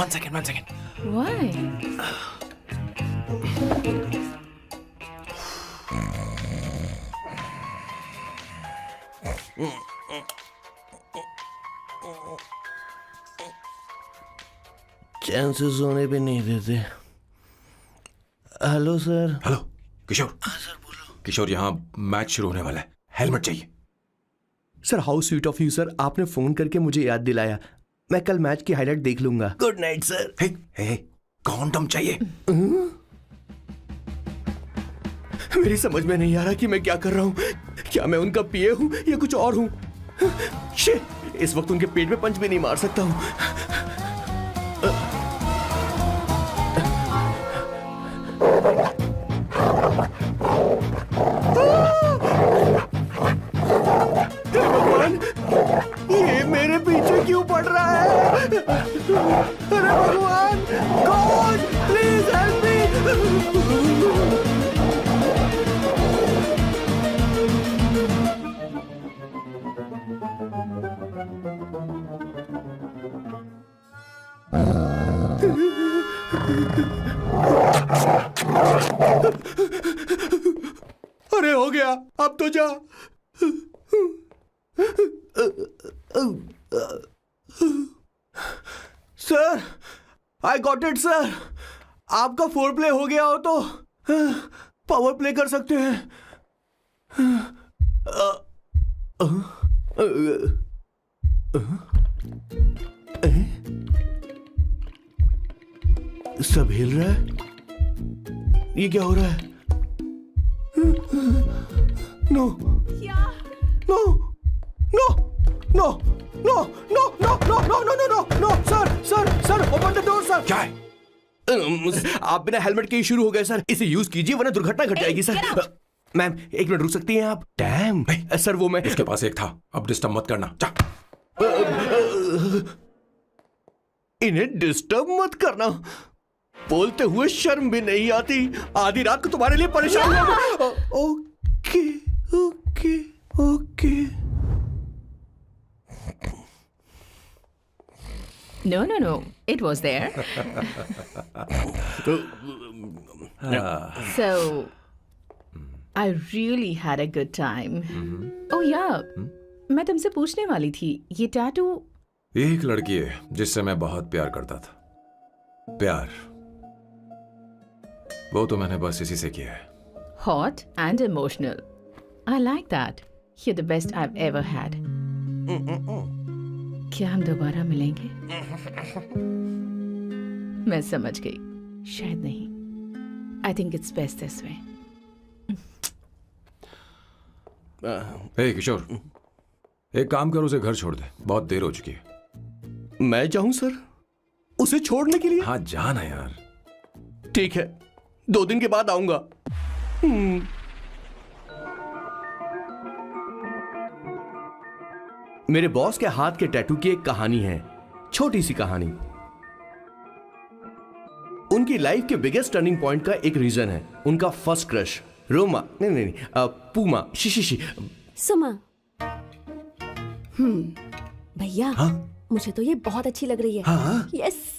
One second. Why? चैन से सोने भी नहीं देते। Hello sir. हेलो किशोर। हाँ सर बोलो। किशोर, यहाँ मैच शुरू होने वाला है, हेलमेट चाहिए। Sir how sweet of you sir, आपने फोन करके मुझे याद दिलाया। मैं कल मैच की हाईलाइट देख लूंगा। Good night sir. Hey, condom चाहिए। मेरी समझ में नहीं आ रहा कि मैं क्या कर रहा हूँ। क्या मैं उनका पीए हूँ या कुछ और हूँ? शिट, इस वक्त उनके पेट में पंच भी नहीं मार सकता हूँ। भगवान, ये मेरे पीछे क्यों पड़ रहा है? अरे भगवान, गॉड प्लीज हेल्प मी। अरे हो गया, अब तो जा। Sir, I got it sir. आपका फोर प्ले हो गया हो तो पावर प्ले कर सकते हैं। सब हिल रहा है, ये क्या हो रहा है? No no no no no no no no no no no no no sir open the door sir. क्या है? आप बिना हेलमेट के ही शुरू हो गए सर। इसे यूज कीजिए वरना दुर्घटना घट जाएगी सर। मैम एक मिनट रुक सकती हैं आप? डैम सर, वो मैं उसके पास एक था, अब डिस्टर्ब मत करना, जा। इन्हें डिस्टर्ब मत करना। बोलते हुए शर्म भी नहीं आती। आधी रात को तुम्हारे लिए परेशान हो। Okay okay okay. No. It was there. So, I really had a good time. Oh yeah, मैं तुमसे पूछने वाली थी, ये टैटू। एक लड़की है जिससे मैं बहुत प्यार करता था। प्यार वो तो मैंने बस इसी से किया है। Hot and emotional. I like that. You're the best I've ever had. क्या हम दोबारा मिलेंगे? मैं समझ गई, शायद नहीं। I think it's best this way. हे किशोर, एक काम कर, उसे घर छोड़ दे, बहुत देर हो चुकी है। मैं जाऊं सर उसे छोड़ने के लिए? हाँ जाना यार। ठीक है, 2 दिन के बाद आऊंगा। मेरे बॉस के हाथ के टैटू की एक कहानी है, छोटी सी कहानी। उनकी लाइफ के बिगेस्ट टर्निंग पॉइंट का एक रीजन है उनका फर्स्ट क्रश रोमा, नहीं, पूमा, शिशिशी। सुमा। भैया, मुझे तो ये बहुत अच्छी लग रही है। यस।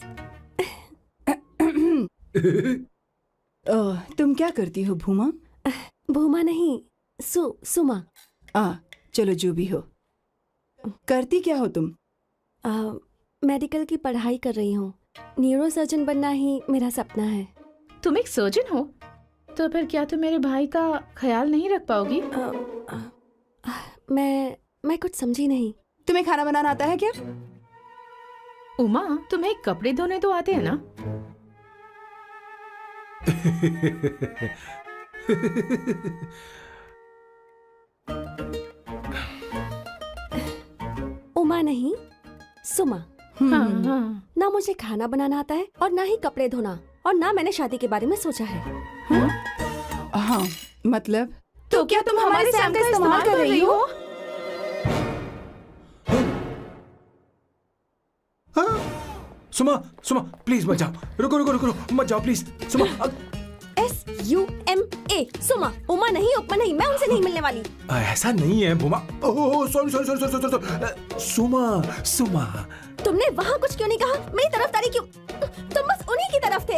तुम क्या करती हो भूमा? भूमा नहीं, सुमा। चलो जो भी हो। करती क्या हो तुम? मेडिकल की पढ़ाई कर रही हूँ। न्यूरो सर्जन बनना ही मेरा सपना है। तुम एक सर्जन हो, तो फिर क्या तुम मेरे भाई का ख्याल नहीं रख पाओगी? मैं कुछ समझी नहीं। तुम्हें खाना बनाना आता है क्या? उमा, तुम्हें कपड़े धोने तो आते हैं ना? उमा नहीं, सुमा। हाँ। ना मुझे खाना बनाना आता है और ना ही कपड़े धोना, और ना मैंने शादी के बारे में सोचा है। हाँ, मतलब तो क्या तुम हमारे सैम का इस्तेमाल कर रही हो? सुमा प्लीज मत जाओ। रुको मत जाओ प्लीज। सुमा। SUMA, सुमा। उमा नहीं, उपमा नहीं, मैं उनसे नहीं मिलने वाली। ऐसा नहीं है भूमा। Oh sorry. सुमा। तुमने वहाँ कुछ क्यों नहीं कहा? मेरी तरफदारी क्यों? तुम बस उन्हीं की तरफ थे।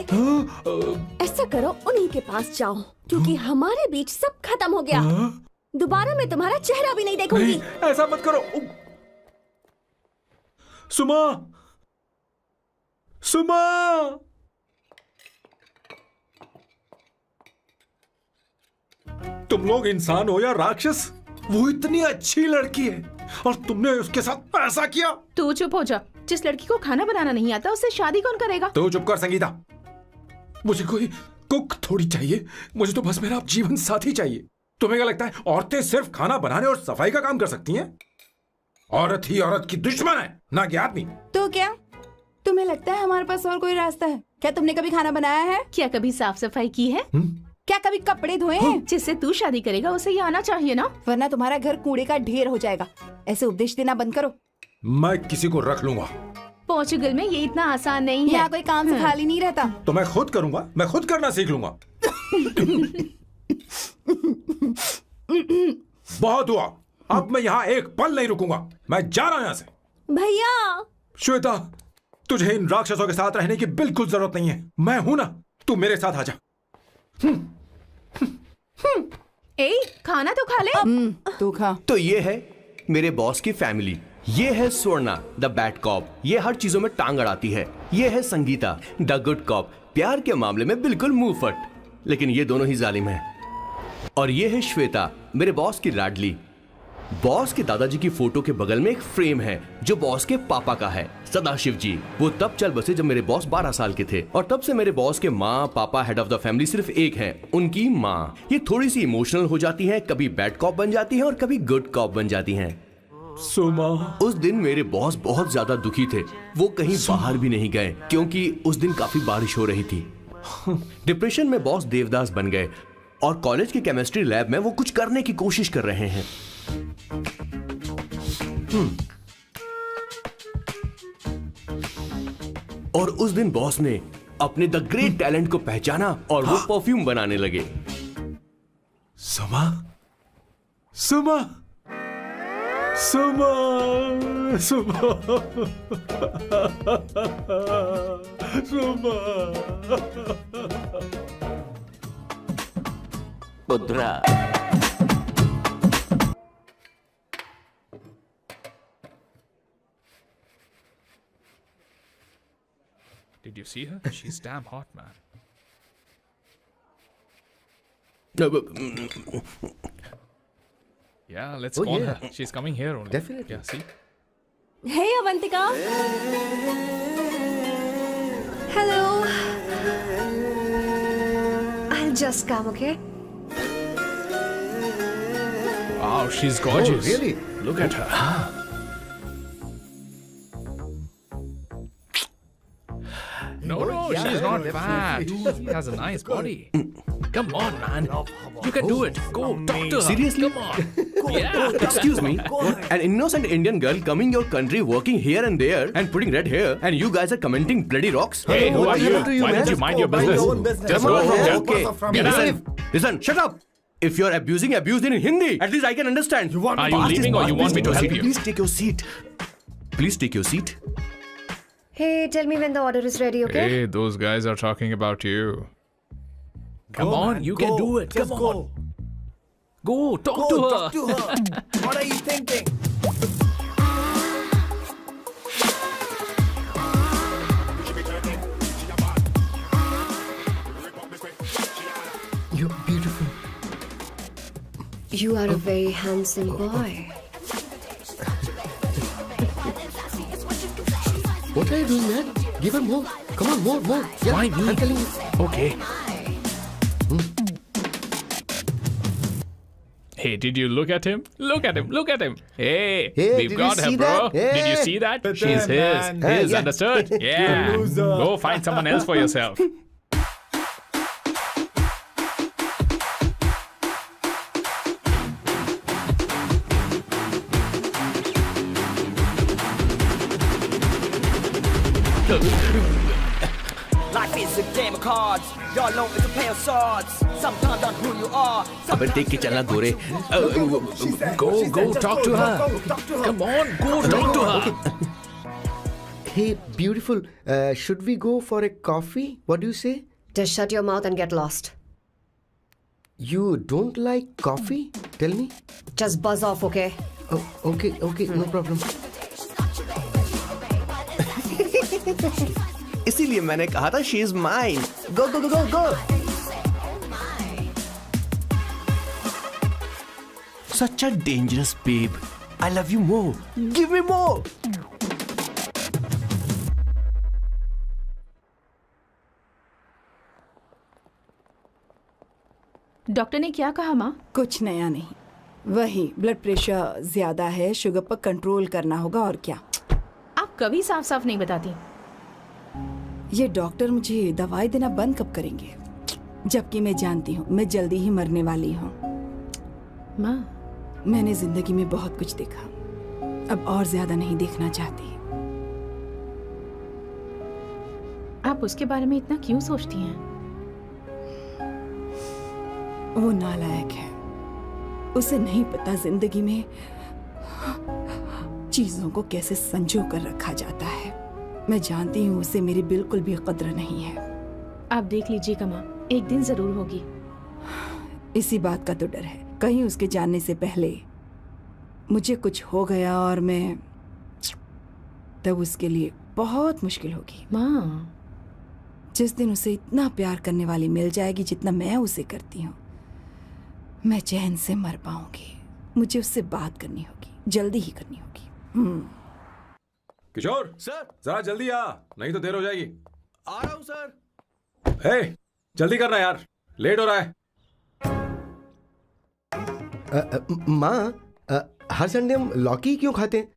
ऐसा करो, उन्हीं के पास जाओ, क्योंकि हमारे बीच सब खत्म हो गया। दोबारा मैं तुम्हारा चेहरा भी नहीं देखूंगी। नहीं, ऐसा मत करो। सुमा, सुमा, तुम लोग इंसान हो या राक्षस? वो इतनी अच्छी लड़की है और तुमने उसके साथ ऐसा किया। तू चुप हो जा। जिस लड़की को खाना बनाना नहीं आता उससे शादी कौन करेगा? तो चुप कर संगीता। मुझे कोई कुक थोड़ी चाहिए, मुझे तो बस मेरा जीवन साथी चाहिए। तुम्हें क्या लगता है औरतें सिर्फ खाना बनाने और सफाई का काम कर सकती हैं? औरत ही औरत की दुश्मन है, ना कि आदमी। तो क्या तुम्हें लगता है हमारे पास और कोई रास्ता है? क्या तुमने कभी खाना बनाया है? क्या कभी साफ सफाई की है? क्या कभी कपड़े धोए हैं? जिससे तू शादी करेगा उसे ये आना चाहिए ना। वरना तुम्हारा घर कूड़े का ढेर हो जाएगा। ऐसे उपदेश देना बंद करो। मैं किसी को रख लूंगा। पोर्चुगल में ये इतना आसान नहीं है। यहाँ कोई काम से खाली नहीं रहता। तो मैं खुद करूंगा, मैं खुद करना सीख लूंगा। बहुत हुआ, अब मैं यहाँ एक पल नहीं रुकूंगा। मैं जा रहा हूं यहाँ से। भैया, श्वेता, तुझे इन राक्षसों के साथ रहने की बिल्कुल जरूरत नहीं है। मैं हूं ना, तू मेरे साथ आ जा। ए, खाना तो खा ले। तू खा। तो ये है मेरे बॉस की फैमिली। ये है स्वर्णा द बैड कॉप, ये हर चीजों में टांग अड़ाती है। ये है संगीता द गुड कॉप, प्यार के मामले में बिल्कुल मुंह फट, लेकिन ये दोनों ही जालिम हैं। और ये है श्वेता, मेरे बॉस की लाडली। बॉस के दादाजी की फोटो के बगल में एक फ्रेम है जो बॉस के पापा का है, सदाशिव जी। वो तब चल बसे जब मेरे बॉस 12 साल के थे, और तब से मेरे बॉस के माँ पापा हेड ऑफ द फैमिली सिर्फ एक हैं, उनकी माँ। ये थोड़ी सी इमोशनल हो जाती हैं, कभी बैड कॉप बन जाती हैं और कभी गुड कॉप बन जाती हैं। सुमा, उस दिन मेरे बॉस बहुत ज्यादा दुखी थे। वो कहीं बाहर भी नहीं गए क्योंकि उस दिन काफी बारिश हो रही थी। डिप्रेशन में बॉस देवदास बन गए और कॉलेज की केमिस्ट्री लैब में वो कुछ करने की कोशिश कर रहे हैं। और उस दिन बॉस ने अपने द ग्रेट टैलेंट को पहचाना और वो परफ्यूम बनाने लगे। सुमा, सुमा, सुमा, सुमा, सुमा। पुत्रा, Did you see her? She's damn hot, man. Yeah, let's call her. She's coming here only. Definitely. Yeah, see? Hey Avantika. Hello. I'll just come, okay? Wow, she's gorgeous. Oh, really? Look at her. No, she's not fat. She has a nice body. Come on, man. You can do it. Go, talk to her. Seriously? Come on. Yeah. Excuse me, an innocent Indian girl coming your country, working here and there, and putting red hair, and you guys are commenting bloody rocks? Hey, who are you? you, Why man? don't you mind your business? Just go from here. Okay. Get out. Listen, shut up. If you're abuse it in Hindi. At least I can understand. Are you leaving or you want me to help you? Please take your seat. Please take your seat. Hey, tell me when the order is ready, okay? Hey, those guys are talking about you. Come on, you can do it. Come on. Go, talk to her. What are you thinking? You're beautiful. You are a very handsome boy. What are you doing, man? Give her more. Come on, more. Yeah, Why me? I'm telling you. Okay. Hey, did you look at him? Look at him. Look at him. Hey, Hey, we've did got you her, see bro. that? Hey. Did you see that? She's his. Hey, His, yeah. understood? Yeah. Go find someone else for yourself. Life is a game of cards. Y'all know it's a play of swords. Sometimes on who you are. अबे देख के चलना गोरे. Go, talk to her. Come on, go talk to her. Hey, beautiful. Should we go for a coffee? What do you say? Just shut your mouth and get lost. You don't like coffee? Tell me. Just buzz off, okay? Oh, okay, no problem. इसीलिए मैंने कहा था she is mine. Go go go go go. Such a dangerous babe. I love you more. Give me more. Doctor ने क्या कहा माँ? कुछ नया नहीं, वही ब्लड प्रेशर ज्यादा है, शुगर पर कंट्रोल करना होगा और क्या. आप कभी साफ साफ नहीं बताती. ये डॉक्टर मुझे दवाई देना बंद कब करेंगे, जबकि मैं जानती हूँ मैं जल्दी ही मरने वाली हूँ. माँ, मैंने जिंदगी में बहुत कुछ देखा, अब और ज्यादा नहीं देखना चाहती. आप उसके बारे में इतना क्यों सोचती हैं? वो नालायक है, उसे नहीं पता जिंदगी में चीजों को कैसे संजो कर रखा जाता है. मैं जानती हूँ उसे मेरी बिल्कुल भी कद्र नहीं है. आप देख लीजिएगा माँ, एक दिन जरूर होगी. इसी बात का तो डर है, कहीं उसके जानने से पहले मुझे कुछ हो गया और मैं, तब उसके लिए बहुत मुश्किल होगी. माँ, जिस दिन उसे इतना प्यार करने वाली मिल जाएगी जितना मैं उसे करती हूँ, मैं चैन से मर पाऊंगी. मुझे उससे बात करनी होगी, जल्दी ही करनी होगी. किशोर सर. जरा जल्दी आ, नहीं तो देर हो जाएगी. आ रहा हूँ सर. हे, जल्दी करना यार, लेट हो रहा है. माँ, हर संडे हम लौकी क्यों खाते हैं?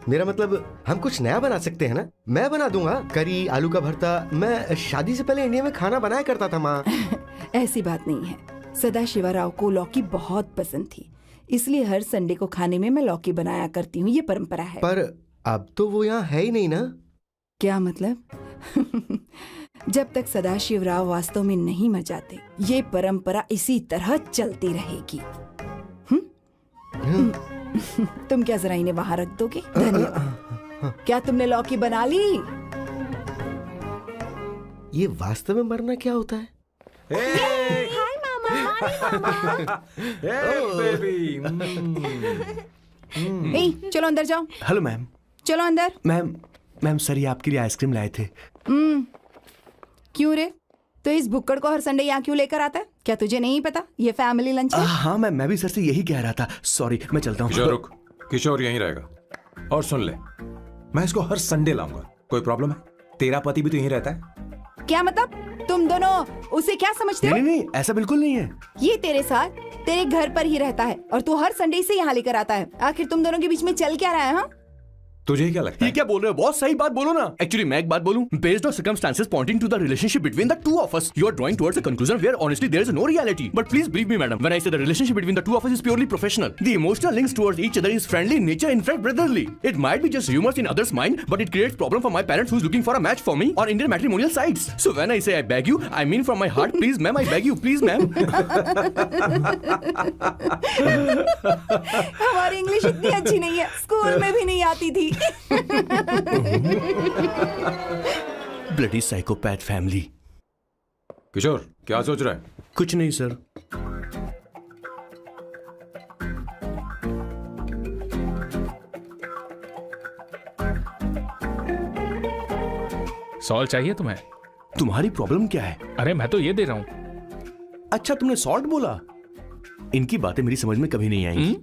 मेरा मतलब हम कुछ नया बना सकते हैं ना. मैं बना दूंगा करी, आलू का भरता. मैं शादी से पहले इंडिया में खाना बनाया करता था माँ. ऐसी बात नहीं है, सदाशिवराव को लौकी बहुत पसंद थी, इसलिए हर संडे को खाने में मैं लौकी बनाया करती हूँ. ये परंपरा है. पर अब तो वो यहाँ है ही नहीं ना. क्या मतलब? जब तक सदाशिवराव वास्तव में नहीं मर जाते, ये परंपरा इसी तरह चलती रहेगी. तुम क्या जरा इन्हें वहां रख दोगे? धन्यवाद. क्या तुमने लौकी बना ली? ये वास्तव में मरना क्या होता है? हाय मामा. बेबी. ए, चलो अंदर जाओ. Hello ma'am. चलो अंदर. मैम सर, ये आपके लिए आइसक्रीम लाए थे. क्यों रे? तो इस भुक्कड़ को हर संडे यहाँ क्यों लेकर आता है? क्या तुझे नहीं पता ये फैमिली लंच है? हाँ मैम, मैं भी सर से यही कह रहा था. सॉरी, मैं चलता हूँ. किशोर रुक, किशोर यहीं रहेगा. और सुन ले, मैं इसको हर संडे लाऊंगा. कोई प्रॉब्लम है? तेरा पति भी तो यहीं रहता है. क्या मतलब? तुम दोनों उसे क्या समझते हो? नहीं, ऐसा बिल्कुल नहीं है. ये तेरे साथ तेरे घर पर ही रहता है और तू हर संडे से यहाँ लेकर आता है. आखिर तुम दोनों के बीच में चल क्या रहा है? हाँ, तुझे क्या लगता ये है? क्या बोल रहे हो? बहुत सही बात बोलो ना. एक्चुअली मैं एक बात बोलूं, based on circumstances pointing to the relationship between the two of us, you are drawing towards a conclusion where honestly there is no reality. But please believe me madam, when I say the relationship between the two of us is purely professional. The emotional links towards each other is friendly in nature, in fact brotherly. It might be just rumors in others' mind, but it creates problem for my parents who's looking for a match for me on Indian matrimonial sites. So when I say I beg you, I mean from my heart. Please ma'am, I beg you, please ma'am. हमारी English इतनी अच्छी नहीं है, school में भी नहीं आती थी. Bloody psychopath family. किशोर क्या सोच रहा है? कुछ नहीं सर. सॉल्ट चाहिए तुम्हें? तुम्हारी प्रॉब्लम क्या है? अरे मैं तो ये दे रहा हूँ. अच्छा, तुमने सॉल्ट बोला. इनकी बातें मेरी समझ में कभी नहीं आएंगी.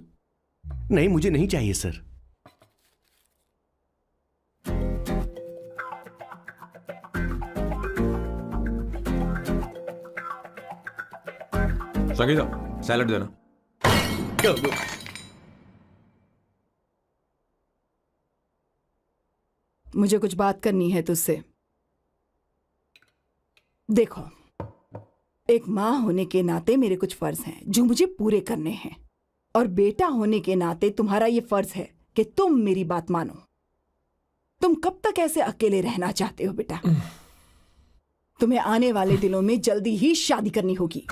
नहीं, मुझे नहीं चाहिए सर. संगीता, सैलड देना. मुझे कुछ बात करनी है तुझसे. देखो, एक माँ होने के नाते मेरे कुछ फर्ज हैं जो मुझे पूरे करने हैं, और बेटा होने के नाते तुम्हारा ये फर्ज है कि तुम मेरी बात मानो. तुम कब तक ऐसे अकेले रहना चाहते हो बेटा? तुम्हें आने वाले दिनों में जल्दी ही शादी करनी होगी.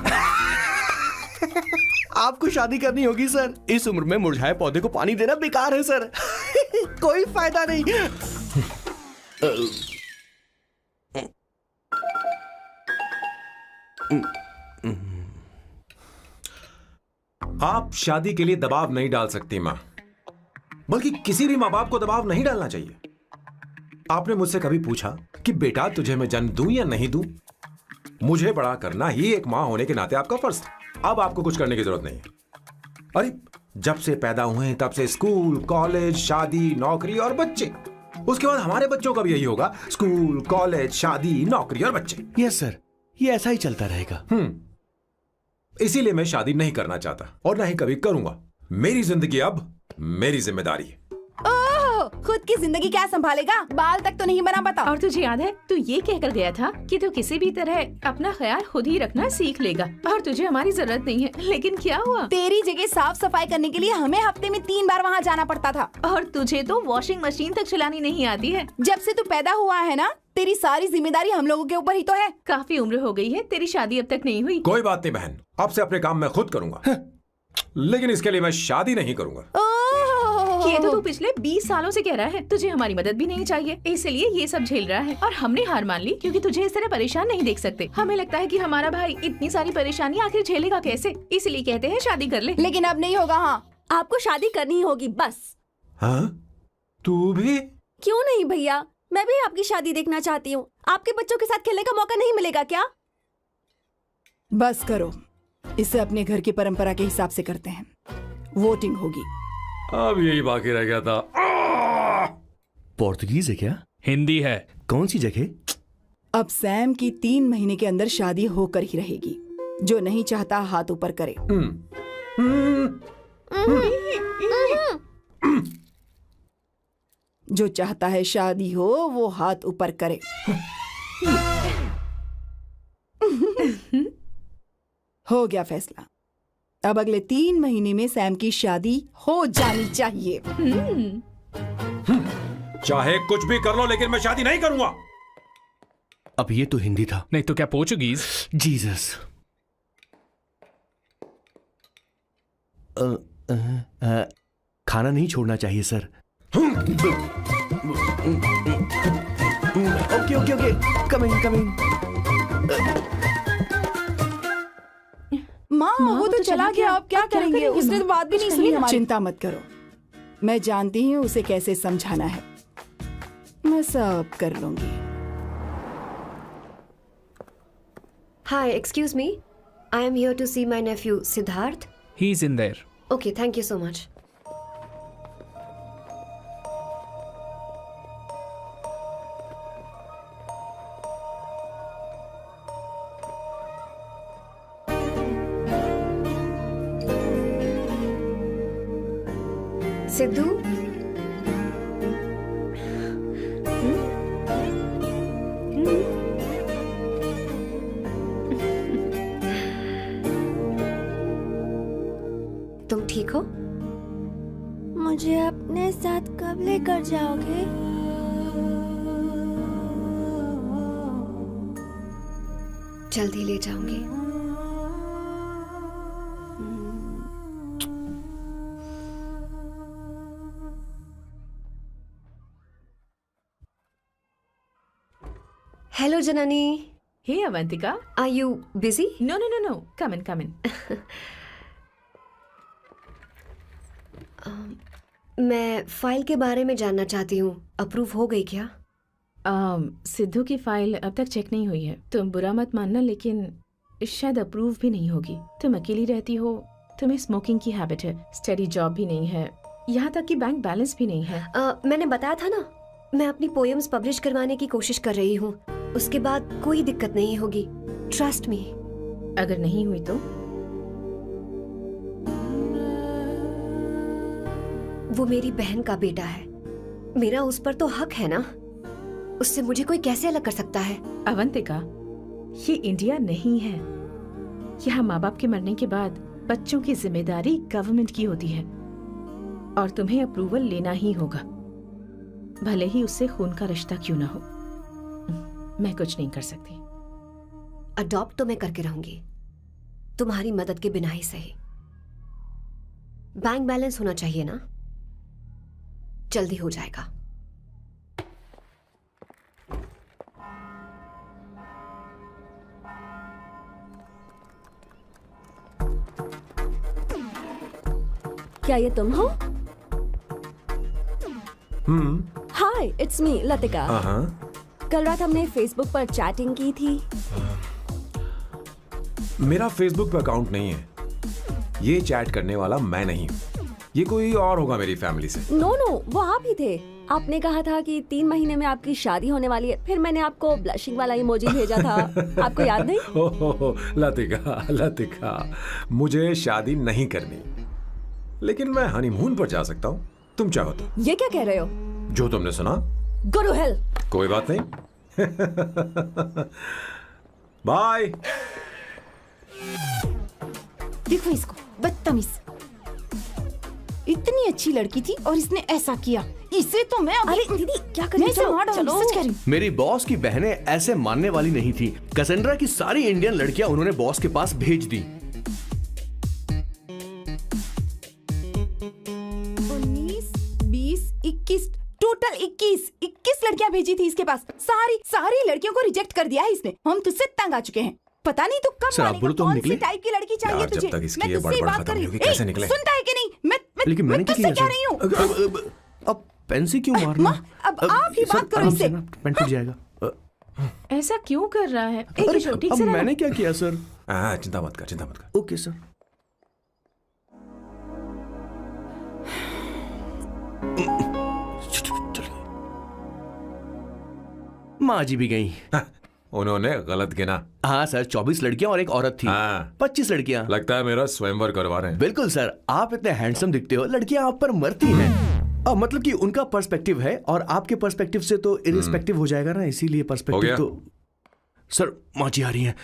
आपको शादी करनी होगी सर. इस उम्र में मुरझाए पौधे को पानी देना बेकार है सर. कोई फायदा नहीं. आप शादी के लिए दबाव नहीं डाल सकती मां, बल्कि किसी भी मां बाप को दबाव नहीं डालना चाहिए। आपने मुझसे कभी पूछा कि बेटा तुझे मैं जन्म दूं या नहीं दूं? मुझे बड़ा करना ही एक मां होने के नाते आपका फर्ज था। अब आपको कुछ करने की जरूरत नहीं है। अरे जब से पैदा हुए तब से स्कूल, कॉलेज, शादी, नौकरी और बच्चे। उसके बाद हमारे बच्चों का भी यही होगा, स्कूल, कॉलेज, शादी, नौकरी और बच्चे। यस सर, ये ऐसा ही चलता रहेगा। इसीलिए मैं शादी नहीं करना चाहता और ना ही कभी करूंगा। मेरी जिंदगी अब मेरी जिम्मेदारी है। ओह, खुद की जिंदगी क्या संभालेगा? बाल तक तो नहीं बना, बताओ। और तुझे याद है तू ये कहकर गया था कि तू किसी भी तरह अपना ख्याल खुद ही रखना सीख लेगा और तुझे हमारी जरूरत नहीं है। लेकिन क्या हुआ? तेरी जगह साफ सफाई करने के लिए हमें हफ्ते में 3 बार वहाँ जाना पड़ता था। और तुझे तो वॉशिंग मशीन तक चलानी नहीं आती है। जब से तू पैदा हुआ है ना, तेरी सारी जिम्मेदारी हम लोगों के ऊपर ही तो है। काफी उम्र हो गई है, तेरी शादी अब तक नहीं हुई। कोई बात नहीं बहन, अब से अपने काम मैं खुद करूंगा, लेकिन इसके लिए मैं शादी नहीं करूंगा। ये तो तू पिछले 20 सालों से कह रहा है। तुझे हमारी मदद भी नहीं चाहिए, इसलिए ये सब झेल रहा है। और हमने हार मान ली क्योंकि तुझे इस तरह परेशान नहीं देख सकते। हमें लगता है कि हमारा भाई इतनी सारी परेशानी आखिर झेलेगा कैसे, इसलिए कहते हैं शादी कर ले। लेकिन अब नहीं होगा। हाँ, आपको शादी करनी होगी बस। हाँ? तू भी? क्यों नहीं भैया, मैं भी आपकी शादी देखना चाहती हूँ। आपके बच्चों के साथ खेलने का मौका नहीं मिलेगा क्या? बस करो, इसे अपने घर की परंपरा के हिसाब से करते हैं। वोटिंग होगी। अब यही बाकी रह गया था। पोर्तुगीज है क्या? हिंदी है। कौन सी जगह? अब सैम की 3 महीने के अंदर शादी होकर ही रहेगी। जो नहीं चाहता हाथ ऊपर करे। जो चाहता है शादी हो वो हाथ ऊपर करे। हो गया फैसला। अब अगले 3 महीने में सैम की शादी हो जानी चाहिए। चाहे कुछ भी कर लो, लेकिन मैं शादी नहीं करूंगा। अब ये तो हिंदी था। नहीं तो क्या पोर्चुगीज? जीसस। खाना नहीं छोड़ना चाहिए sir. Okay okay okay, coming. माँ वो तो चला गया, अब क्या करेंगे? उसने तो बात भी नहीं सुनी हमारी। चिंता मत करो, मैं जानती हूँ उसे कैसे समझाना है। मैं सब कर लूंगी। Hi, excuse me. I am here to see my nephew Siddharth. He's in there. Okay, thank you so much. Sidhu, तुम ठीक हो? मुझे अपने साथ कब लेकर जाओगे? जल्दी ले जाऊंगी। Hello, Janani. Hey Avantika. Are you busy? No. Come in. मैं फाइल के बारे में जानना चाहती हूँ। अप्रूव हो गई क्या? सिद्धू की फाइल अब तक चेक नहीं हुई है। तुम बुरा मत मानना, लेकिन शायद अप्रूव भी नहीं होगी। तुम अकेली रहती हो, तुम्हें स्मोकिंग की हैबिट है, स्टडी जॉब भी नहीं है, यहाँ तक कि बैंक बैलेंस भी नहीं है। मैंने बताया था ना, मैं अपनी पोएम्स पब्लिश करवाने की कोशिश कर रही हूँ। उसके बाद कोई दिक्कत नहीं होगी, ट्रस्ट मी। अगर नहीं हुई तो? वो मेरी बहन का बेटा है, मेरा उस पर तो हक है ना। उससे मुझे कोई कैसे अलग कर सकता है? अवंतिका, ये इंडिया नहीं है। यहाँ माँ बाप के मरने के बाद बच्चों की जिम्मेदारी गवर्नमेंट की होती है और तुम्हें अप्रूवल लेना ही होगा, भले ही उससे खून का रिश्ता क्यों ना हो। मैं कुछ नहीं कर सकती। अडॉप्ट तो मैं करके रहूंगी, तुम्हारी मदद के बिना ही सही। बैंक बैलेंस होना चाहिए ना, जल्दी हो जाएगा। क्या ये तुम हो? हाय, इट्स मी लतिका। हाँ, कल रात हमने फेसबुक पर चैटिंग की थी। मेरा फेसबुक पे अकाउंट नहीं है। ये चैट करने वाला मैं नहीं हूँ। ये कोई और होगा मेरी फैमिली से। नो, वो आप ही थे। आपने कहा था कि 3 महीने में आपकी शादी होने वाली है। फिर मैंने आपको ब्लशिंग वाला इमोजी भेजा था। आपको याद नहीं? ओहो, लतिका, मुझे शादी नहीं करनी, लेकिन मैं हनीमून पर जा सकता हूँ, तुम चाहो तो। ये क्या कह रहे हो? जो तुमने सुना। Go to hell. कोई बात नहीं। बाय। देखो इसको, बदतमीज। इतनी अच्छी लड़की थी और इसने ऐसा किया। इसे तो मैं अरे दीदी क्या कर मैं रही इसे मार हो? डालूंगी, सच कह रही हूँ। मेरी बॉस की बहनें ऐसे मानने वाली नहीं थी। कैसेंड्रा की सारी इंडियन लड़कियां उन्होंने बॉस के पास भेज दी। 19, 20, 21, टोटल 21 लड़कियां भेजी थी इसके पास। सारी लड़कियों को रिजेक्ट कर दिया है इसने। हम तुझसे तंग आ चुके हैं। पता नहीं तू कब सर, आप मानेगा, बोलो तो हम कौन निकले? सी टाइप की लड़की चाहिए यार, जब तुझे? तक इसकी मैं ये तुझसे बड़बड़ बात खत्म कर रही नहीं होगी, हूँ। कैसे निकले? सुनता है कि नहीं? लेकिन मैंने मैं क्या तुझसे किया कह रही हूँ। सर? अब पेन से क्यों मारना? अब आप ही बात करो आराम इससे। से ना, पेन टूट जाएगा। ऐसा क्यों कर रहा है? एक किशोर, ठीक अब से रहना। मैंने क्या किया सर? चिंता मत कर। Okay sir. माँ जी भी गई। उन्होंने गलत गिना। हाँ सर, 24 लड़कियां और एक औरत थी। हाँ। 25 लड़कियां। लगता है मेरा स्वयंवर करवा रहे हैं। बिल्कुल सर, आप इतने हैंडसम दिखते हो, लड़कियां आप पर मरती हैं। मतलब कि उनका पर्सपेक्टिव है और आपके पर्सपेक्टिव से तो इरिस्पेक्टिव हो जाएगा ना, इसीलिए हो पर्सपेक्टिव गया? तो। सर माँ जी आ रही हैं।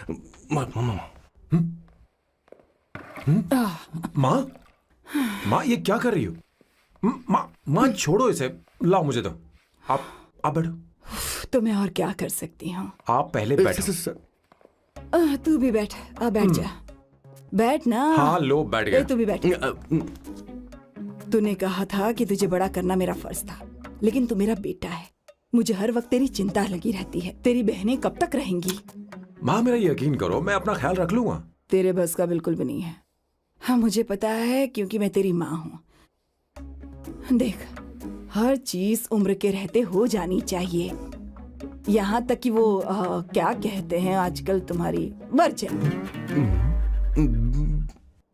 माँ ये क्या कर रही हो? माँ छोड़ो इसे, लाओ मुझे दो। आप बैठो। तो मैं और क्या कर सकती हूँ? आप पहले बैठो। सर तू भी बैठ। बैठ जा, बैठ ना। हाँ लो, बैठ ए, गया। तू भी बैठ। तूने कहा था कि तुझे बड़ा करना मेरा फर्ज था, लेकिन तू मेरा बेटा है। मुझे हर वक्त तेरी चिंता लगी रहती है। तेरी बहनें कब तक रहेंगी? माँ मेरा यकीन करो, मैं अपना ख्याल रख लूंगा। तेरे बस का बिल्कुल भी नहीं है। हाँ मुझे पता है, क्योंकि मैं तेरी माँ हूँ। देख, हर चीज उम्र के रहते हो जानी चाहिए, यहाँ तक कि वो क्या कहते हैं आजकल तुम्हारी वर्जिन।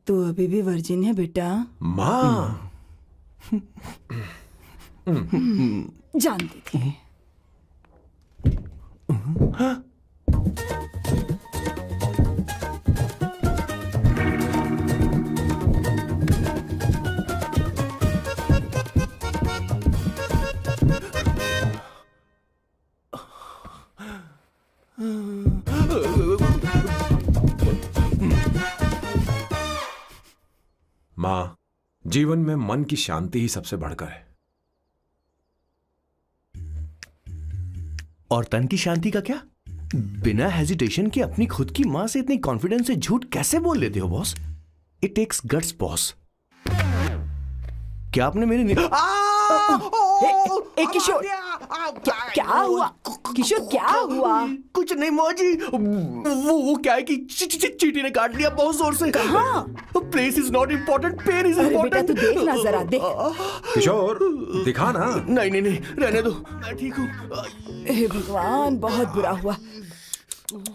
तू अभी भी वर्जिन है बेटा? माँ जानती थी। माँ, जीवन में मन की शांति ही सबसे बढ़कर है। और तन की शांति का क्या? बिना हेजिटेशन के अपनी खुद की माँ से इतनी कॉन्फिडेंस से झूठ कैसे बोल लेते हो boss? It takes guts boss. क्या आपने मेरी किशोर, क्या हुआ? किशोर क्या हुआ? कुछ नहीं माँ जी, वो क्या है कि चींटी ने काट लिया बहुत जोर से। कहाँ? Place is not important, pen is अरे बेटा इम्पोर्टेंट। तू देख ना जरा, देख। किशोर दिखा ना। नहीं, रहने दो, मैं ठीक हूँ। हे भगवान, बहुत बुरा हुआ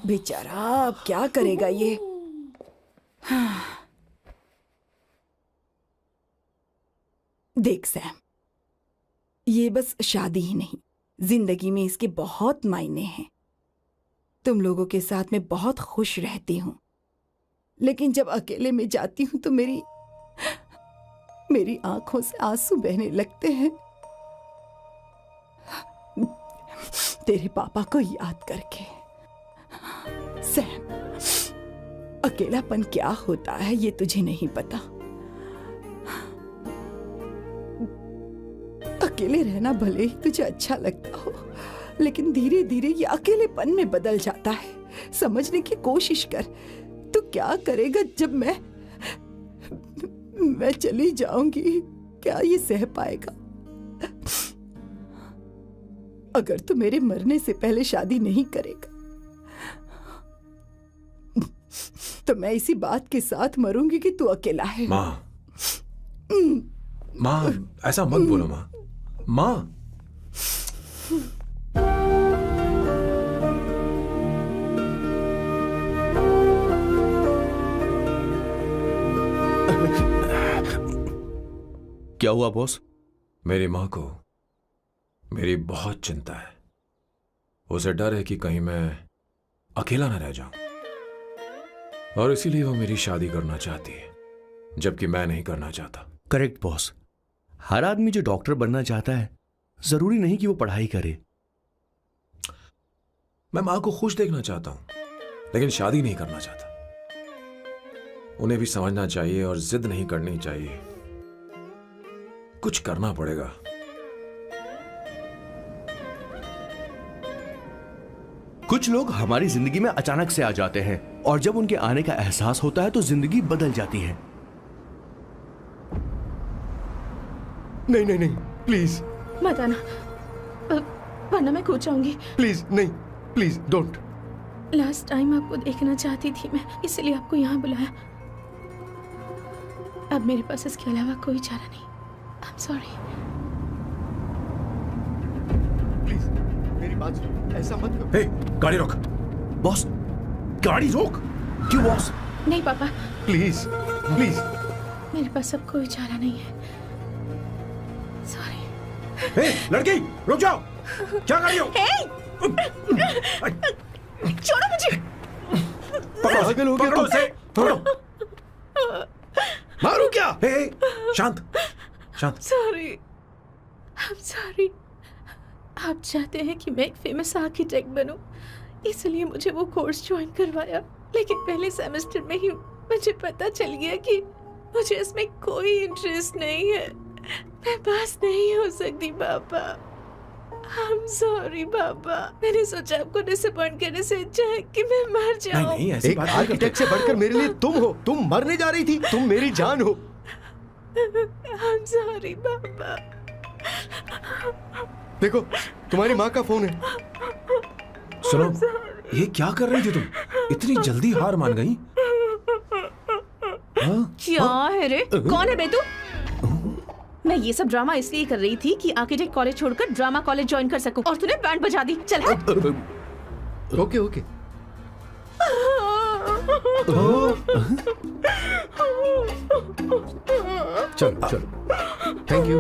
बेचारा। अब क्या करेगा ये? देख सैम, ये बस शादी ही नहीं, जिंदगी में इसके बहुत मायने हैं। तुम लोगों के साथ मैं बहुत खुश रहती हूँ, लेकिन जब अकेले में जाती हूँ तो मेरी आंखों से आंसू बहने लगते हैं, तेरे पापा को याद करके। सैम, अकेलापन क्या होता है ये तुझे नहीं पता। अकेले रहना भले ही तुझे अच्छा लगता हो, लेकिन धीरे धीरे ये अकेलेपन में बदल जाता है। समझने की कोशिश कर। तू क्या करेगा जब मैं चली जाऊंगी? क्या ये सह पाएगा? अगर तू मेरे मरने से पहले शादी नहीं करेगा तो मैं इसी बात के साथ मरूंगी कि तू अकेला है। माँ, माँ ऐसा मत बोलो माँ। माँ क्या हुआ बॉस? मेरी माँ को मेरी बहुत चिंता है। उसे डर है कि कहीं मैं अकेला न रह जाऊं, और इसीलिए वो मेरी शादी करना चाहती है, जबकि मैं नहीं करना चाहता। Correct boss. हर आदमी जो डॉक्टर बनना चाहता है जरूरी नहीं कि वो पढ़ाई करे। मैं माँ को खुश देखना चाहता हूं, लेकिन शादी नहीं करना चाहता। उन्हें भी समझना चाहिए और जिद नहीं करनी चाहिए। कुछ करना पड़ेगा। कुछ लोग हमारी जिंदगी में अचानक से आ जाते हैं और जब उनके आने का एहसास होता है तो जिंदगी बदल जाती है। नहीं नहीं नहीं, प्लीज मत आना, वरना मैं खो जाऊंगी। प्लीज नहीं, प्लीज डोंट। लास्ट टाइम आपको देखना चाहती थी मैं, इसलिए आपको यहाँ बुलाया। अब मेरे पास इसके अलावा कोई चारा नहीं। I'm sorry। प्लीज मेरी बात सुनो, ऐसा मत करो। हे, गाड़ी रोक। बॉस, गाड़ी रोक। क्यों बॉस? नहीं पापा, प्लीज प्लीज। मेरे पास अब कोई चारा नहीं है। सॉरी। हे, लड़की रुक जाओ। क्या कर रही हो? छोड़ो मुझे। पकड़ो उसे, पकड़ो। मारू क्या? हे, शांत शांत। Sorry, I'm sorry। आप चाहते हैं कि मैं एक फेमस आर्किटेक्ट बनूं, इसलिए मुझे वो कोर्स ज्वाइन करवाया, लेकिन पहले सेमेस्टर में ही मुझे पता चल गया कि मुझे इसमें कोई इंटरेस्ट नहीं है। मैं पास नहीं हो सकती पापा। I'm sorry पापा। मैंने सोचा आपको डिसअपॉइंट करने से अच्छा है कि मैं मर जाऊं। नहीं, ऐसी एक बात नहीं करते। आर्किटेक्ट से बढ़कर मेरे लिए तुम हो। तुम मरने जा रही थी, तुम मेरी जान हो। I'm sorry पापा। देखो, तुम्हारी माँ का फोन है। सुनो, ये क्या कर रही थी तुम? इतनी जल्दी हार मान गई? हाँ? क्या है रे? कौन है बे तू? मैं ये सब ड्रामा इसलिए कर रही थी कि आर्किटेक्ट कॉलेज छोड़कर ड्रामा कॉलेज ज्वाइन कर सकूं, और तूने बैंड बजा दी। चल हट। Okay okay. चलो चलो, थैंक यू।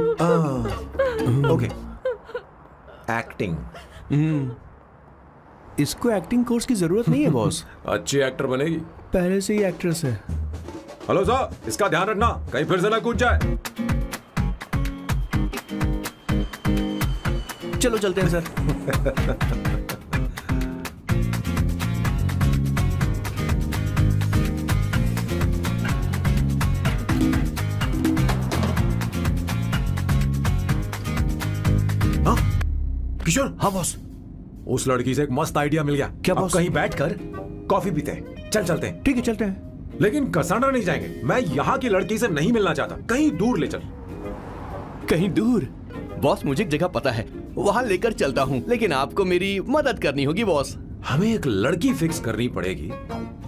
ओके। एक्टिंग। इसको एक्टिंग कोर्स की जरूरत नहीं है बॉस। अच्छी एक्टर बनेगी। पहले से ही एक्ट्रेस है। हेलो सर, इसका ध्यान रखना, कहीं फिर से ना कूद जाए। चलो चलते हैं सर। हाँ? किशोर। हाँ बॉस। उस लड़की से एक मस्त आइडिया मिल गया। क्या अब बॉस? कहीं बैठकर कॉफी पीते हैं। चल चलते हैं। ठीक है चलते हैं। लेकिन कसांड्रा नहीं जाएंगे। मैं यहाँ की लड़की से नहीं मिलना चाहता। कहीं दूर ले चल। कहीं दूर? बॉस मुझे एक जगह पता है, वहां लेकर चलता हूँ, लेकिन आपको मेरी मदद करनी होगी बॉस। हमें एक लड़की फिक्स करनी पड़ेगी।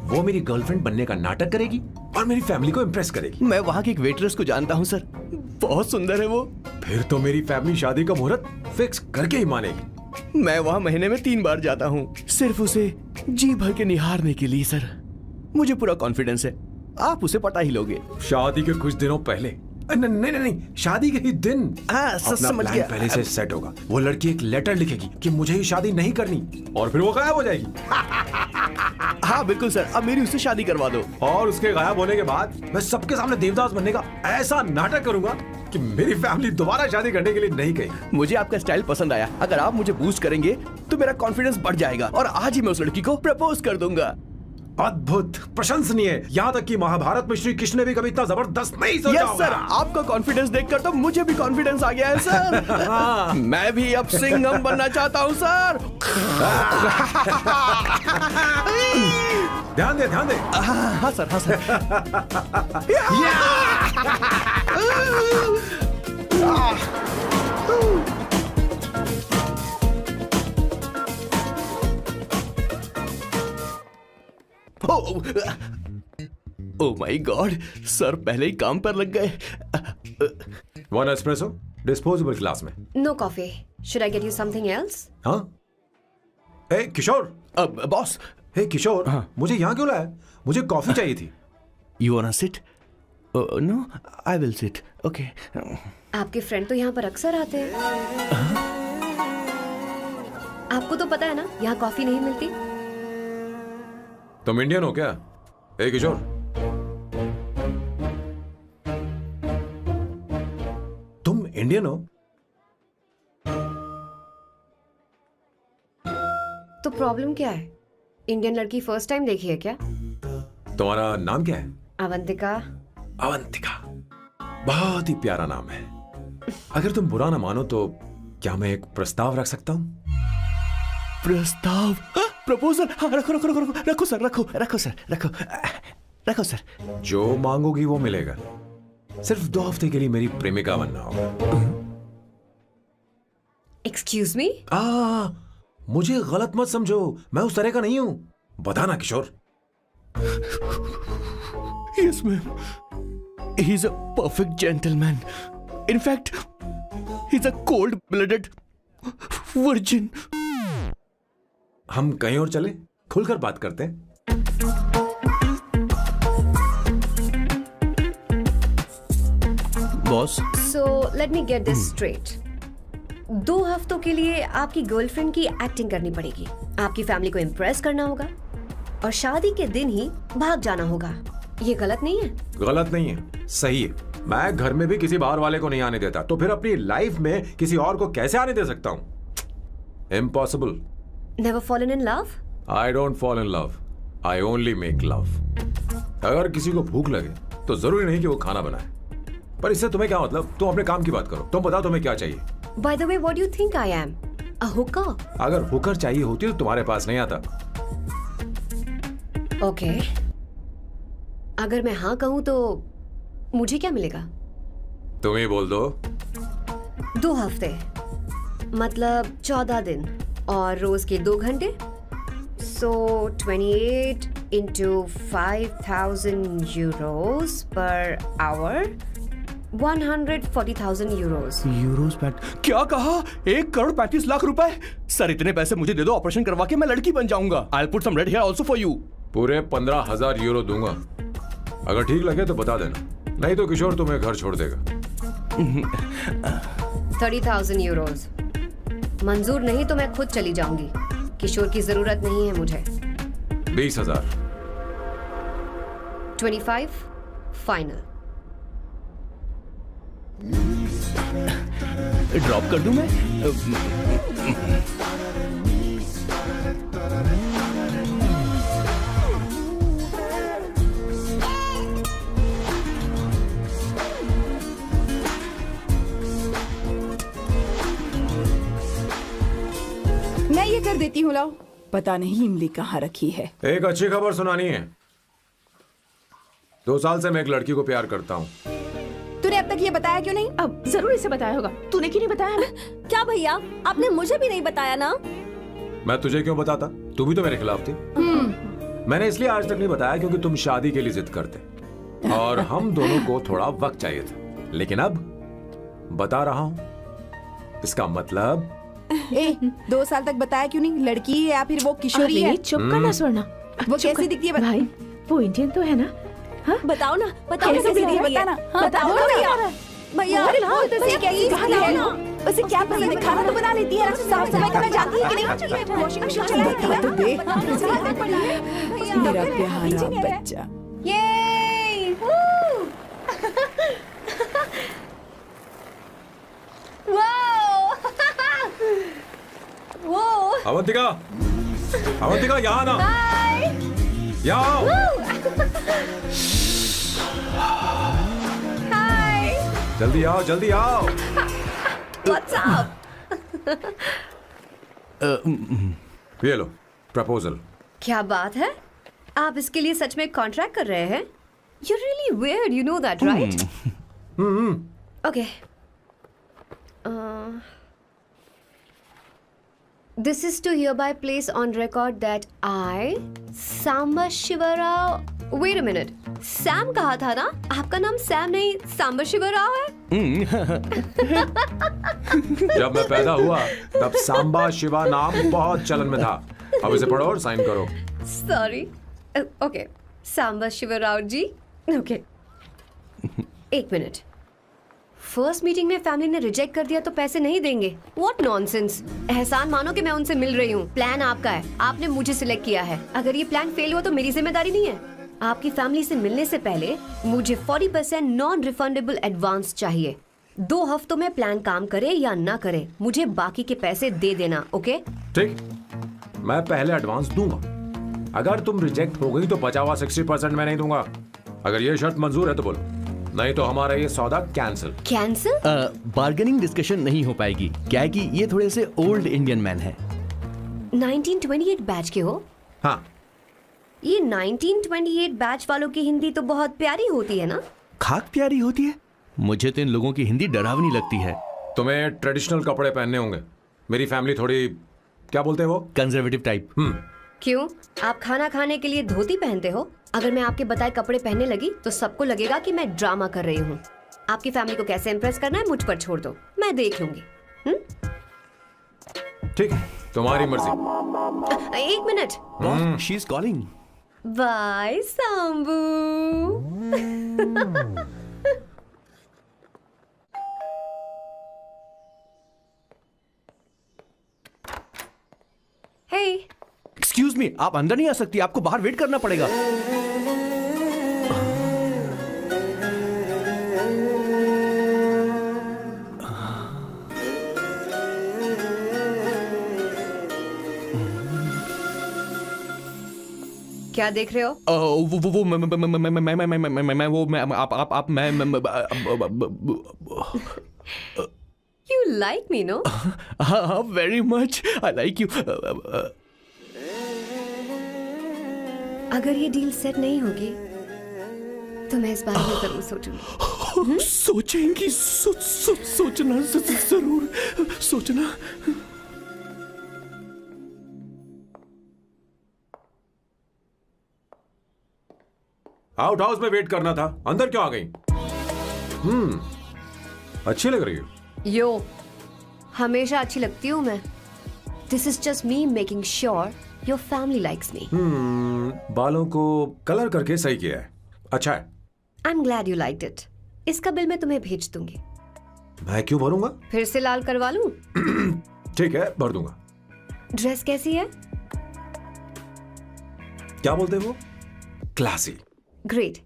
वो मेरी गर्लफ्रेंड बनने का नाटक करेगी और मेरी फैमिली को इम्प्रेस करेगी। मैं वहाँ की एक वेट्रेस को जानता हूँ सर, बहुत सुंदर है वो। फिर तो मेरी फैमिली शादी का मुहूर्त फिक्स करके ही मानेगी। मैं वहाँ महीने में 3 बार जाता हूँ, सिर्फ उसे जी भर के निहारने के लिए सर। मुझे पूरा कॉन्फिडेंस है आप उसे पटा ही लोगे। शादी के कुछ दिनों पहले। नहीं, शादी के ही दिन अपना समझ प्लान गया। पहले से सेट होगा। वो लड़की एक लेटर लिखेगी कि मुझे ही शादी नहीं करनी, और फिर वो गायब हो जाएगी। हाँ बिल्कुल सर, अब मेरी उससे शादी करवा दो। और उसके गायब होने के बाद मैं सबके सामने देवदास बनने का ऐसा नाटक करूंगा कि मेरी फैमिली दोबारा शादी करने के लिए नहीं कहेगी। मुझे आपका स्टाइल पसंद आया। अगर आप मुझे बूस्ट करेंगे तो मेरा कॉन्फिडेंस बढ़ जाएगा और आज ही मैं उस लड़की को प्रपोज कर दूंगा। अद्भुत, प्रशंसनीय। यहाँ तक कि महाभारत में श्री कृष्ण ने भी कभी इतना जबरदस्त नहीं सोचा यस होगा। सर, आपका कॉन्फिडेंस देखकर तो मुझे भी कॉन्फिडेंस आ गया है सर। मैं भी अब सिंघम बनना चाहता हूँ सर। ध्यान दे, ध्यान दे। हाँ सर, हाँ sir. Oh my god, sir पहले ही काम पर लग गए। वन एस्प्रेसो डिस्पोजेबल ग्लास में। No coffee. Should I get you something else? हाँ। ए किशोर। बॉस, हे किशोर, मुझे यहाँ क्यों लाया? मुझे कॉफी चाहिए थी। You want sit? No, I will sit. Okay. आपके फ्रेंड तो यहाँ पर अक्सर आते हैं। आपको तो पता है ना यहाँ कॉफी नहीं मिलती। तुम इंडियन हो क्या? ए किशोर, तुम इंडियन हो? तो प्रॉब्लम क्या है? इंडियन लड़की फर्स्ट टाइम देखी है क्या? तुम्हारा नाम क्या है? अवंतिका। अवंतिका, बहुत ही प्यारा नाम है। अगर तुम बुरा ना मानो तो क्या मैं एक प्रस्ताव रख सकता हूँ? प्रस्ताव? प्रपोजल? हाँ, रखो रखो रखो रखो रखो सर, रखो रखो सर, रखो रखो सर। जो मांगोगी वो मिलेगा। सिर्फ 2 हफ्ते के लिए मेरी प्रेमिका बनना होगा। Excuse me? मुझे गलत मत समझो, मैं उस तरह का नहीं हूं। बताना किशोर। Yes, ma'am. He's a perfect gentleman. In fact, he's a cold-blooded virgin. हम कहीं और चले, खुलकर बात करते हैं। Boss, so let me get this straight. 2 हफ्तों के लिए आपकी गर्लफ्रेंड की एक्टिंग करनी पड़ेगी, आपकी फैमिली को इम्प्रेस करना होगा और शादी के दिन ही भाग जाना होगा। ये गलत नहीं है? गलत नहीं है, सही है। मैं घर में भी किसी बाहर वाले को नहीं आने देता, तो फिर अपनी लाइफ में किसी और को कैसे आने दे सकता हूं? Impossible. Never fallen in love? I don't fall in love, I only make love. अगर किसी को भूख लगे तो जरूरी नहीं कि वो खाना बनाए, पर इससे तुम्हें क्या मतलब? तुम अपने काम की बात करो। तुम बताओ तुम्हें क्या चाहिए? By the way, what do you think I am? A hooker? अगर हुकर चाहिए होती तो तुम्हारे पास नहीं आता। Okay. अगर मैं हाँ कहूँ तो मुझे क्या मिलेगा? तुम ही बोल दो। 2 हफ्ते मतलब 14 दिन और रोज के 2 घंटे। So 28 into 5,000 euros per hour, 140,000 euros. Euros PAT? क्या कहा? 1,35,00,000 रुपए? सर, इतने पैसे मुझे दे दो, ऑपरेशन करवा के मैं लड़की बन जाऊंगा। I'll put some red hair also for you. पूरे 15,000 यूरो दूंगा। अगर ठीक लगे तो बता देना, नहीं तो किशोर तुम्हें घर छोड़ देगा। 30,000 euros. मंजूर नहीं तो मैं खुद चली जाऊंगी। किशोर की जरूरत नहीं है मुझे। 20,000। 25 फाइनल। ड्रॉप कर दूं मैं? मैं ये कर देती हूँ, लाओ। पता नहीं इमली कहाँ रखी है। एक अच्छी खबर सुनानी है। 2 साल से मैं एक लड़की को प्यार करता हूँ। तूने अब तक ये बताया क्यों नहीं? अब जरूर इसे बताया होगा। तूने क्यों नहीं बताया हमें? क्या भैया, आपने मुझे भी नहीं बताया ना? मैं तुझे क्यों बताता? तू भी तो मेरे खिलाफ थी। मैंने इसलिए आज तक नहीं बताया क्योंकि तुम शादी के लिए जिद करते और हम दोनों को थोड़ा वक्त चाहिए था। लेकिन अब बता रहा हूँ। इसका मतलब 2 साल तक बताया क्यों नहीं? लड़की है या फिर वो किशोरी है? चुप करना स्वर्णा। वो चुप कैसी कर। दिखती है? भाई वो इंडियन तो है ना? हाँ? बताओ ना, बताओ कैसी कैसी दिखती है? दिखती है? बताना। हाँ, बताओ बोलो ना भैया। भैया। अरे हाँ, भैया, उसे कैसी बताओ दिखती है? ना। उसे क्या पसंद है? खाना तो बना लेती है, साफ सफाई करना जानती है कि नहीं? वॉशिंग मशीन चलाती है? मेरा प्यारा बच्चा। Yay! Woo! Wow! Whoa! Avantika, Avantika यहाँ ना। यहाँ आओ। Hi! जल्दी आओ, जल्दी आओ। What's up? ये लो प्रपोजल। क्या बात है? आप इसके लिए सच में कॉन्ट्रैक्ट कर रहे हैं? You're really weird, you know that, right? Okay. This is to hereby place on record that I, Samba Shivarao wait a minute, Sam कहा था ना? आपका नाम सैम नहीं सांबा शिवा राव है? जब मैं पैदा हुआ तब सांबा शिवा नाम बहुत चलन में था। अब इसे पढ़ो और साइन करो। Sorry. Okay, Samba Shiva Rao ji. Okay, एक मिनट। फर्स्ट मीटिंग में फैमिली ने रिजेक्ट कर दिया तो पैसे नहीं देंगे? What nonsense. एहसान मानो कि मैं उनसे मिल रही हूँ। प्लान आपका है, आपने मुझे सिलेक्ट किया है। अगर ये प्लान फेल हुआ तो मेरी जिम्मेदारी नहीं है। आपकी फैमिली से मिलने से पहले मुझे 40% नॉन रिफंडेबल एडवांस चाहिए। 2 हफ्तों में प्लान काम करे या ना करे, मुझे बाकी के पैसे दे देना। ओके? ठीक, मैं पहले एडवांस दूंगा। अगर तुम रिजेक्ट हो गई तो बचा हुआ 60% मैं नहीं दूंगा। अगर ये शर्त मंजूर है तो बोलो, नहीं तो हमारा ये सौदा कैंसिल। कैंसिल? बार्गेनिंग डिस्कशन नहीं हो पाएगी। क्या है कि ये थोड़े से ओल्ड इंडियन मैन है। 1928 बैच के हो? हाँ। ये 1928 बैच वालों की हिंदी तो बहुत प्यारी होती है ना? खाक प्यारी होती है। मुझे तो इन लोगों की हिंदी डरावनी लगती है। तुम्हें ट्रेडिशनल कपड़े पहनने होंगे। मेरी फैमिली थोड़ी, क्या बोलते हैं वो, कंजर्वेटिव टाइप। क्यों? आप खाना खाने के लिए धोती पहनते हो? अगर मैं आपके बताए कपड़े पहनने लगी तो सबको लगेगा कि मैं ड्रामा कर रही हूँ। आपकी फैमिली को कैसे इम्प्रेस करना है मुझ पर छोड़ दो, मैं देख लूंगी। ठीक है, तुम्हारी मर्जी। एक minute. She is calling. Bye Sambu. Hey, excuse me, आप अंदर नहीं आ सकती, आपको बाहर वेट करना पड़ेगा। क्या देख रहे हो? वो मैं वो मैं आप मैं यू लाइक मी नो? हाँ, very much I like you. अगर ये डील सेट नहीं होगी तो मैं इस बारे में जरूर सोचूंगी। सोचेंगी, सोचना जरूर सोचना। आउट हाउस में वेट करना था, अंदर क्यों आ गई? अच्छी लग रही हो। यो, हमेशा अच्छी लगती हूँ मैं। This is just me making sure your family likes me. बालों को कलर करके सही किया है, अच्छा है। I am glad you liked it. इसका बिल मैं तुम्हें भेज दूंगी। मैं क्यों भरूंगा? फिर से लाल करवा लूं? ठीक है, भर दूंगा। ड्रेस कैसी है? क्या बोलते हो? क्लासी। ग्रेट।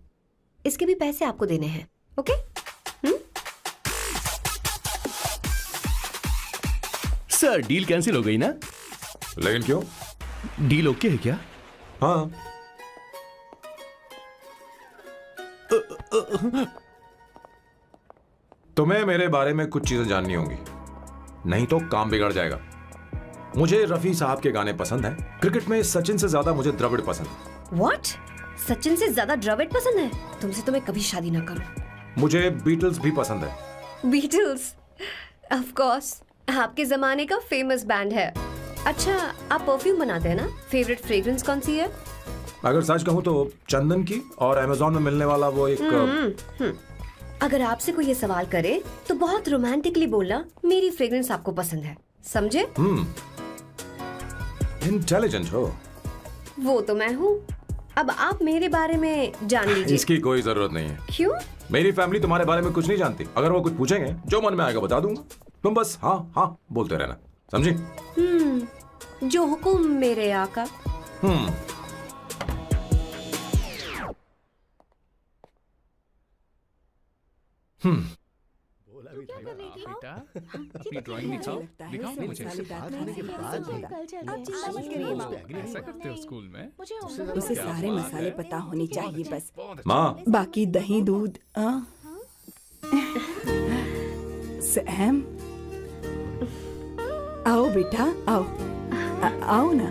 इसके भी पैसे आपको देने हैं। ओके? सर, डील कैंसिल हो गई ना? लेकिन क्यों? डील ओके है क्या? हाँ। तुम्हें मेरे बारे में कुछ चीजें जाननी होंगी, नहीं तो काम बिगड़ जाएगा। मुझे रफी साहब के गाने पसंद हैं। क्रिकेट में सचिन से ज्यादा मुझे द्रविड़ पसंद है। व्हाट? सचिन से ज्यादा द्रविड़ पसंद है? तुमसे तो मैं कभी शादी ना करूं। मुझे बीटल्स भी पसंद है। बीटल्स? ऑफ कोर्स, आपके जमाने का फेमस बैंड है। अच्छा, आप परफ्यूम बनाते हैं ना? फेवरेट फ्रेग्रेंस कौन सी है? अगर सच कहूं तो चंदन की, और अमेज़न में मिलने वाला वो एक अगर आपसे कोई ये सवाल करे तो बहुत रोमांटिकली बोलना मेरी फ्रेग्रेंस आपको पसंद है, समझे? इंटेलिजेंट हो। वो तो मैं हूँ। अब आप मेरे बारे में जान लीजिए। इसकी कोई जरूरत नहीं है। क्यों? मेरी फैमिली तुम्हारे बारे में कुछ नहीं जानती। अगर वो कुछ पूछेंगे, जो मन में आएगा बता दूंगा। तुम बस हाँ हाँ बोलते रहना, समझी? जो हुकुम मेरे आका। बेटा, अपनी ड्राइंग दिखाओ, दिखाओ मुझे। ऐसा करते हो स्कूल में? उसे सारे मसाले पता होने चाहिए बस। माँ, बाकी दही दूध। सैम, आओ बेटा, आओ। आओ ना।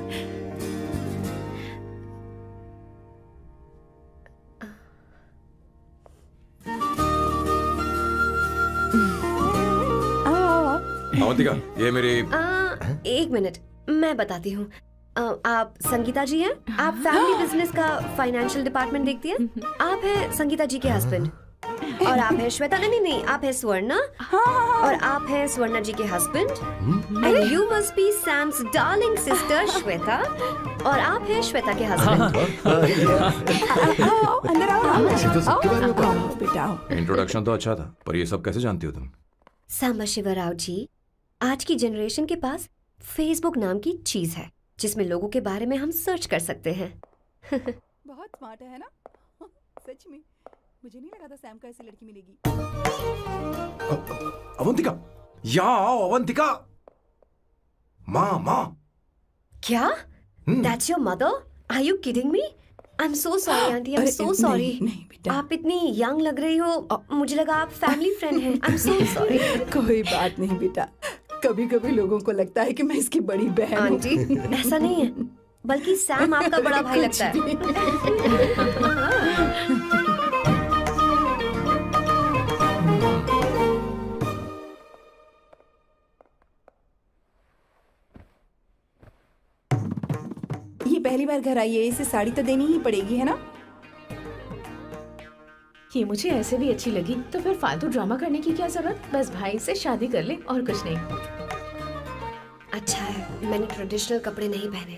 अवंतिका, ये मेरी। एक मिनट, मैं बताती हूँ। आप संगीता जी हैं? आप फैमिली बिजनेस का फाइनेंशियल डिपार्टमेंट देखती हैं? आप हैं संगीता जी के हस्बैंड और आप हैं श्वेता, नहीं, आप हैं स्वर्णा और आप हैं स्वर्णा जी के husband and you must be Sam's darling sister Shweta और आप हैं श्वेता के हस्बैंड। आओ अंदर आओ ऐसे तो सबके बारे में पता है। आओ बेटा आओ। इंट्रोडक्शन तो अच्छा था, पर ये सब कैसे जानती हो तुम? सांबा शिवराव जी, आज की जनरेशन के पास फेसबुक नाम की चीज है जिसमें लोगों के बारे में हम सर्च कर सकते हैं। बहुत स्मार्ट है ना? सच में मुझे नहीं लगा था सैम को ऐसी लड़की मिलेगी। अवंतिका, यहाँ आओ अवंतिका। माँ क्या? That's your mother? Are you kidding me? I'm so sorry aunty, I'm अरे, so sorry. नहीं बेटा, आप इतनी यंग लग रही हो, मुझे लगा आप फैमिली फ्रेंड हैं। I'm so sorry. कोई बात नहीं बेटा, कभी कभी लोगों को लगता है कि मैं इसकी बड़ी बहन हूँ। आंटी ऐसा नहीं है, बल्कि सैम आपका बड़ा भाई लगता है। ये पहली बार घर आई है, इसे साड़ी तो देनी ही पड़ेगी, है ना? ये मुझे ऐसे भी अच्छी लगी, तो फिर फालतू ड्रामा करने की क्या जरूरत? बस भाई से शादी कर ले और कुछ नहीं। अच्छा है मैंने ट्रेडिशनल कपड़े नहीं पहने।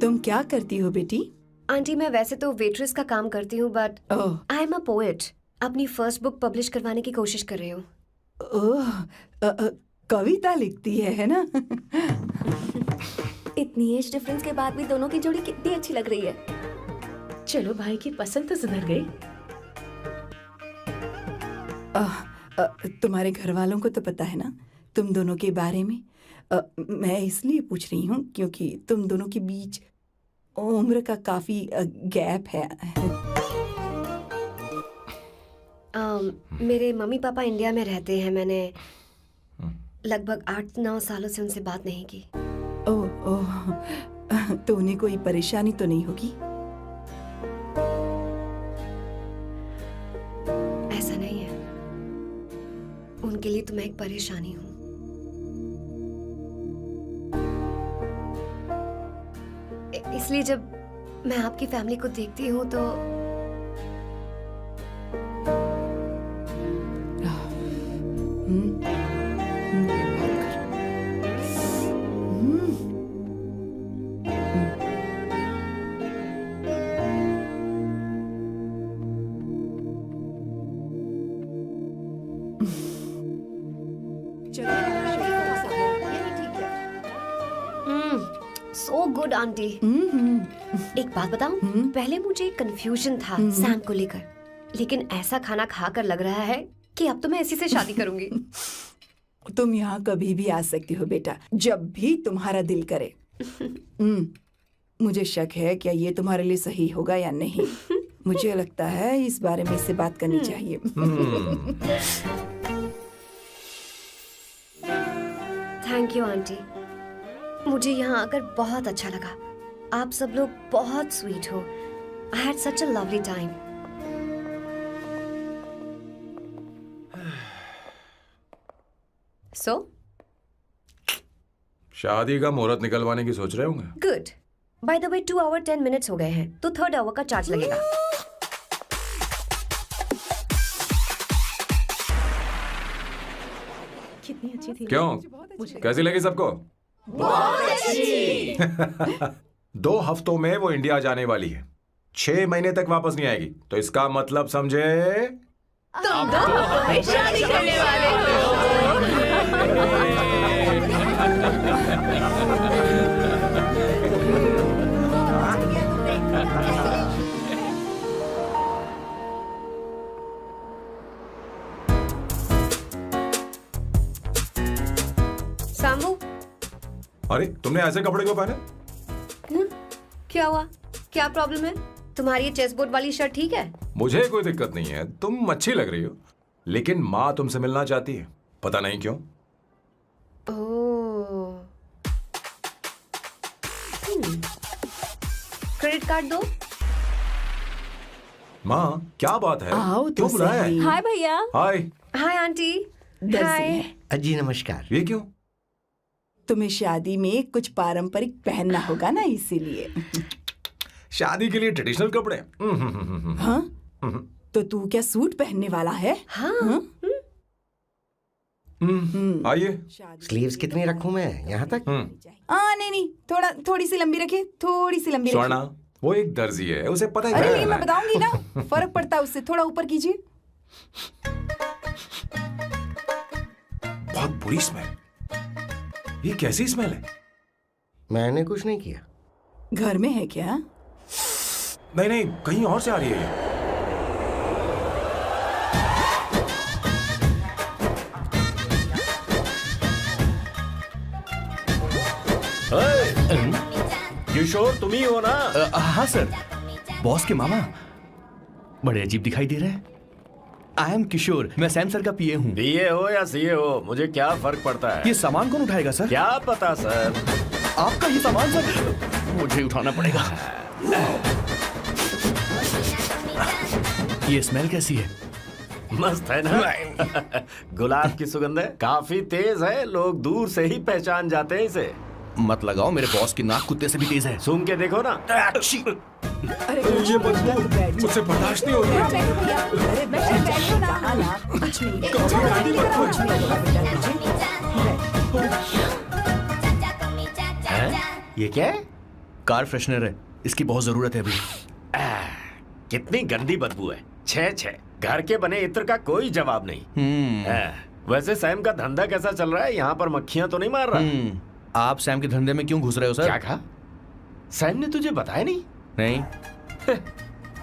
तुम क्या करती हो बेटी? आंटी मैं वैसे तो वेट्रेस का काम करती हूँ, but oh I am a poet. अपनी फर्स्ट बुक पब्लिश करवाने की कोशिश कर रही हूँ। ओह, कविता लिखती है ना? इतनी एज डिफरेंस के बाद भी दोनों की जोड़ी कितनी अच्छी लग रही है। चलो भाई की पसंद तो सुधर गई। तुम्हारे घर वालों को तो पता है ना तुम दोनों के बारे में? मैं इसलिए पूछ रही हूँ क्योंकि तुम दोनों के बीच उम्र का काफी गैप है। मेरे मम्मी पापा इंडिया में रहते हैं। मैंने लगभग 8-9 सालों से उनसे बात नहीं की। ओह ओह, तो उन्हें कोई परेशानी तो नहीं होगी? ऐसा नहीं है, उनके लिए तो मैं एक परेशानी हूँ। इसलिए जब मैं आपकी फैमिली को देखती हूँ तो सो गुड आंटी। एक बात बताऊं, पहले मुझे कंफ्यूजन था सैम को लेकर, लेकिन ऐसा खाना खाकर लग रहा है कि अब तो मैं इसी से शादी करूंगी। तुम यहाँ कभी भी आ सकती हो बेटा, जब भी तुम्हारा दिल करे। मुझे शक है क्या ये तुम्हारे लिए सही होगा या नहीं। मुझे लगता है इस बारे में इससे बात करनी चाहिए। थैंक यू आंटी, मुझे यहाँ आकर बहुत अच्छा लगा। आप सब लोग बहुत स्वीट हो। I had such a lovely time. So शादी का मुहूर्त निकलवाने की सोच रहे होंगे। Good. By the way 2 hour 10 minutes हो गए हैं, तो 3rd आवर का चार्ज लगेगा। कितनी अच्छी थी। क्यों, कैसी लगी सबको? बहुत अच्छी। 2 हफ्तों में वो इंडिया जाने वाली है, 6 महीने तक वापस नहीं आएगी, तो इसका मतलब समझे तुम तो शादी करने वाले सांबू, अरे तुमने ऐसे कपड़े क्यों पहने? क्या हुआ? क्या प्रॉब्लम है? तुम्हारी ये चेस्ट बोर्ड वाली शर्ट ठीक है? मुझे कोई दिक्कत नहीं है, तुम अच्छी लग रही हो, लेकिन माँ तुमसे मिलना चाहती है, पता नहीं क्यों। ओह। क्रेडिट कार्ड दो। माँ क्या बात है? आओ तो क्यों बुलाया है? सही। हाय भैया। हाय। Hi aunty. दर्जी हाय। है। जी नमस्कार। ये क्यों? तुम्हें शादी में कुछ पारंपरिक पहनना होगा ना, इसीलिए। शादी के लिए ट्रेडिशनल कपड़े। हाँ, तो तू क्या सूट पहनने वाला है? हाँ। आइए। स्लीव्स कितनी रखूं मैं? यहाँ तक? नहीं, थोड़ी सी लंबी रखिए, थोड़ी सी लंबी रखिए। स्वर्णा, वो एक दर्जी है, उसे पता ही अरे क्या नहीं, मैं करना है। बताऊंगी ना, फर्क पड़ता है उससे। थोड़ा ऊपर कीजिए। बहुत बुरी स्मेल। ये कैसी स्मेल है? मैंने कुछ नहीं किया। घर में है क्या? नहीं नहीं, कहीं और से आ रही है ये। किशोर तुम ही हो ना? हाँ सर, बॉस के मामा। बड़े अजीब दिखाई दे रहे हैं। आई एम किशोर, मैं सैम सर का पीए हूँ। बीए हो या सीए हो, मुझे क्या फर्क पड़ता है? ये सामान कौन उठाएगा सर? क्या पता सर। आपका ये सामान सर मुझे उठाना पड़ेगा। ये स्मेल कैसी है? मस्त है ना? गुलाब की सुगंध है, काफी तेज है, लोग दूर से ही पहचान जाते हैं इसे। मत लगाओ, मेरे बॉस की नाक कुत्ते से भी तेज है। सूंघ के देखो ना। अरे ये बदबू मुझसे बर्दाश्त नहीं हो रही है। अरे बैठो ना। कुछ नहीं, कुछ नहीं। ये क्या है? कार फ्रेशनर है, इसकी बहुत जरूरत है अभी। कितनी गंदी बदबू है। छे घर के बने इत्र का कोई जवाब नहीं। वैसे सैम का धंधा कैसा चल रहा है? यहाँ पर मक्खियां तो नहीं मार रहा? आप सैम के धंधे में क्यों घुस रहे हो सर? क्या कहा? सैम ने तुझे बताया नहीं? नहीं।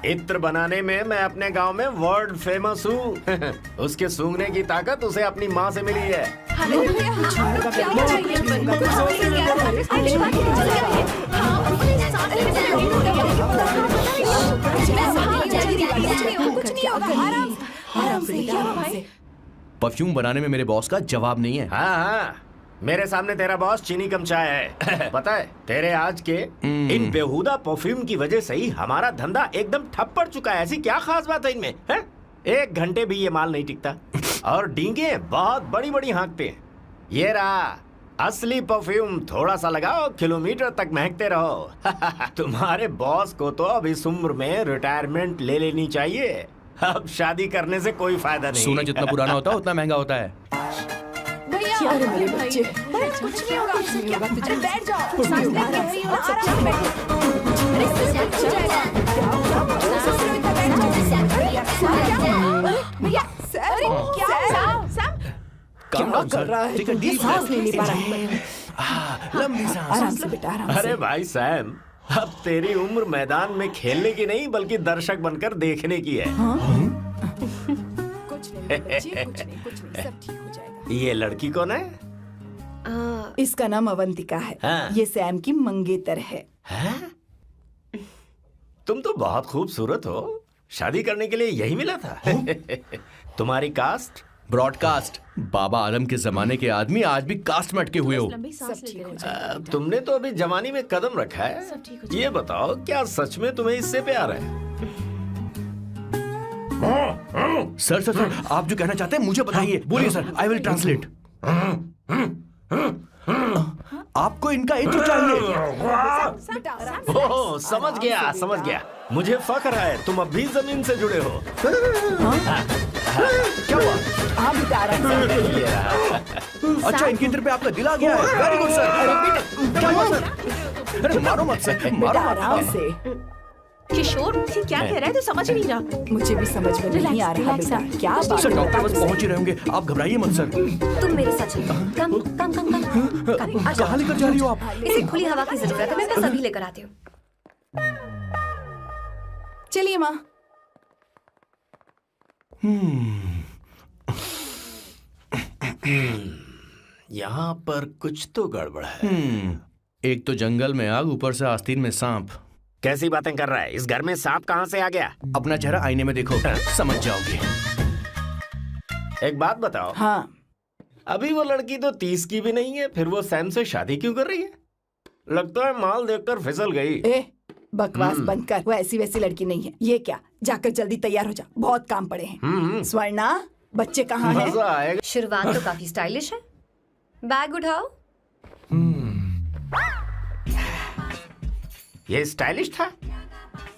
इत्र बनाने में मैं अपने गांव में वर्ल्ड फेमस हूँ। उसके सूंघने की ताकत उसे अपनी माँ से मिली है। परफ्यूम बनाने में मेरे बॉस का जवाब नहीं है। हाँ, मेरे सामने तेरा बॉस चीनी कम चाय है। पता है, तेरे आज के इन बेहुदा परफ्यूम की वजह से ही हमारा धंधा एकदम ठप पड़ चुका है। ऐसी क्या खास बात है इनमें? है? 1 घंटे भी ये माल नहीं टिकता और डींगे बहुत बड़ी बड़ी हाँकते हैं। ये रहा असली परफ्यूम, थोड़ा सा लगाओ, किलोमीटर तक महकते रहो। तुम्हारे बॉस को तो अब इस उम्र में रिटायरमेंट ले लेनी चाहिए। अब शादी करने से कोई फायदा नहीं। सोना जितना पुराना होता है उतना महंगा होता है। अरे मेरे बच्चे, कुछ नहीं होगा, कुछ नहीं होगा। तुझे बैठ जाओ, सांस ले रही हो, आराम से बैठो। क्या कर रहा है? ये सांस नहीं ले पा रहा है। लंबी सांस। आराम से बेटा, आराम से। अरे भाई सैम, अब तेरी उम्र मैदान में खेलने की नहीं बल्कि दर्शक बनकर देखने की है। कुछ नहीं बच्चे, कुछ नहीं, सब ठीक हो जाएगा। ये लड़की कौन है? इसका नाम अवंतिका है। हाँ। ये सैम की मंगेतर है। हैं? तुम तो बहुत खूबसूरत हो। शादी करने के लिए यही मिला था? तुम्हारी कास्ट? ब्रॉडकास्ट। बाबा आदम के जमाने के आदमी आज भी कास्ट में अटके हुए हो। सब ठीक हो जाएगा। तुमने तो अभी जवानी में कदम रखा है। ये बताओ, क्या सच में तुम्हें इससे प्यार है? सर सर सर, आप जो कहना चाहते हैं मुझे बताइए। बोलिए सर, आई विल ट्रांसलेट। आपको इनका इत्र चाहिए? ओह, समझ गया। मुझे फख्र है, तुम अब भी जमीन से जुड़े हो। क्या हुआ? हाँ बेटा, आराम से। अच्छा, इनके इत्र पे आपका दिल आ गया है। Very good sir. क्या हुआ सर? अरे मारो मत सर, मारो बेटा, मत। आराम से। किशोर, ये क्या कह रहा है? तो समझ ही नहीं रहा। मुझे भी समझ में नहीं आ रहा बेटा, क्या बात सर है? डॉक्टर बस पहुंच ही रहे होंगे, आप घबराइए मत सर। तुम मेरे साथ चलो। कम कम कम कम कम। आ जाओ। कहाँ लेकर जा रही हो आप? इसे खुली हवा की जरूरत है, मैं बस अभी लेकर आती हूँ। चलिए माँ। यहाँ पर कुछ तो गड़बड़ है। एक तो जंगल में आग, ऊपर से आस्तीन में सांप। कैसी बातें कर रहा है? इस घर में सांप कहाँ से आ गया? अपना चेहरा आईने में देखो, समझ जाओगे। एक बात बताओ। हाँ, अभी वो लड़की तो 30 की भी नहीं है, फिर वो सैम से शादी क्यों कर रही है? लगता है माल देखकर फिसल गई। ए बकवास बंद कर। वो ऐसी वैसी लड़की नहीं है। ये क्या, जाकर जल्दी तैयार हो जा, बहुत काम पड़े हैं। स्वर्णा, बच्चे कहाँ हैं? मजा आएगा। शुरुआत तो काफी स्टाइलिश है। बैग उठाओ। ये स्टाइलिश था?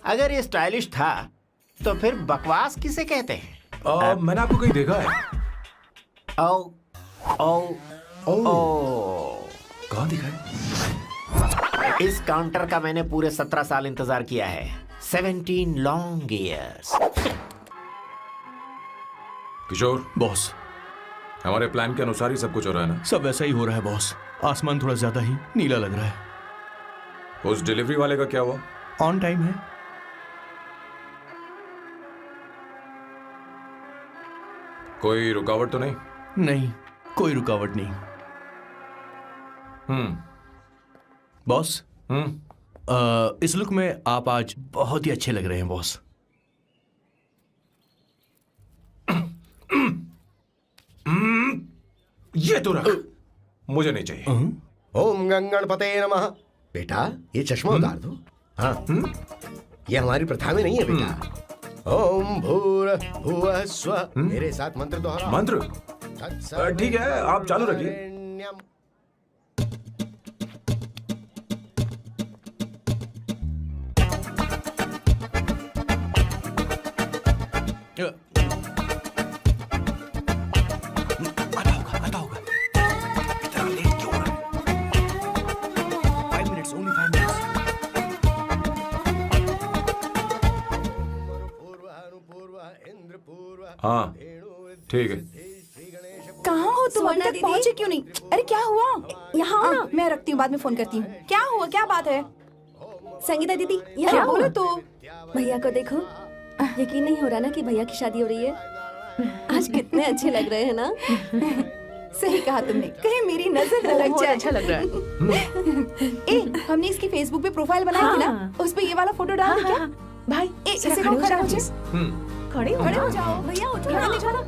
अगर ये स्टाइलिश था तो फिर बकवास किसे कहते हैं? मैंने आपको कहीं देखा है। ओ ओ ओ कहाँ दिखा है? इस काउंटर का मैंने पूरे 17 साल इंतजार किया है। 17 लॉन्ग ईयर्स। किशोर, बॉस, हमारे प्लान के अनुसार ही सब कुछ हो रहा है ना? सब वैसा ही हो रहा है बॉस। आसमान थोड़ा ज्यादा ही नीला लग रहा है। उस डिलीवरी वाले का क्या हुआ? ऑन टाइम है। कोई रुकावट तो नहीं? नहीं, कोई रुकावट नहीं। बॉस, इस लुक में आप आज बहुत ही अच्छे लग रहे हैं बॉस। ये तो रख, मुझे नहीं चाहिए। ओम गंगणपते नमः। बेटा ये चश्मा उतार दो। हाँ, ये हमारी प्रथा में नहीं है बेटा। ओम भूर भुवः स्वः। मेरे साथ मंत्र दोहराओ। मंत्र? ठीक है, आप चालू रखिए। आता होगा। इतना लेट क्यों हो रहा है? 5 minutes, only 5 minutes। हाँ ठीक है। कहाँ हो तुम? अभी सुवर्णा तक दीदी? पहुंचे क्यों नहीं? अरे क्या हुआ? यहाँ आओ ना। मैं रखती हूँ, बाद में फोन करती हूँ। क्या हुआ, क्या बात है? संगीता दीदी क्या यहाँ बोलो आओ। तो? भैया को देखो, यकीन नहीं हो रहा ना कि भैया की शादी हो रही है। आज कितने अच्छे लग रहे हैं ना। सही कहा तुमने, कहीं मेरी नजर न लग बहुत जाए। अच्छा लग रहा है। ए, हमने इसकी फेसबुक पे प्रोफाइल बनाई थी ना, हाँ। उस पे ये वाला फोटो डाल दे क्या? भाई इसे खड़े को हो खड़ा जाओ हो please। खड़े हो खड़े हो जाओ। जाओ। भैया उठो यहाँ ना। देखो ना।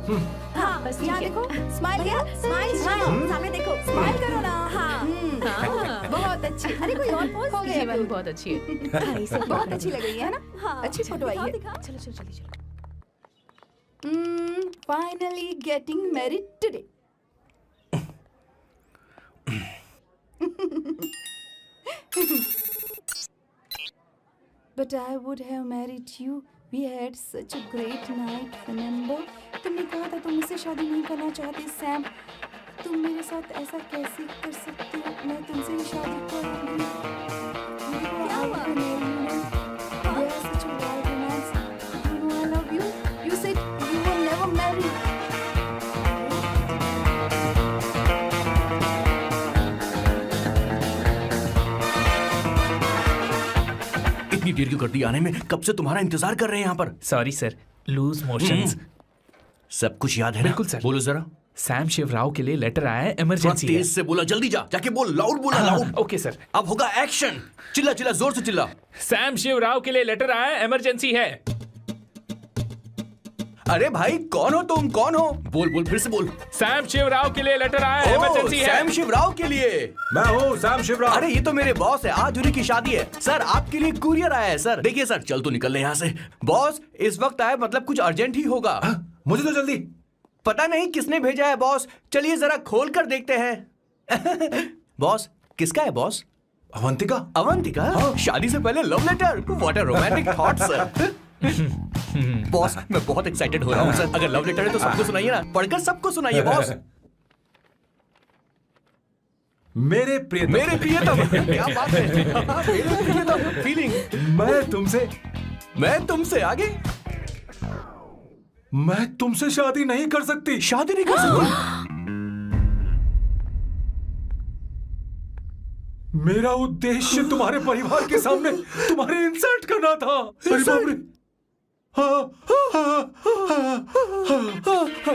हाँ, बस यहाँ ठीक है। देखो, स्माइल भैया करो, स्माइल सामने देखो। स्माइल करो ना। हाँ। बहुत अच्छी। अरे कोई और पोज? हो गया ये वाली cute। बहुत अच्छी है। बहुत अच्छी लग रही है ना? हाँ। अच्छी फोटो आई है। दिखा। चलो चलो चलो चलो। Finally getting married today. But I would have married you. We had such a great night, remember? तुमने कहा था तुम मुझसे शादी नहीं करना चाहते, सैम। तुम मेरे साथ ऐसा कैसे कर सकती हो? मैं तुमसे ही शादी करूंगी। क्या हुआ? They are such a wild romance. You know I love you. You said you will never marry. इतनी देर क्यों कर दी आने में? कब से तुम्हारा इंतजार कर रहे हैं यहाँ पर। Sorry sir, loose motions. सब कुछ याद है ना? बिल्कुल सर। बोलो जरा। सैम शिवराव के लिए लेटर आया है, थोड़ा इमरजेंसी है। तेज से बोला, जल्दी जा, जाके बोल, लाउड बोला, लाउड। Okay sir. अब होगा एक्शन। चिल्ला चिल्ला, जोर से चिल्ला। सैम शिवराव के लिए लेटर आया है, इमरजेंसी है। अरे भाई कौन हो तुम, कौन हो? बोल बोल, फिर से बोल। सैम शिवराव के लिए लेटर आया है, ओह, इमरजेंसी है। सैम शिवराव के लिए। मैं हूँ सैम शिवराव। अरे ये तो मेरे बॉस है, आज उन्हीं की शादी है। सर आपके लिए कुरियर आया है सर। देखिए सर, चल तो निकल ले यहाँ से। बॉस इस वक्त आए, मतलब कुछ अर्जेंट ही होगा। मुझे तो जल्दी। पता नहीं किसने भेजा है बॉस, चलिए जरा खोल कर देखते हैं। बॉस किसका है बॉस? अवंतिका। अवंतिका? शादी से पहले love letter? What a romantic thought sir. Boss मैं बहुत एक्साइटेड हो रहा हूँ सर। अगर लव लेटर है तो सबको सुनाइए ना, पढ़कर सबको सुनाइए बॉस। मेरे प्रियतम। मेरे प्रियतम, क्या बात है। मेरे प्रियतम फीलिंग। मैं तुमसे आगे। मैं तुमसे शादी नहीं कर सकती। शादी नहीं कर सकती? मेरा उद्देश्य तुम्हारे परिवार के सामने तुम्हारे इंसल्ट करना था। अरे बाप रे। हाँ,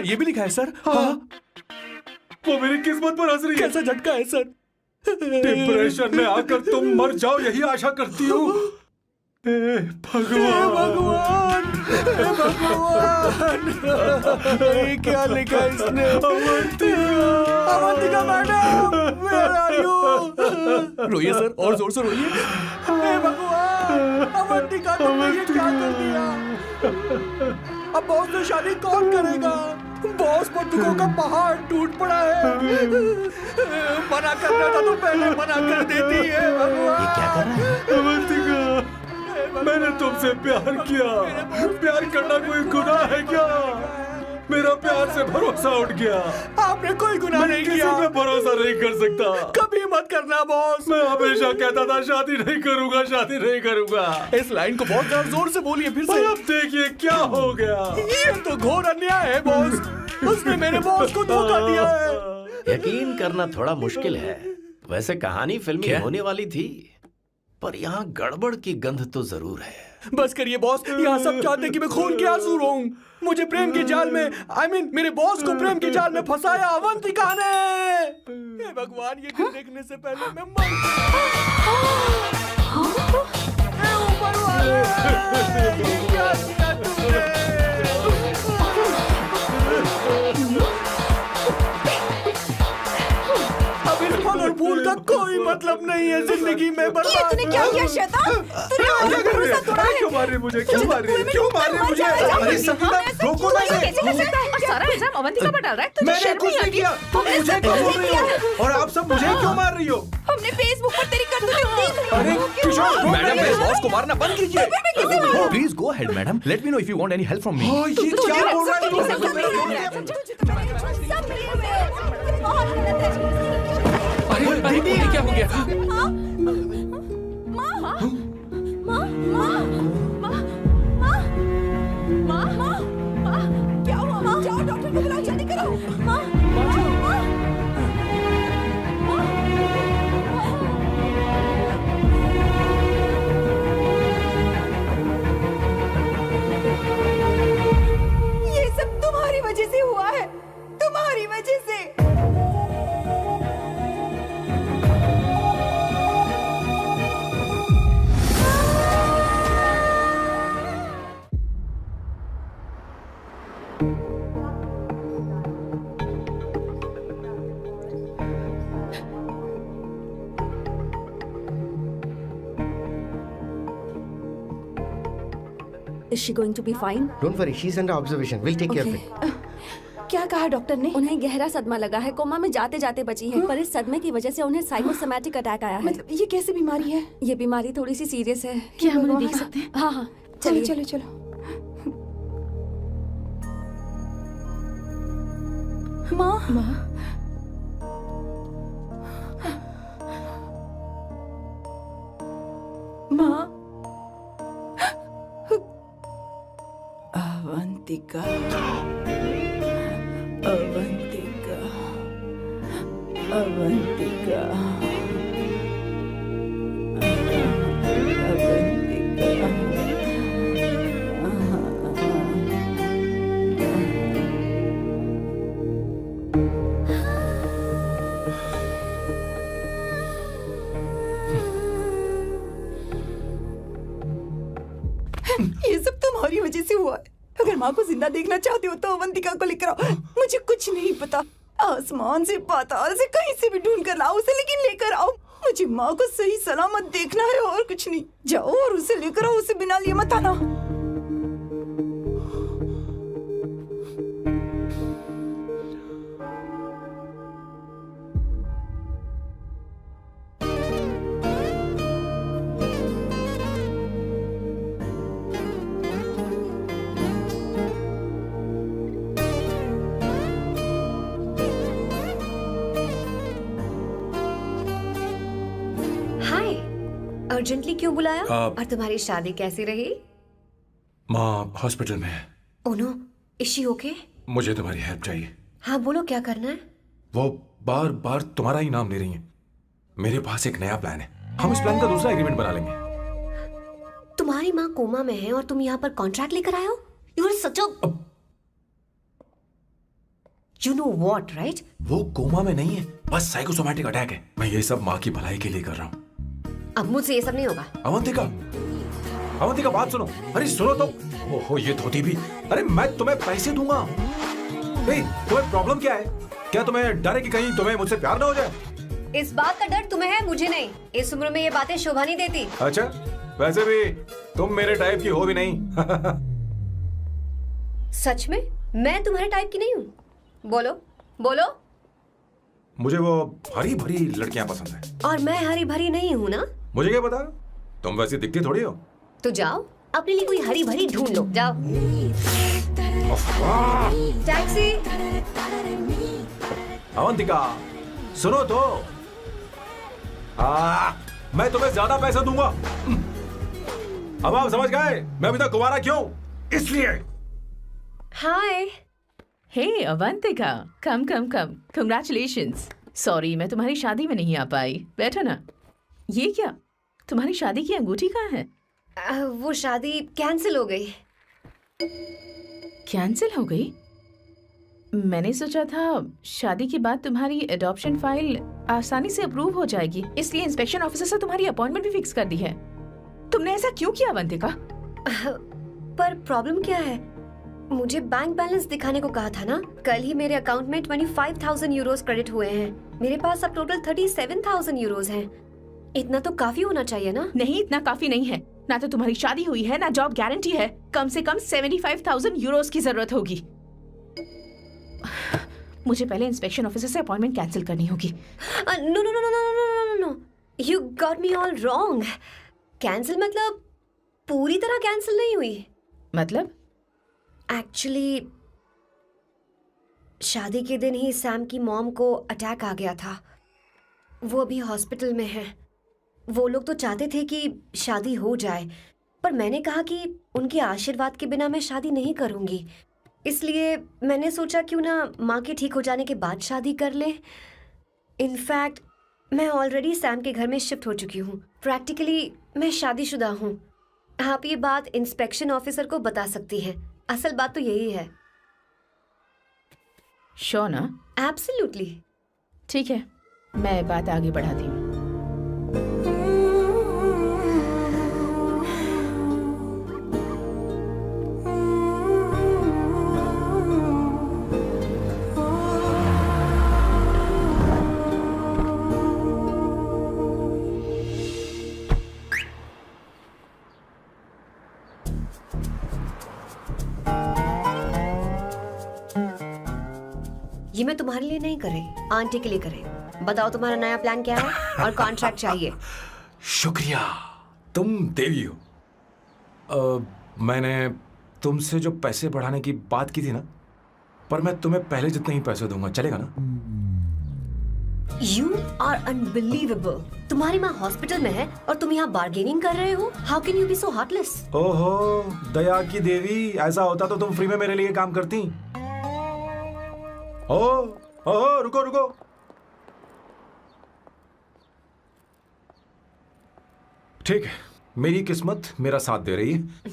ये भी लिखा है सर। हाँ, वो मेरी किस्मत पर हंस रही है। कैसा झटका है सर। डिप्रेशन में आकर तुम मर जाओ यही आशा करती हूँ। हे भगवान, हे भगवान, ये क्या लिखा है इसने? Avantika madam, where are you? रोइए सर, और जोर से रोइए। हे भगवान, अवंतिका तुमने ये क्या कर दिया? अब बॉस से शादी कौन करेगा? बॉस को आगंतुकों का पहाड़ टूट पड़ा है। मना करना था तो पहले मना कर देती है भगवान। ये क्या कर रहा है? अवंतिका, मैंने तुमसे प्यार किया। प्यार करना कोई गुनाह है क्या? मेरा प्यार से भरोसा उठ गया। आपने कोई गुनाह नहीं किसी किया। पे भरोसा नहीं कर सकता। कभी मत करना बॉस। मैं हमेशा कहता था शादी नहीं करूंगा, शादी नहीं करूंगा। इस लाइन को बहुत ज्यादा जोर से बोलिए फिर पर से। अब देखिए क्या हो गया। ये तो घोर अन्याय है बॉस। उसने मेरे बॉस को धोखा दिया है। यकीन करना थोड़ा मुश्किल है। वैसे कहानी फिल्मी होने वाली थी, पर यहाँ गड़बड़ की गंध तो जरूर है। बस करिए बॉस, यहाँ सब चाहते हैं कि मैं खून के आंसू रोऊं। मुझे प्रेम के जाल में, मेरे बॉस को प्रेम के जाल में फंसाया अवंतिका ने। हे भगवान, ये दिन देखने से पहले मैं मर। हे ऊपर वाले, क्या किया तुमने? अब इस फल और फूल का कोई मतलब नहीं है जिंदगी में। बर्बाद। तूने क्या किया शैतान? तूने हमारा भरोसा तोड़ा है। क्यों मार रही मुझे? क्यों मार रही? क्यों मार रही मुझे? अरे संगीता, रोको ना इसे। और सारा इल्जाम अवंतिका पर डाल रहा है। तुझे मैंने शर्म कुछ नहीं नहीं आती? किया। तुम मुझे क्यों बोल रही हो? और आप सब मुझे क्यों मार रही हो? हमने फेसबुक पर तेरी करतूतें देख ली। अरे किशोर, मैडम, मेरे बॉस को मारना बंद कीजिए। Please go ahead madam, let me know if you want any help from me. ये क्या बोल रहा है तू? सब मिले हुए हैं। ये बहुत गलत है। अरे दीदी, क्या हो गया? माँ, माँ, माँ, माँ, माँ, माँ, माँ, माँ, माँ, क्या हुआ? माँ, जाओ डॉक्टर को बुलाओ, जल्दी करो। माँ, माँ, माँ, ये सब तुम्हारी वजह से हुआ है, तुम्हारी वजह से। Is she going to be fine? Don't worry, she's under observation. We'll take care of it. क्या कहा डॉक्टर ने? उन्हें गहरा सदमा लगा है, कोमा में जाते जाते बची है। पर इस सदमे की वजह से उन्हें साइकोसोमैटिक अटैक आया है। मतलब ये कैसी बीमारी है? ये बीमारी थोड़ी सी सीरियस है। क्या हम उन्हें देख सकते हैं? हाँ हाँ, चलो चलिए। चलो चलो। माँ, माँ, माँ, अवंतिका, अवंतिका, अवंतिका, ये सब तुम्हारी वजह से हुआ है। अगर माँ को जिंदा देखना चाहते हो तो अवंतिका को लेकर आओ। मुझे कुछ नहीं पता, आसमान से पाताल से कहीं से भी ढूंढ कर लाओ उसे, लेकिन लेकर आओ। मुझे माँ को सही सलामत देखना है और कुछ नहीं। जाओ और उसे लेकर आओ, उसे बिना लिए मत आना। हाय, अर्जेंटली क्यों बुलाया? आप- और तुम्हारी शादी कैसी रही? माँ हॉस्पिटल में है। Oh no, is she okay? मुझे तुम्हारी हेल्प चाहिए। हाँ बोलो, क्या करना है? वो बार बार तुम्हारा ही नाम ले रही हैं। मेरे पास एक नया प्लान है। हम इस प्लान का दूसरा एग्रीमेंट बना लेंगे। तुम्हारी माँ कोमा में है और तुम यहाँ पर कॉन्ट्रैक्ट लेकर आए हो? You are such a you know what, right? वो कोमा में नहीं है, बस साइकोसोमैटिक अटैक है। मैं ये सब माँ की भलाई के लिए कर रहा हूँ। अब मुझसे ये सब नहीं होगा। अवंतिका, अवंतिका बात सुनो। अरे सुनो तो। ओहो ये धोती भी। अरे मैं तुम्हें पैसे दूंगा। तुम्हें प्रॉब्लम क्या है? क्या तुम्हें डर है कि कहीं तुम्हें मुझसे प्यार ना हो जाए? इस बात का डर तुम्हें है, मुझे नहीं। इस उम्र में ये बातें शोभा नहीं देती। अच्छा, वैसे भी तुम मेरे टाइप की हो भी नहीं। सच में मैं तुम्हारे टाइप की नहीं हूँ। बोलो बोलो। मुझे वो हरी भरी लड़कियां पसंद है। और मैं हरी भरी नहीं हूँ ना। मुझे क्या पता, तुम वैसी दिखती थोड़ी हो। तो जाओ अपने लिए कोई हरी भरी ढूंढ लो, जाओ। टैक्सी। अवंतिका सुनो तो, मैं तुम्हें ज्यादा पैसा दूंगा। अब आप समझ गए मैं अभी तक कुंवारा क्यों? इसलिए। हाय। हे अवंतिका, कम कम कम, कंग्रेचुलेशंस। सॉरी मैं तुम्हारी शादी में नहीं आ पाई। बैठो ना। ये क्या, तुम्हारी शादी की अंगूठी कहाँ है? वो शादी कैंसिल हो गई। कैंसिल हो गई? मैंने सोचा था शादी के बाद तुम्हारी एडॉप्शन फाइल आसानी से अप्रूव हो जाएगी, इसलिए इंस्पेक्शन ऑफिसर से तुम्हारी अपॉइंटमेंट भी फिक्स कर दी है। तुमने ऐसा क्यों किया अवंतिका? पर प्रॉब्लम क्या है? मुझे बैंक बैलेंस दिखाने को कहा था ना। कल ही मेरे अकाउंट में 25,000 यूरोस क्रेडिट हुए हैं। मेरे पास अब टोटल 37,000 यूरोस हैं। इतना तो काफी होना चाहिए ना? नहीं, इतना काफी नहीं है। ना तो तुम्हारी शादी हुई है, ना जॉब गारंटी है। कम से कम 75,000 यूरोस की जरूरत होगी। मुझे पहले इंस्पेक्शन ऑफिसर से अपॉइंटमेंट कैंसिल करनी होगी। No no no no no no no, you got me all wrong. Cancel मतलब पूरी तरह कैंसिल नहीं हुई। मतलब? एक्चुअली शादी के दिन ही सैम की मॉम को अटैक आ गया था। वो अभी हॉस्पिटल में है। वो लोग तो चाहते थे कि शादी हो जाए, पर मैंने कहा कि उनके आशीर्वाद के बिना मैं शादी नहीं करूंगी। इसलिए मैंने सोचा क्यों ना माँ के ठीक हो जाने के बाद शादी कर ले। इनफैक्ट मैं ऑलरेडी सैम के घर में शिफ्ट हो चुकी हूँ। प्रैक्टिकली मैं शादीशुदा हूँ। आप ये बात इंस्पेक्शन ऑफिसर को बता सकती हैं। असल बात तो यही है। श्योर ना? एब्सोल्युटली। ठीक है, मैं बात आगे बढ़ाती हूँ। ये मैं तुम्हारे लिए नहीं कर रही, आंटी के लिए कर रही। बताओ तुम्हारा नया प्लान क्या है और कॉन्ट्रैक्ट चाहिए। शुक्रिया, तुम देवी हो। मैंने तुमसे जो पैसे बढ़ाने की बात की थी ना, पर मैं तुम्हें पहले जितने ही पैसे दूंगा, चलेगा ना? You are unbelievable। तुम्हारी माँ हॉस्पिटल में है और तुम यहाँ बार्गेनिंग कर रहे हो। How can you be so heartless? ओहो दया की देवी, ऐसा होता तो तुम फ्री में मेरे लिए काम करती। ओहो रुको रुको। ठीक है, मेरी किस्मत मेरा साथ दे रही है।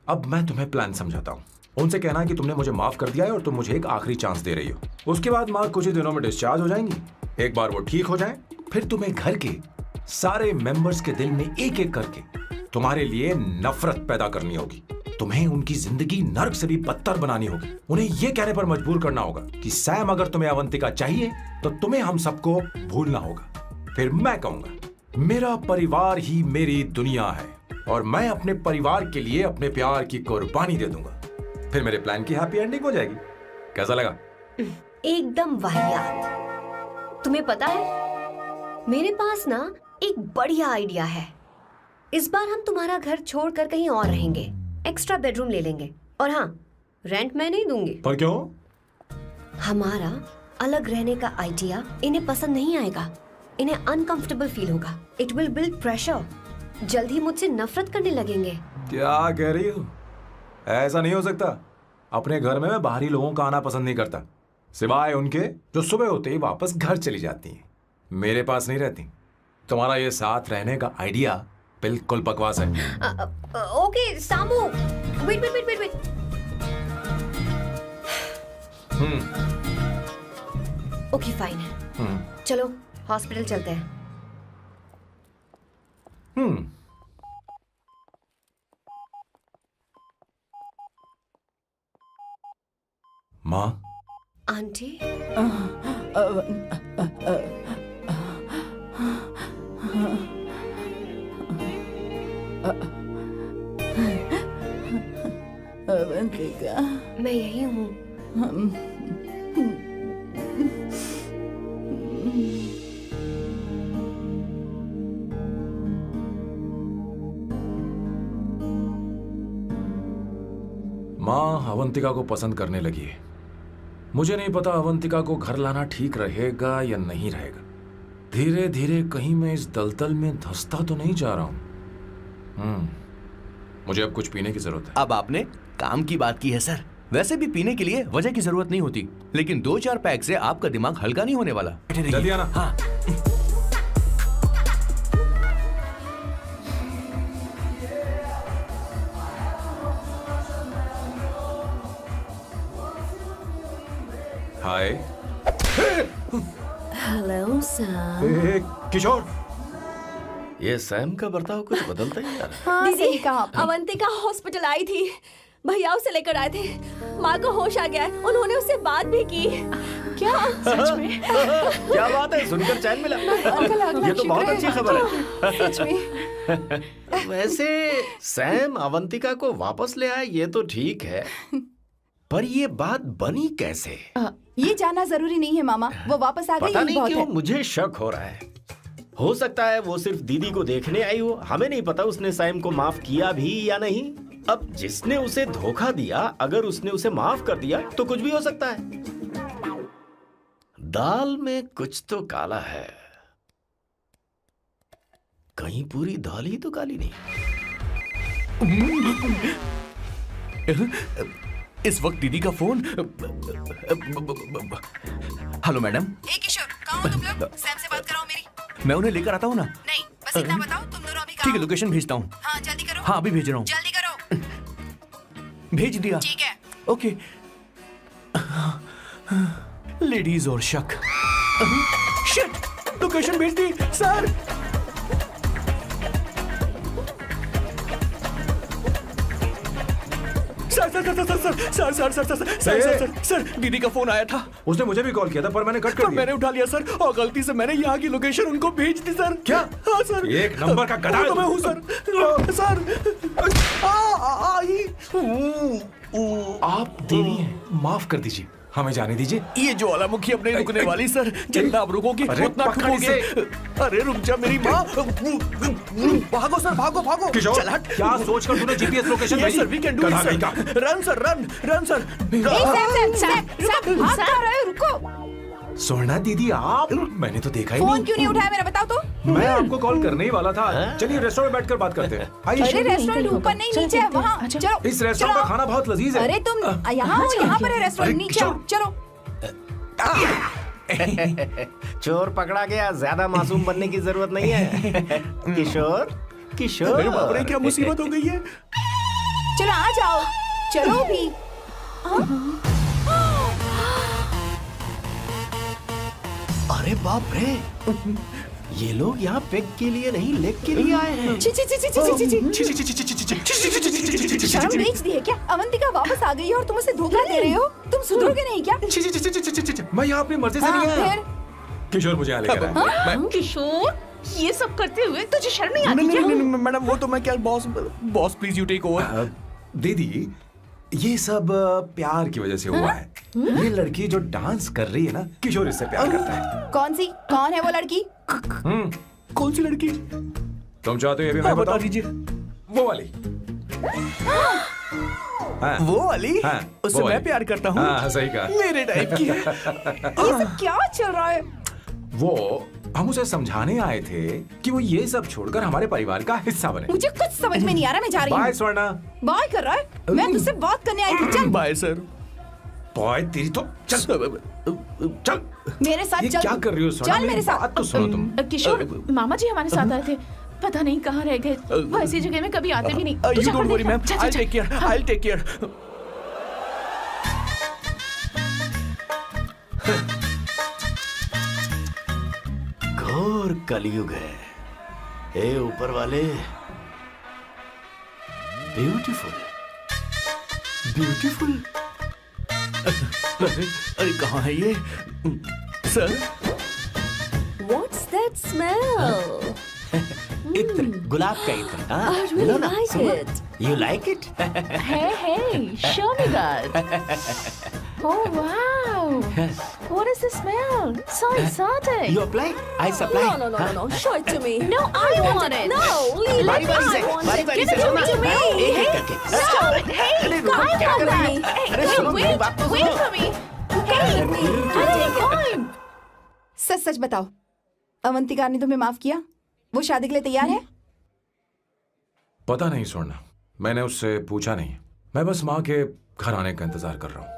अब मैं तुम्हें प्लान समझाता हूँ। उनसे कहना है कि तुमने मुझे माफ कर दिया है और तुम मुझे एक आखिरी चांस दे रही हो। उसके बाद माँ कुछ ही दिनों में डिस्चार्ज हो जाएंगी। एक बार वो ठीक हो जाए, फिर तुम्हें घर के सारे मेंबर्स के दिल में एक एक करके तुम्हारे लिए नफरत पैदा करनी होगी। तुम्हें उनकी जिंदगी नर्क से भी बदतर बनानी होगी। उन्हें यह कहने पर मजबूर करना होगा कि सैम अगर तुम्हें अवंतिका चाहिए तो तुम्हें हम सबको भूलना होगा। फिर मैं कहूंगा मेरा परिवार ही मेरी दुनिया है और मैं अपने परिवार के लिए अपने प्यार की कुर्बानी दे दूंगा। फिर मेरे प्लान की हैप्पी एंडिंग हो जाएगी। कैसा लगा? एकदम वाहियात। तुम्हें पता है मेरे पास ना एक बढ़िया आइडिया है। इस बार हम तुम्हारा घर छोड़कर कहीं और रहेंगे। एक्स्ट्रा बेडरूम ले लेंगे। और हाँ, रेंट मैं नहीं दूंगी। पर क्यों? हमारा अलग रहने का आइडिया इन्हें पसंद नहीं आएगा। इन्हें अनकंफर्टेबल फील होगा। It will build pressure. जल्द ही मुझसे नफरत करने लगेंगे। क्या कह रही हो? ऐसा नहीं हो सकता। अपने घर में मैं बाहरी लोगों का आना पसंद नहीं करता, सिवाय उनके जो सुबह होते ही वापस घर चली जाती हैं, मेरे पास नहीं रहती। तुम्हारा ये साथ रहने का आइडिया बिल्कुल बकवास है। Okay Samu, wait wait wait wait wait. Okay fine. चलो हॉस्पिटल चलते हैं। माँ, आंटी, अवंतिका, मैं यही हूँ। अवंतिका को पसंद करने लगी है। मुझे नहीं पता अवंतिका को घर लाना ठीक रहेगा या नहीं रहेगा। धीरे धीरे कहीं मैं इस दलदल में धंसता तो नहीं जा रहा हूं। मुझे अब कुछ पीने की जरूरत है। अब आपने काम की बात की है सर। वैसे भी पीने के लिए वजह की जरूरत नहीं होती, लेकिन 2-4 पैक से आपका दिमाग हल्का नहीं होने वाला। जल्दी आना। हाँ। हाय। Hello Sam. ए, किशोर। ये सैम का बर्ताव कुछ बदलता ही जा रहा है। हाँ, सही कहा आपने। अवंतिका हॉस्पिटल आई थी, भैया उसे लेकर आए थे। माँ को होश आ गया है, उन्होंने उससे बात भी की। क्या सच में? क्या बात है, सुनकर चैन मिला। ये तो बहुत अच्छी खबर है। सच में। वैसे सैम अवंतिका को वापस ले आए ये तो ठीक है, पर ये बात बनी कैसे? ये जानना जरूरी नहीं है मामा, वो वापस आ गई पता यही नहीं बहुत क्यों है। मुझे शक हो रहा है। हो सकता है वो सिर्फ दीदी को देखने आई हो। हमें नहीं पता उसने सैम को माफ किया भी या नहीं। अब जिसने उसे धोखा दिया, अगर उसने उसे माफ कर दिया तो कुछ भी हो सकता है। दाल में कुछ तो काला है। कहीं पूरी दाल ही तो काली नहीं। इस वक्त दीदी का फोन। Hello madam. ए किशोर, कहाँ हो तुम लोग? सैम से बात कराओ मेरी। मैं उन्हें लेकर आता हूँ ना। नहीं, बस इतना बताओ तुम दोनों अभी ठीक कहाँ है, हो? लोकेशन भेजता हूँ। हाँ, जल्दी करो। हाँ, अभी भेज रहा हूँ। जल्दी करो। भेज दिया। ठीक है। ओके। लेडीज और शक। शिट, लोकेशन भेज दी सर। सर, दीदी का फोन आया था। उसने मुझे भी कॉल किया था पर मैंने कट कर तो दिया। मैंने उठा लिया सर, और गलती से मैंने यहाँ की लोकेशन उनको भेज दी सर। क्या? हाँ सर। एक नंबर का गधा है तो मैं तू। हूँ सर। सर। आप देवी हैं, माफ कर दीजिए, हमें जाने दीजिए। ये ज्वालामुखी अपने रुकने वाली सर, जितना आप रुकोगे अरे उतना पकड़ ठुकोगे। अरे रुक जा मेरी माँ। भागो सर, भागो भागो। किशोर, चल हट। क्या सोचकर तूने GPS location Yes, sir, we can do it, गधा sir. कहीं का। Run, sir, run, sir. Sam, भाग कहाँ रहे हो? रुको। सोना दीदी आप, मैंने तो देखा ही फोन नहीं। क्यों नहीं उठाया मेरा, बताओ तो। मैं आपको कॉल करने ही वाला था। चलिए रेस्टोरेंट में बैठकर बात करते हैं। अरे आइए। रेस्टोरेंट ऊपर नहीं, नीचे है, वहाँ। चलो। इस रेस्टोरेंट का चलो। खाना बहुत लजीज है। अरे तुम यहाँ हो, यहाँ पर है रेस्टोरेंट, अरे नीचे आओ। चलो। चोर पकड़ा गया, ज्यादा मासूम बनने की जरूरत नहीं है। किशोर, किशोर। अरे बाप रे, क्या मुसीबत हो गई है। चलो आ जाओ, चलो भी। अरे बाप रे, ये लोग यहाँ पेग के लिए नहीं लेग के लिए आए हैं। ची ची ची ची ची ची। शर्म बेच दी है क्या? अवंतिका वापस आ गई है और तुम उसे धोखा दे रहे हो? तुम सुधरोगे नहीं क्या? मैं यहाँ अपनी मर्जी से नहीं आया। फिर किशोर मुझे यहाँ लेकर आया। किशोर, ये सब करते हुए तुझे शर्म नहीं आती नहीं, क्या? नहीं, नहीं, मैडम, वो तो मैं क्या, boss please you take over. दीदी, ये सब प्यार की वजह से हुआ है। ये लड़की जो डांस कर रही है ना, किशोर इससे प्यार करता है। कौन है वो लड़की? कौन सी लड़की? तुम चाहते हो ये भी मैं हाँ, बता बताऊं? दीजिए। वो वाली। हाँ, वो वाली? हाँ, उससे वो मैं वाली। प्यार करता हूँ। हाँ, सही कहा। मेरे टाइप की है। ये सब क्या चल रहा है? वो हम उसे समझाने आए थे कि वो ये सब छोड़कर हमारे परिवार का हिस्सा बने। मुझे कुछ समझ में नहीं आ रहा, मैं जा रही बाय हूँ। स्वर्णा। बाय कर रहा है? मैं तुझसे बात करने आई थी, चल। Bye sir. बॉय तेरी तो चल चल। मेरे साथ ये चल। क्या कर रही हो स्वर्णा? चल मेरे मेरी साथ। बात तो सुनो तुम। किशोर, मामा जी हमारे साथ आए थे, पता नहीं कहाँ रह गए। वो ऐसी जगह में कभी आते भी नहीं। तू यू जा डोंट कर वरी देख। मैम, जा, जा, आई जा। Take care, I take care. घोर कलयुग है। हे ऊपर वाले, ब्यूटीफुल, ब्यूटीफुल। अरे कहाँ है ये सर? What's that smell? इत्र, गुलाब का इत्र। हाँ, I really लो ना, like सुनो। it. You like it? Hey, show me that. Oh wow. What is the smell? So exotic. You apply, I supply. No. Show it to me. No, I want it. No, leave it. बारी बारी से, I want बारी it. बारी Give से it सुनना। to me. एक एक करके। अरे रुको, I क्या want कर रही that. है? अरे सुनो मेरी बात तो Wait सुनो। for me. सच सच बताओ, अवंतिका ने तुम्हें माफ किया? वो शादी के लिए तैयार है? पता नहीं स्वर्णा, मैंने उससे पूछा नहीं। मैं बस माँ के घर आने का इंतजार कर रहा हूँ।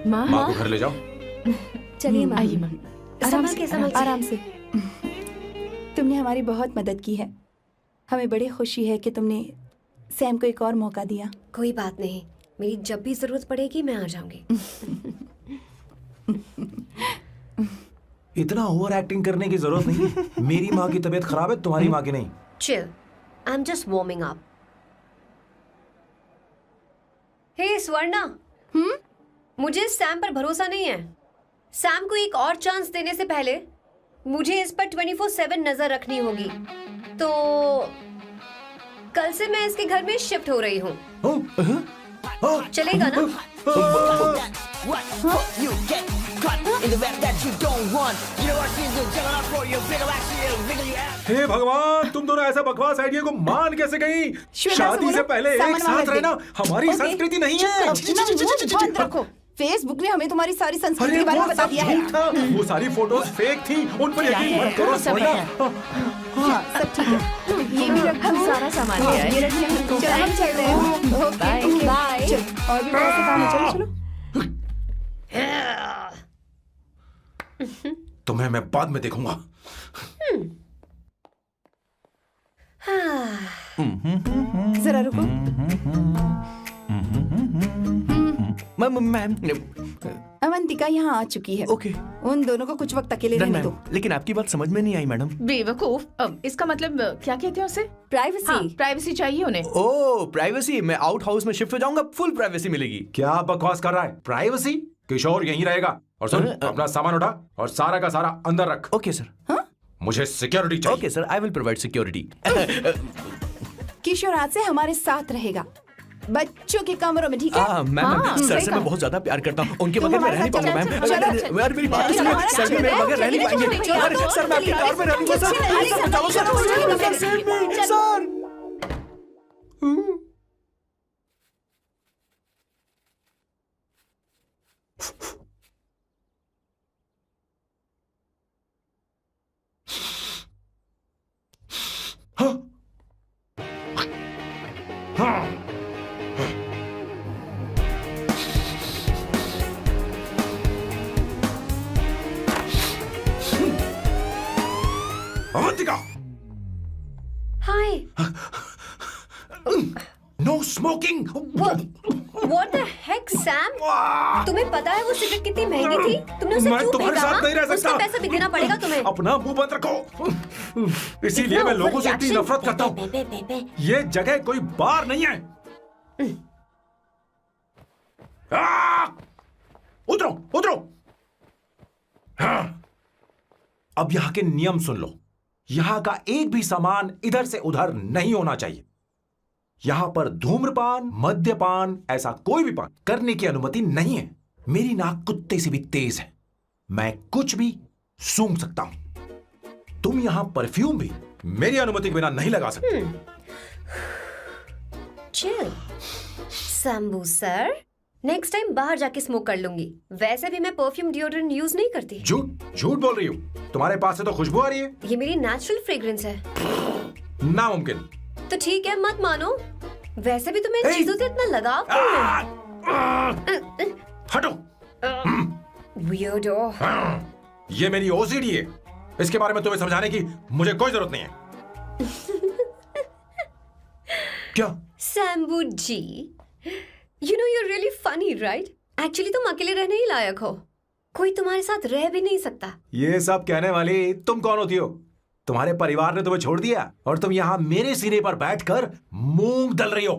माँ, माँ को घर ले जाओ। चलिए माँ। आइए माँ। आराम से। तुमने हमारी बहुत मदद की है। हमें बड़ी खुशी है कि तुमने सैम को एक और मौका दिया। कोई बात नहीं, मेरी जब भी जरूरत पड़ेगी मैं आ जाऊंगी। इतना ओवर एक्टिंग करने की जरूरत नहीं है। मेरी माँ की तबीयत खराब है, तुम्हारी माँ की नहीं। Chill, I am just warming up. Hey Swarna, मुझे सैम पर भरोसा नहीं है। सैम को एक और चांस देने से पहले मुझे इस पर 24/7 नजर रखनी होगी। तो कल से मैं इसके घर में शिफ्ट हो रही हूँ। चलेगा ना? What you get caught in the web that you don't want. You know what you do, jump out for your bigger action, bigger you have. हे भगवान, तुम दोनों ऐसा बकवास आइडिया को मान कैसे गई? श्वेता से शादी बोलो, से पहले सामान एक साथ वापस दे। रहना हमारी ओके। संस्कृति नहीं चुप है। करो, अपना मुंह बंद रखो। फेसबुक ने हमें तुम्हारी सारी संस्कृति अरे के बारे वो में बता सब दिया है। झूठ था। वो सारी फोटोज फेक थी, उन पर यकीन मत करो स्वर्णा। हाँ, सब ठीक है। ये भी रखो। हम सारा सामान ले आए। ये रखिए। चलो हम चलते हैं। Okay, bye. चलो, और भी बहुत से काम है। चलो चलो। तुम्हें मैं बाद में देखूंगा। जरा रुको। मैम अवंतिका यहाँ आ चुकी है। ओके। उन दोनों को कुछ वक्त अकेले रहने दो। लेकिन आपकी बात समझ में नहीं आई मैडम। बेवकूफ, इसका मतलब क्या कहते हैं उसे? प्राइवेसी। हाँ, प्राइवेसी चाहिए उन्हें। ओह प्राइवेसी, मैं आउट हाउस में शिफ्ट हो जाऊंगा, फुल प्राइवेसी मिलेगी। क्या बकवास कर रहा है? प्राइवेसी? किशोर यहीं रहेगा। और सुन, अपना सामान उठा और सारा का सारा अंदर रख। Okay sir. मुझे सिक्योरिटी चाहिए। Okay sir, I will provide security. Kishore आज से हमारे साथ रहेगा, बच्चों के कमरों में, ठीक है? मैम सर सही से कहा। मैं बहुत ज्यादा प्यार करता हूँ, उनके तुम बगैर मैं रह हमारे नहीं साथ पाऊंगा चलो, मैम। चलो, चलो। यार मेरी बात तो चलो, सुनिए, हमारा सर भी मेरे बगैर रह नहीं चलो, पाएंगे। चलो, अरे चलो, सर मैं आपके चलो, कार में रह लूंगा सर। चलो, बचाओ सर, चलो, चलो, सर, चलो, sir. Avantika, hi. No smoking. What the heck, Sam? तुम्हें पता है वो सिगरेट कितनी महंगी थी? तुमने उसे मैं क्यों तुम्हारे फेंका? साथ नहीं रह सकता। उसका पैसा भी देना पड़ेगा तुम्हें। अपना मुंह बंद रखो। इसीलिए मैं लोगों से इतनी नफरत करता हूँ। ये जगह कोई बार नहीं है। उतरो, उतरो। हाँ। अब यहाँ के नियम सुन लो। यहाँ का एक भी सामान इधर से उधर नहीं होना चाहिए। यहां पर धूम्रपान, मद्यपान, ऐसा कोई भी पान करने की अनुमति नहीं है। मेरी नाक कुत्ते से भी तेज है, मैं कुछ भी सूंघ सकता हूं। तुम यहां परफ्यूम भी मेरी अनुमति के बिना नहीं लगा सकते। Chill Shambhu sir, next time बाहर जाके स्मोक कर लूंगी। वैसे भी मैं परफ्यूम डिओड्रेंट यूज नहीं करती। झूठ झूठ बोल रही हो। तुम्हारे पास से तो खुशबू आ रही है। ये मेरी नेचुरल फ्रेग्रेंस है। नामुमकिन। तो ठीक है, मत मानो। वैसे भी तुम्हें इन चीजों से इतना लगाव क्यों है? हटो। Weirdo। ये मेरी ओसीडी है। इसके बारे में तुम्हें समझाने की मुझे कोई जरूरत नहीं है। क्या? शंभू जी, you know you're really funny, right? Actually तुम अकेले रहने ही लायक हो। कोई तुम्हारे साथ रह भी नहीं सकता। ये सब कहने वाली तुम कौन होती हो? तुम्हारे परिवार ने तुम्हें छोड़ दिया और तुम यहां मेरे सिरे पर बैठकर मूंग दल रही हो।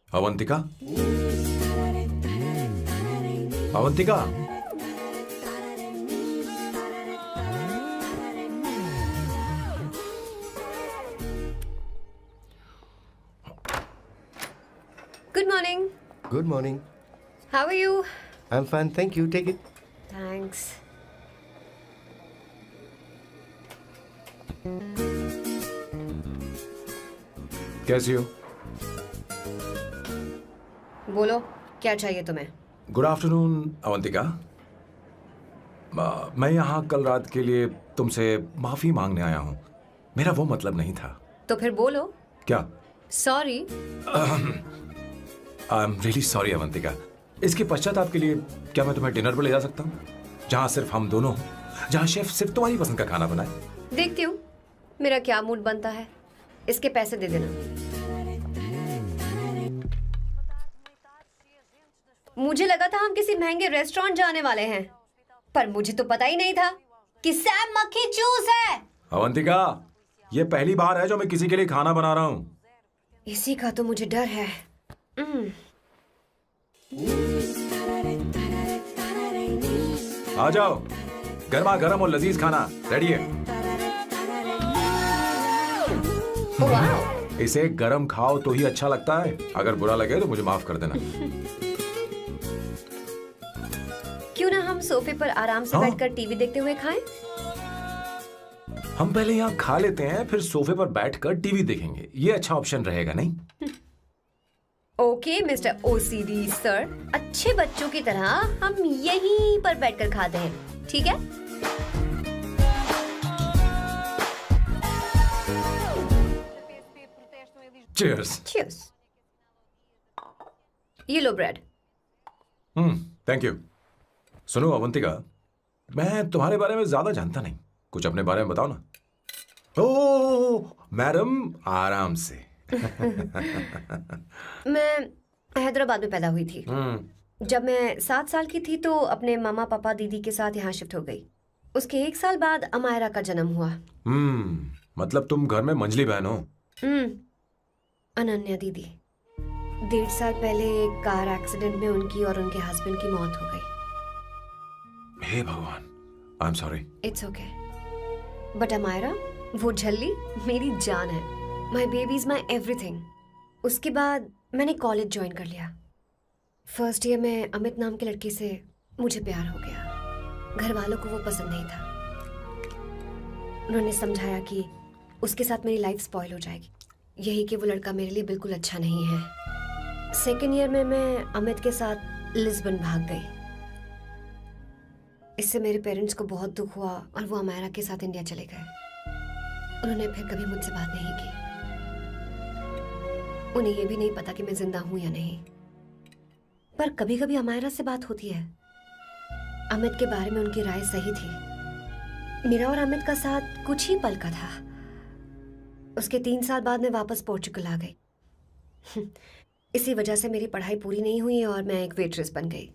Avantika, Avantika, good morning. Good morning. How are you? I am fine, thank you, take it. Thanks. कैसी हो? बोलो, क्या चाहिए तुम्हें? Good afternoon Avantika. मैं यहाँ कल रात के लिए तुमसे माफी मांगने आया हूँ। मेरा वो मतलब नहीं था। तो फिर बोलो। क्या? Sorry. I am really sorry Avantika. इसके पश्चाताप के लिए क्या मैं तुम्हें डिनर पर ले जा सकता हूँ, जहाँ सिर्फ हम दोनों हों, जहाँ शेफ सिर्फ तुम्हारी पसंद का खाना बनाए? देखती हूँ मेरा क्या मूड बनता है। इसके पैसे दे देना। मुझे लगा था हम किसी महंगे रेस्टोरेंट जाने वाले हैं, पर मुझे तो पता ही नहीं था कि सैम मक्खी चूस है। अवंतिका, ये पहली बार है जो मैं किसी के लिए खाना बना रहा हूँ। इसी का तो मुझे डर है। आ जाओ, गर्मा गर्म और लजीज खाना रेडी है। वाह। इसे गरम खाओ तो ही अच्छा लगता है। अगर बुरा लगे तो मुझे माफ कर देना। क्यों ना हम सोफे पर आराम से बैठकर टीवी देखते हुए खाएं? हम पहले यहाँ खा लेते हैं, फिर सोफे पर बैठकर टीवी देखेंगे। ये अच्छा ऑप्शन रहेगा, नहीं? ओके मिस्टर ओसीडी सर, अच्छे बच्चों की तरह हम यहीं पर बैठकर खाते हैं, ठीक है? चीयर्स। चीयर्स। ये लो ब्रेड। Thank you. सुनो अवंतिका, मैं तुम्हारे बारे में ज्यादा जानता नहीं, कुछ अपने बारे में बताओ ना। ओ मैडम, आराम से। मैं हैदराबाद में पैदा हुई थी। जब मैं 7 साल की थी तो अपने मामा पापा दीदी के साथ यहाँ शिफ्ट हो गई। उसके 1 साल बाद अमायरा का जन्म हुआ। मतलब तुम घर में मंझली बहन हो? अनन्या दीदी। 1.5 साल पहले एक कार एक्सीडेंट में उनकी और उनके हस्बैंड की मौत हो गई। हे भगवान, I am sorry. It's okay. But Amaira, वो झल्ली मेरी जान है। My baby is my everything. उसके बाद मैंने कॉलेज ज्वाइन कर लिया। फर्स्ट ईयर में अमित नाम के लड़के से मुझे प्यार हो गया। घर वालों को वो पसंद नहीं था। उन्होंने समझाया कि उसके साथ मेरी लाइफ स्पॉइल हो जाएगी, यही कि वो लड़का मेरे लिए बिल्कुल अच्छा नहीं है। सेकेंड ईयर में मैं अमित के साथ लिस्बन भाग गई। इससे मेरे पेरेंट्स को बहुत दुख हुआ और वो अमायरा के साथ इंडिया चले गए। उन्होंने फिर कभी मुझसे बात नहीं की। उन्हें ये भी नहीं पता कि मैं जिंदा हूं या नहीं। पर कभी कभी अमायरा से बात होती है। अमित के बारे में उनकी राय सही थी। मेरा और अमित का साथ कुछ ही पल का था। उसके 3 साल बाद मैं वापस पोर्चुगल आ गई। इसी वजह से मेरी पढ़ाई पूरी नहीं हुई और मैं एक वेट्रेस बन गई।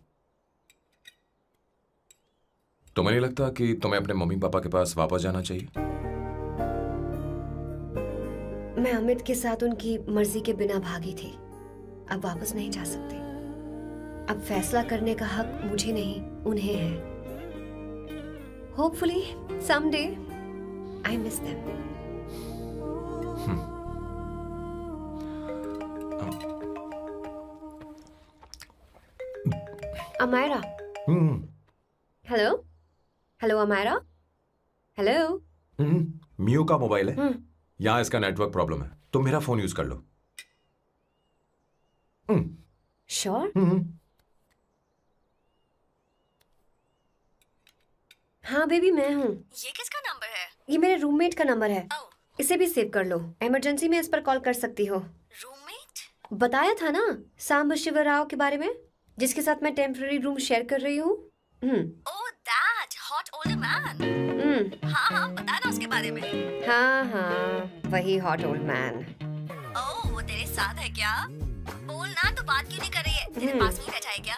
तुम्हें नहीं लगता कि तुम्हें अपने मम्मी पापा के पास वापस जाना चाहिए? मैं अमित के साथ उनकी मर्जी के बिना भागी थी। अब वापस नहीं जा सकती। अब फैसला करने का हक मुझे नहीं, उन्हें है। Hopefully someday I miss them. Amayra. Hello hello Amayra. Hello. मियो का मोबाइल है। यहाँ इसका नेटवर्क प्रॉब्लम है। तुम मेरा फोन यूज कर लो। श्योर? हाँ बेबी, मैं हूँ। ये किसका नंबर है? ये मेरे रूममेट का नंबर है। इसे भी सेव कर लो। इमरजेंसी में इस पर कॉल कर सकती हो। रूममेट? बताया था ना सांब शिवराव के बारे में, जिसके साथ मैं टेम्पररी रूम शेयर कर रही हूँ। Oh that hot old man. हाँ बता ना उसके बारे में। हाँ वही हॉट ओल्ड मैन। ओह वो तेरे साथ है क्या? बोल ना, तो बात क्यों नहीं कर रही है? तेरे पास में बैठा है क्या?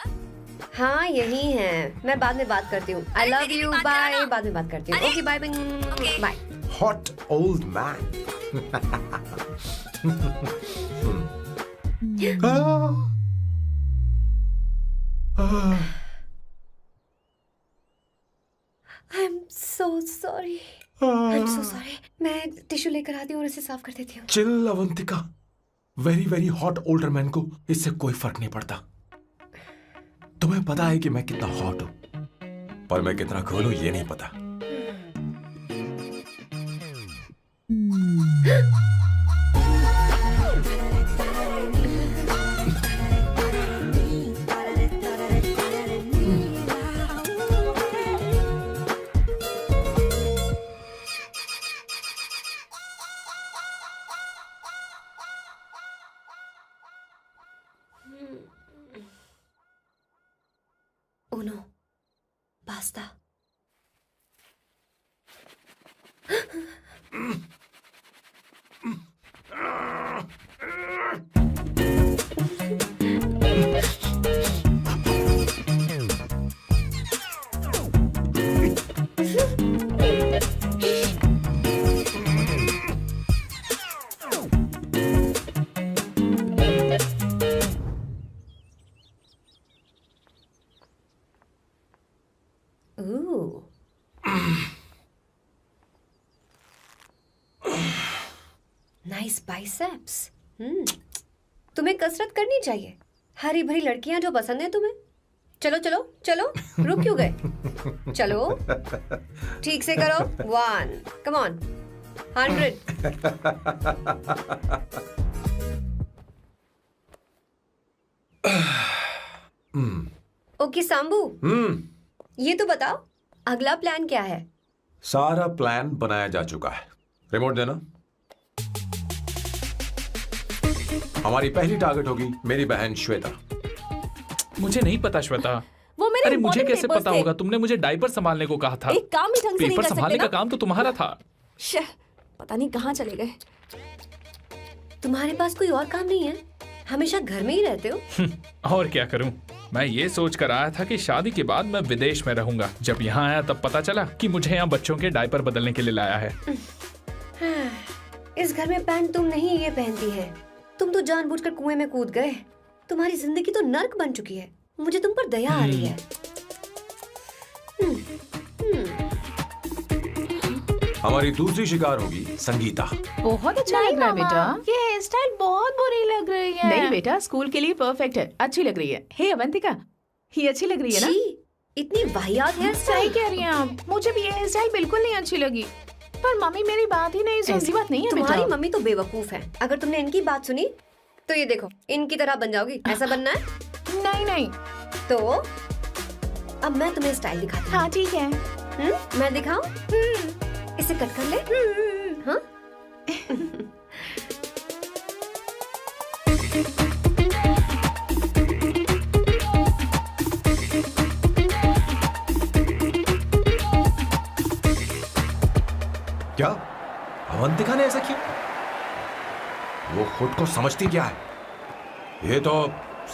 हाँ यही है। मैं बाद में बात करती हूँ। I love you, bye. बाद में बात करती हूँ। Okay bye bye. Hot old man. I am so sorry, I am so sorry. मैं टिश्यू लेकर आती हूँ और इसे साफ कर देती हूँ। Chill Avantika, very very hot older man को इससे कोई फर्क नहीं पड़ता। तुम्हें पता है कि मैं कितना हॉट हूं, पर मैं कितना कूल हूं ये नहीं पता। Uno, basta. Ooh. Nice biceps. तुम्हें कसरत करनी चाहिए। हरी भरी लड़कियां जो पसंद है तुम्हें। चलो चलो चलो, रुक क्यों गए? चलो, ठीक से करो। 1, come on, 100. ओके सांबू, ये तो बताओ अगला प्लान क्या है? सारा प्लान बनाया जा चुका है। रिमोट देना। हमारी पहली टारगेट होगी मेरी बहन श्वेता। मुझे नहीं पता श्वेता। वो मेरे अरे मुझे important कैसे papers पता थे। होगा? तुमने मुझे डायपर संभालने को कहा था। एक काम ही ढंग से नहीं पेपर कर सकते संभालने ना? का काम तो तुम्हारा था। शह, पता नहीं कहाँ चले गए। तुम्हारे पास कोई और काम नहीं है? हमेशा घर में ही रहते हो। और क्या करूं? मैं ये सोच कर आया था कि शादी के बाद मैं विदेश में रहूंगा। जब यहाँ आया तब पता चला कि मुझे यहाँ बच्चों के डायपर बदलने के लिए लाया है। इस घर में पैंट तुम नहीं ये पहनती है। तुम तो जानबूझकर कुएं में कूद गए। तुम्हारी जिंदगी तो नर्क बन चुकी है। मुझे तुम पर दया आ रही है। हमारी दूसरी शिकार होगी संगीता। बहुत अच्छा लग रहा है बेटा। ये हेयर स्टाइल बहुत बुरी लग रही है। नहीं बेटा, स्कूल के लिए परफेक्ट है, अच्छी लग रही है। हे अवंतिका, ये अच्छी लग रही है ना? छी, इतनी वाहियात हेयर सही स्टाइल। कह रही हैं आप। मुझे भी ये हेयर स्टाइल बिल्कुल नहीं अच्छी लगी। पर मम्मी मेरी बात ही नहीं ऐसी सुनती। बात नहीं है तुम्हारी बेटा। मम्मी तो बेवकूफ है। अगर तुमने इनकी बात सुनी तो ये देखो, इनकी तरह बन जाओगी। ऐसा बनना है नहीं नहीं। तो अब मैं तुम्हें स्टाइल दिखाती हूँ। हाँ ठीक है। मैं दिखाऊं? इसे कट कर ले। हाँ? क्या अवंतिका ने ऐसा किया? वो खुद को समझती क्या है? ये तो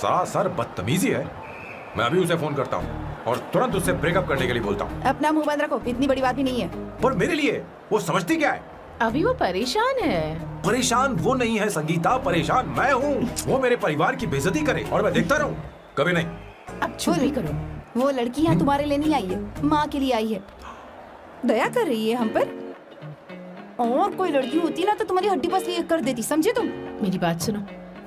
सरासर बदतमीजी है। मैं अभी उसे फोन करता हूँ और तुरंत उससे ब्रेकअप करने के लिए बोलता हूँ। अपना मुंह बंद रखो, इतनी बड़ी बात भी नहीं है। पर मेरे लिए वो समझती क्या है? अभी वो परेशान है। परेशान वो नहीं है संगीता, परेशान मैं हूँ। वो मेरे परिवार की बेइज्जती करे और मैं देखता रहूँ? कभी नहीं। अब चुप भी करो। वो लड़की यहाँ तुम्हारे लिए नहीं आई है, माँ के लिए आई है। दया कर रही है हम पर। और कोई लड़की होती ना तो तुम्हारी हड्डी बस ये कर देती, समझे तुम? मेरी बात सुनो,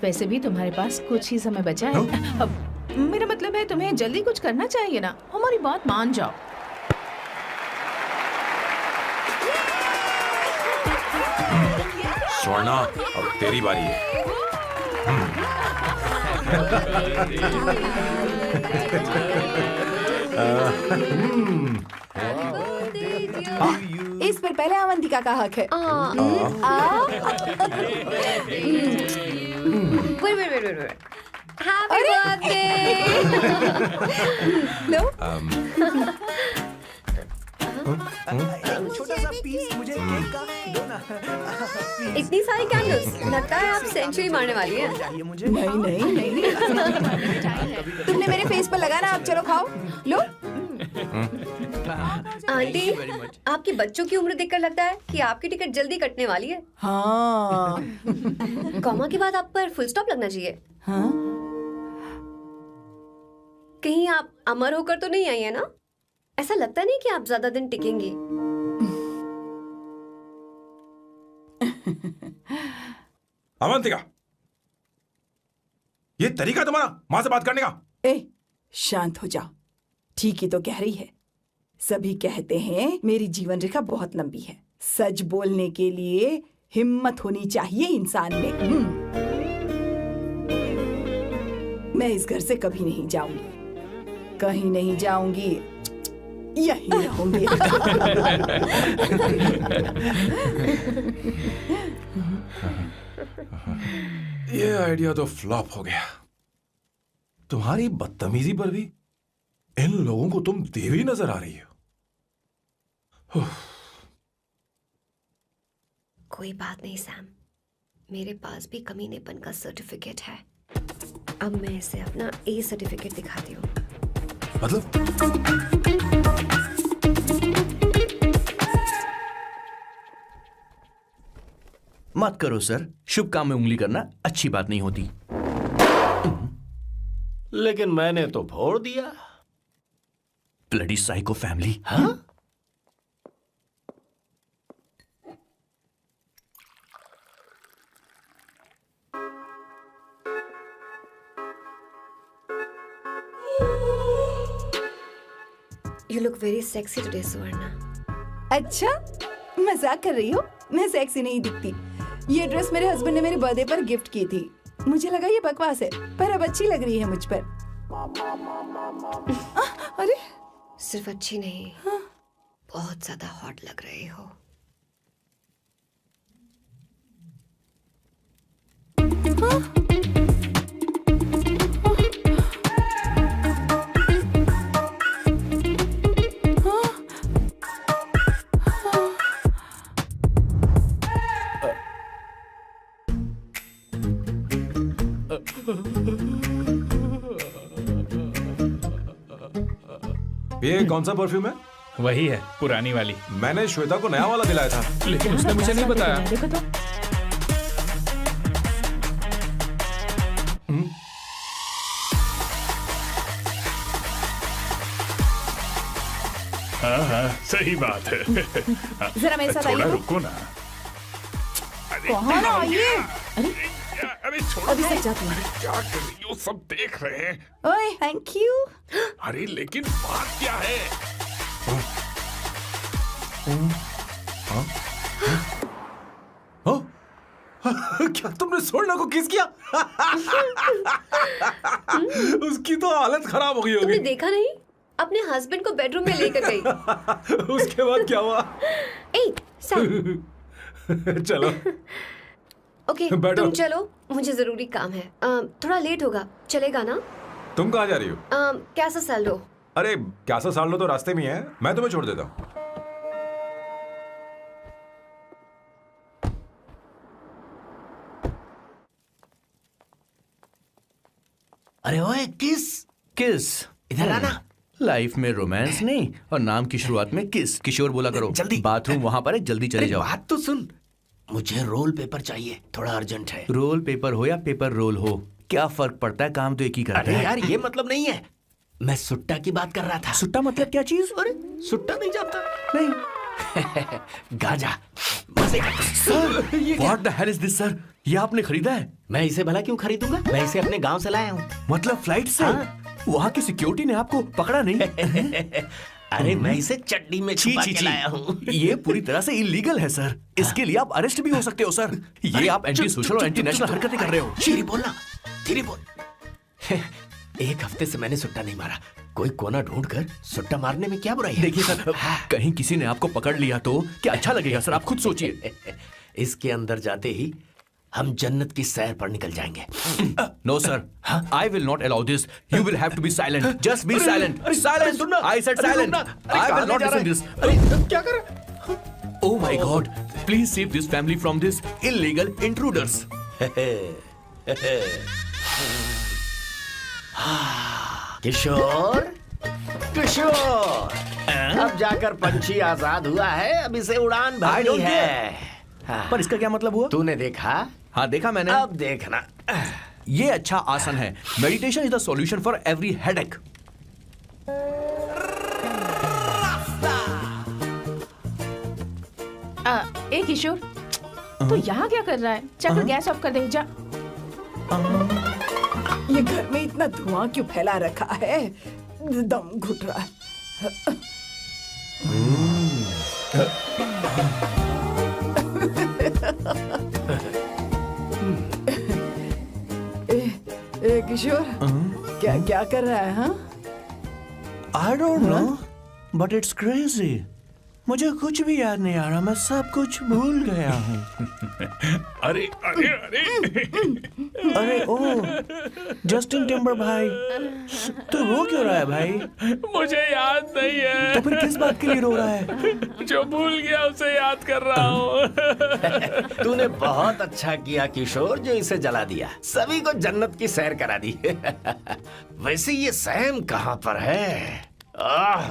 वैसे भी तुम्हारे पास कुछ ही समय बचा है। अब मेरा मतलब है तुम्हें जल्दी कुछ करना चाहिए ना। हमारी बात मान जाओ। स्वर्णा, अब तेरी बारी है। इस पर पहले अवंतिका का हक है। wait. Happy birthday! लो, छोटा सा पीस मुझे केक का दो ना। इतनी सारी कैंडल्स, लगता है आप सेंचुरी मारने वाली हैं। चाहिए मुझे। नहीं। तुमने मेरे फेस पर लगाना, अब चलो खाओ। लो। आंटी आपके बच्चों की उम्र देखकर लगता है कि आपकी टिकट जल्दी कटने वाली है। हाँ कॉमा के बाद आप पर फुल स्टॉप लगना चाहिए। हाँ कहीं आप अमर होकर तो नहीं आई है ना? ऐसा लगता नहीं कि आप ज्यादा दिन टिकेंगी। अवंतिका, ये तरीका तुम्हारा माँ से बात करने का? ए शांत हो जाओ। ठीक ही तो कह रही है। सभी कहते हैं मेरी जीवन रेखा बहुत लंबी है। सच बोलने के लिए हिम्मत होनी चाहिए इंसान में। मैं इस घर से कभी नहीं जाऊंगी, कहीं नहीं जाऊंगी, यहीं रहूंगी। ये आइडिया तो फ्लॉप हो गया। तुम्हारी बदतमीजी पर भी इन लोगों को तुम देवी नजर आ रही हो। कोई बात नहीं सैम, मेरे पास भी कमीनेपन का सर्टिफिकेट है। अब मैं इसे अपना ए सर्टिफिकेट दिखाती हूँ। मतलब मत करो सर, शुभ काम में उंगली करना अच्छी बात नहीं होती। लेकिन मैंने तो फोड़ दिया। Bloody psycho family. हाँ? You look very sexy today, सुवर्णा। अच्छा मजाक कर रही हो? मैं सेक्सी नहीं दिखती। ये ड्रेस मेरे हस्बैंड ने मेरे बर्थडे पर गिफ्ट की थी। मुझे लगा ये बकवास है, पर अब अच्छी लग रही है मुझ पर। अरे सिर्फ अच्छी नहीं, बहुत ज्यादा हॉट लग रही हो। ये कौन सा परफ्यूम है? वही है, पुरानी वाली। मैंने श्वेता को नया वाला दिलाया था। लेकिन उसने मुझे नहीं बताया। देखो तो हाँ हाँ सही बात है। जरा मेरे साथ थोड़ा आइए। रुको ना। कहाँ आइए? अरे छोड़ो। अभी तक जाती हूँ। क्या कर रही हो? सब देख रहे हैं। ओए थैंक यू। अरे लेकिन बात क्या है? क्या तुमने सोना को किस किया? उसकी तो हालत खराब हो गई तुमने होगी। देखा नहीं? अपने हस्बैंड को बेडरूम में लेकर गई। उसके बाद क्या हुआ? ए सैम, चलो ओके बैठो। तुम चलो, मुझे जरूरी काम है। थोड़ा लेट होगा, चलेगा ना? तुम कहाँ जा रही हो? कैसा सैलडो? अरे कैसा साल लो तो रास्ते में ही है, मैं तुम्हें छोड़ देता हूँ। अरे ओए किस किस इधर आना। लाइफ में रोमांस नहीं और नाम की शुरुआत में किस। किशोर बोला करो। जल्दी। बाथरूम वहां पर है, जल्दी चले अरे जाओ। बात तो सुन, मुझे रोल पेपर चाहिए, थोड़ा अर्जेंट है। रोल पेपर हो या पेपर रोल हो, क्या फर्क पड़ता है? काम तो एक ही करता अरे है। यार ये मतलब नहीं है, मैं सुट्टा की बात कर रहा था। सुट्टा मतलब क्या चीज? अरे सुट्टा नहीं जानता? नहीं। गाजा मजे का। Sir what the hell is this sir? ये आपने खरीदा है? मैं इसे भला क्यों खरीदूंगा? मैं इसे अपने गांव से लाया हूँ। मतलब फ्लाइट से? हाँ। वहाँ की सिक्योरिटी ने आपको पकड़ा नहीं? अरे मैं इसे चड्डी में छी छुपा छी के छी, लाया हूँ। ये पूरी तरह से इलीगल है सर। इसके लिए आप अरेस्ट भी हो सकते हो सर। ये आप एंटी सोशल और एंटी नेशनल हरकतें कर रहे हो। धीरे बोलना, धीरे बोल। एक हफ्ते से मैंने सुट्टा नहीं मारा। कोई कोना ढूंढ कर सुट्टा मारने में क्या बुराई है? देखिए सर, कहीं किसी ने आपको पकड़ लिया तो क्या अच्छा लगेगा सर? आप खुद सोचिए। इसके अंदर जाते ही हम जन्नत की सैर पर निकल जाएंगे। No sir, I will not allow this. You will have to be silent. Just be silent. Silent. I said silent. I will not listen this. क्या कर? Oh my God! Please save this family from this illegal intruders. किशोर, किशोर, अब जाकर पंछी आजाद हुआ है, अब इसे उड़ान I भरनी don't है। हाँ। पर इसका क्या मतलब हुआ? तूने देखा? हाँ देखा मैंने। अब देखना। ये अच्छा आसन है। Meditation is the solution for every headache. ए किशोर, तू यहाँ क्या कर रहा है? जाकर गैस ऑफ कर दे जा। ये घर में इतना धुआं क्यों फैला रखा है? दम घुट रहा है। ए किशोर, क्या क्या कर रहा है? हाँ, I don't know, but it's crazy. मुझे कुछ भी याद नहीं आ रहा, मैं सब कुछ भूल गया हूँ। अरे अरे अरे अरे ओ, जस्टिन टिम्बर भाई, तू रो क्यों रहा है भाई? मुझे याद नहीं है। तो फिर किस बात के लिए रो रहा है? जो भूल गया उसे याद कर रहा हूँ। तूने बहुत अच्छा किया किशोर, जो इसे जला दिया। सभी को जन्नत की सैर करा दी। वैसे ये सैम कहाँ पर है?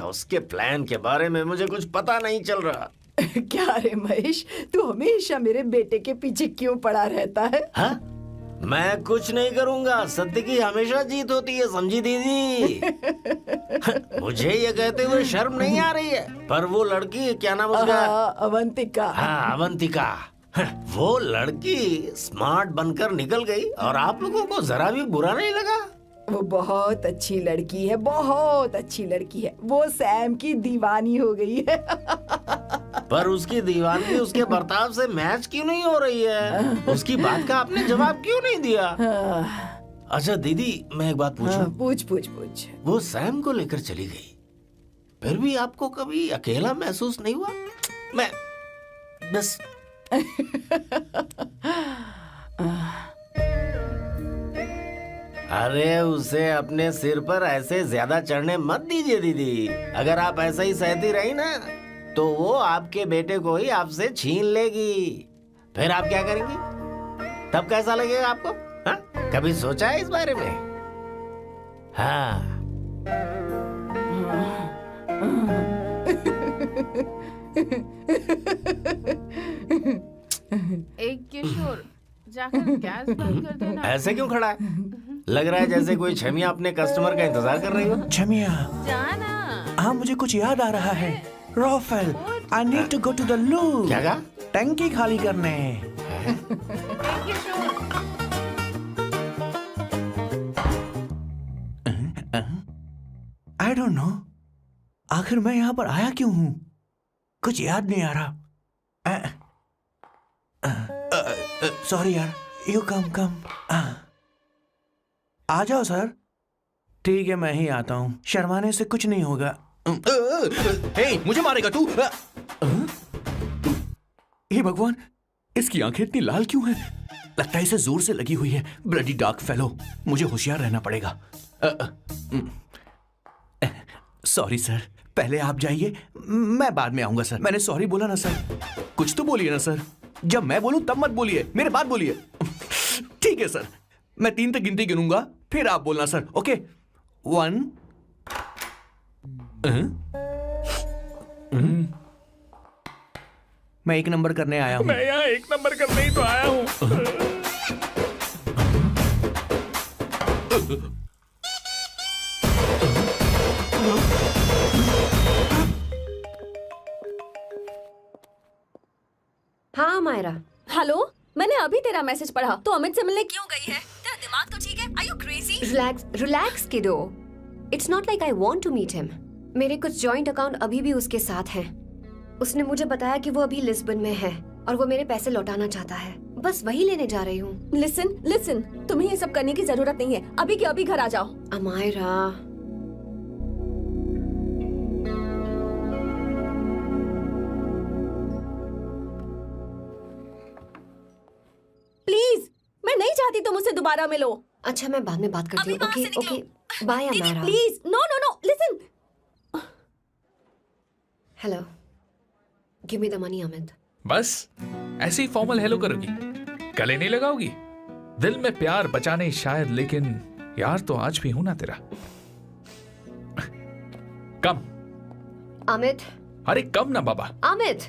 उसके प्लान के बारे में मुझे कुछ पता नहीं चल रहा। क्या रे महेश, तू हमेशा मेरे बेटे के पीछे क्यों पड़ा रहता है? हाँ? मैं कुछ नहीं करूंगा, सत्य की हमेशा जीत होती है, समझी दीदी? मुझे ये कहते हुए शर्म नहीं आ रही है, पर वो लड़की, क्या नाम उसका? अवंतिका। हाँ, अवंतिका। वो लड़की स्मार्ट बनकर निकल गई और आप लोगों को जरा भी बुरा नहीं लगा? वो बहुत अच्छी लड़की है, बहुत अच्छी लड़की है। वो सैम की दीवानी हो गई है। पर उसकी दीवानगी उसके बर्ताव से मैच क्यों नहीं हो रही है? उसकी बात का आपने जवाब क्यों नहीं दिया? अच्छा दीदी, मैं एक बात पूछूं? पूछ पूछ पूछ। वो सैम को लेकर चली गई, फिर भी आपको कभी अकेला महसूस नहीं हुआ? मैं बस अरे उसे अपने सिर पर ऐसे ज्यादा चढ़ने मत दीजिए दीदी। अगर आप ऐसा ही सहती रही ना, तो वो आपके बेटे को ही आपसे छीन लेगी। फिर आप क्या करेंगी? तब कैसा लगेगा आपको? हाँ? कभी सोचा है इस बारे में? हाँ। एक किशोर, जाकर गैस बंद कर देना। ऐसे क्यों खड़ा है? लग रहा है जैसे कोई छमिया अपने कस्टमर का इंतजार कर रही हो। छमिया, जाना। हाँ मुझे कुछ याद आ रहा है। Rafael, I need to go to the loo। क्या कहा? टंकी खाली करने। एक किशोर, I don't know, आखिर मैं यहाँ पर आया क्यों हूँ? कुछ याद नहीं आ रहा। सॉरी यार, यू कम। आ जाओ सर। ठीक है, मैं ही आता हूँ, शर्माने से कुछ नहीं होगा। हे, मुझे मारेगा तू? हे भगवान, इसकी आंखें इतनी लाल क्यों हैं? लगता है इसे जोर से लगी हुई है। ब्लडी डार्क फेलो, मुझे होशियार रहना पड़ेगा। सॉरी सर, पहले आप जाइए, मैं बाद में आऊंगा सर। मैंने सॉरी बोला ना सर? कुछ तो बोलिए ना सर। जब मैं बोलूं तब मत बोलिए, मेरे बाद बोलिए। ठीक है सर, मैं 3 तक गिनती गिनूंगा, फिर आप बोलना सर। ओके, 1। मैं 1 नंबर करने आया हूँ। मैं यहाँ 1 नंबर करने ही तो आया हूँ। हाँ मायरा। हेलो, मैंने अभी तेरा मैसेज पढ़ा। तो अमित से मिलने क्यों गई है? तेरा दिमाग तो ठीक है? Are you crazy? Relax kiddo. It's not like I want to meet him. मेरे कुछ जॉइंट अकाउंट अभी भी उसके साथ हैं। उसने मुझे बताया कि वो अभी लिस्बन में है और वो मेरे पैसे लौटाना चाहता है। बस वही लेने जा रही हूँ। लिसन, तुम्हें ये सब करने की जरूरत नहीं है। अभी के अभी घर आ जाओ। अमायरा, प्लीज, मैं नहीं चाहती तुम मुझसे दोबारा मिलो। अच्छा मैं बाद में बात करती हूँ। अभी वहाँ से ओके निकलो। बाय दीदी Amaira. Please, no, listen. Hello, give me the money Amit. बस ऐसे ही फॉर्मल हेलो करोगी, गले नहीं लगाओगी? दिल में प्यार बचा नहीं शायद, लेकिन यार तो आज भी हूं ना तेरा। कम, अमित, अरे कब ना बाबा. Amit,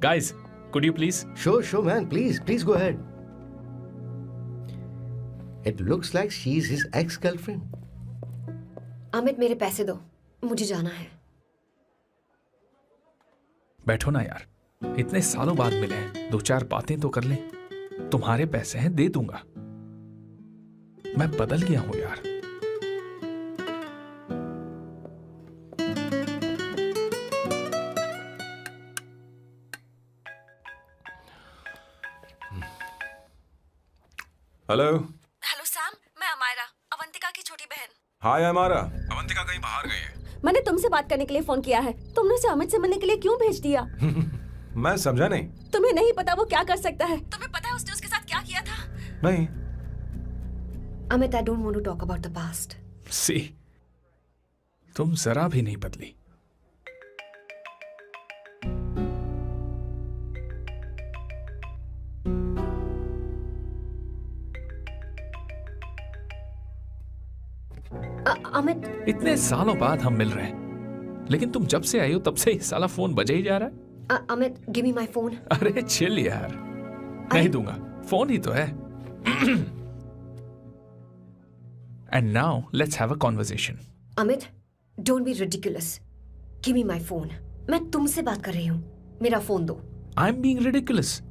Guys, could you please? Sure, man. Please go ahead. It looks like she's his ex-girlfriend. Amit मेरे पैसे दो, मुझे जाना है. बैठो ना यार, इतने सालों बाद मिले हैं, 2-4 बातें तो कर लें. तुम्हारे पैसे हैं, दे दूंगा. मैं बदल गया हूं यार. हेलो. हेलो सैम, मैं अमायरा, अवंतिका की छोटी बहन. हाय हमारा. अवंतिका कहीं बाहर गई है. मैंने तुमसे बात करने के लिए फोन किया है. तुमने उसे अमित से मिलने के लिए क्यों भेज दिया? मैं समझा नहीं. तुम्हें नहीं पता वो क्या कर सकता है. तुम्हें पता है उसने उसके साथ क्या किया था? नहीं. Amit, I don't want to talk about the past. सी, तुम जरा भी नहीं बदली. अमित, इतने सालों बाद हम मिल रहे हैं, लेकिन तुम जब से आई हो तब से ये साला फोन बजे ही जा रहा है. Amit, give me my phone. अरे चिल यार, नहीं दूंगा. फोन ही तो है. And now let's have a conversation. Amit, don't be ridiculous. Give me my phone. मैं तुमसे बात कर रही हूँ. मेरा फोन दो. I'm being ridiculous.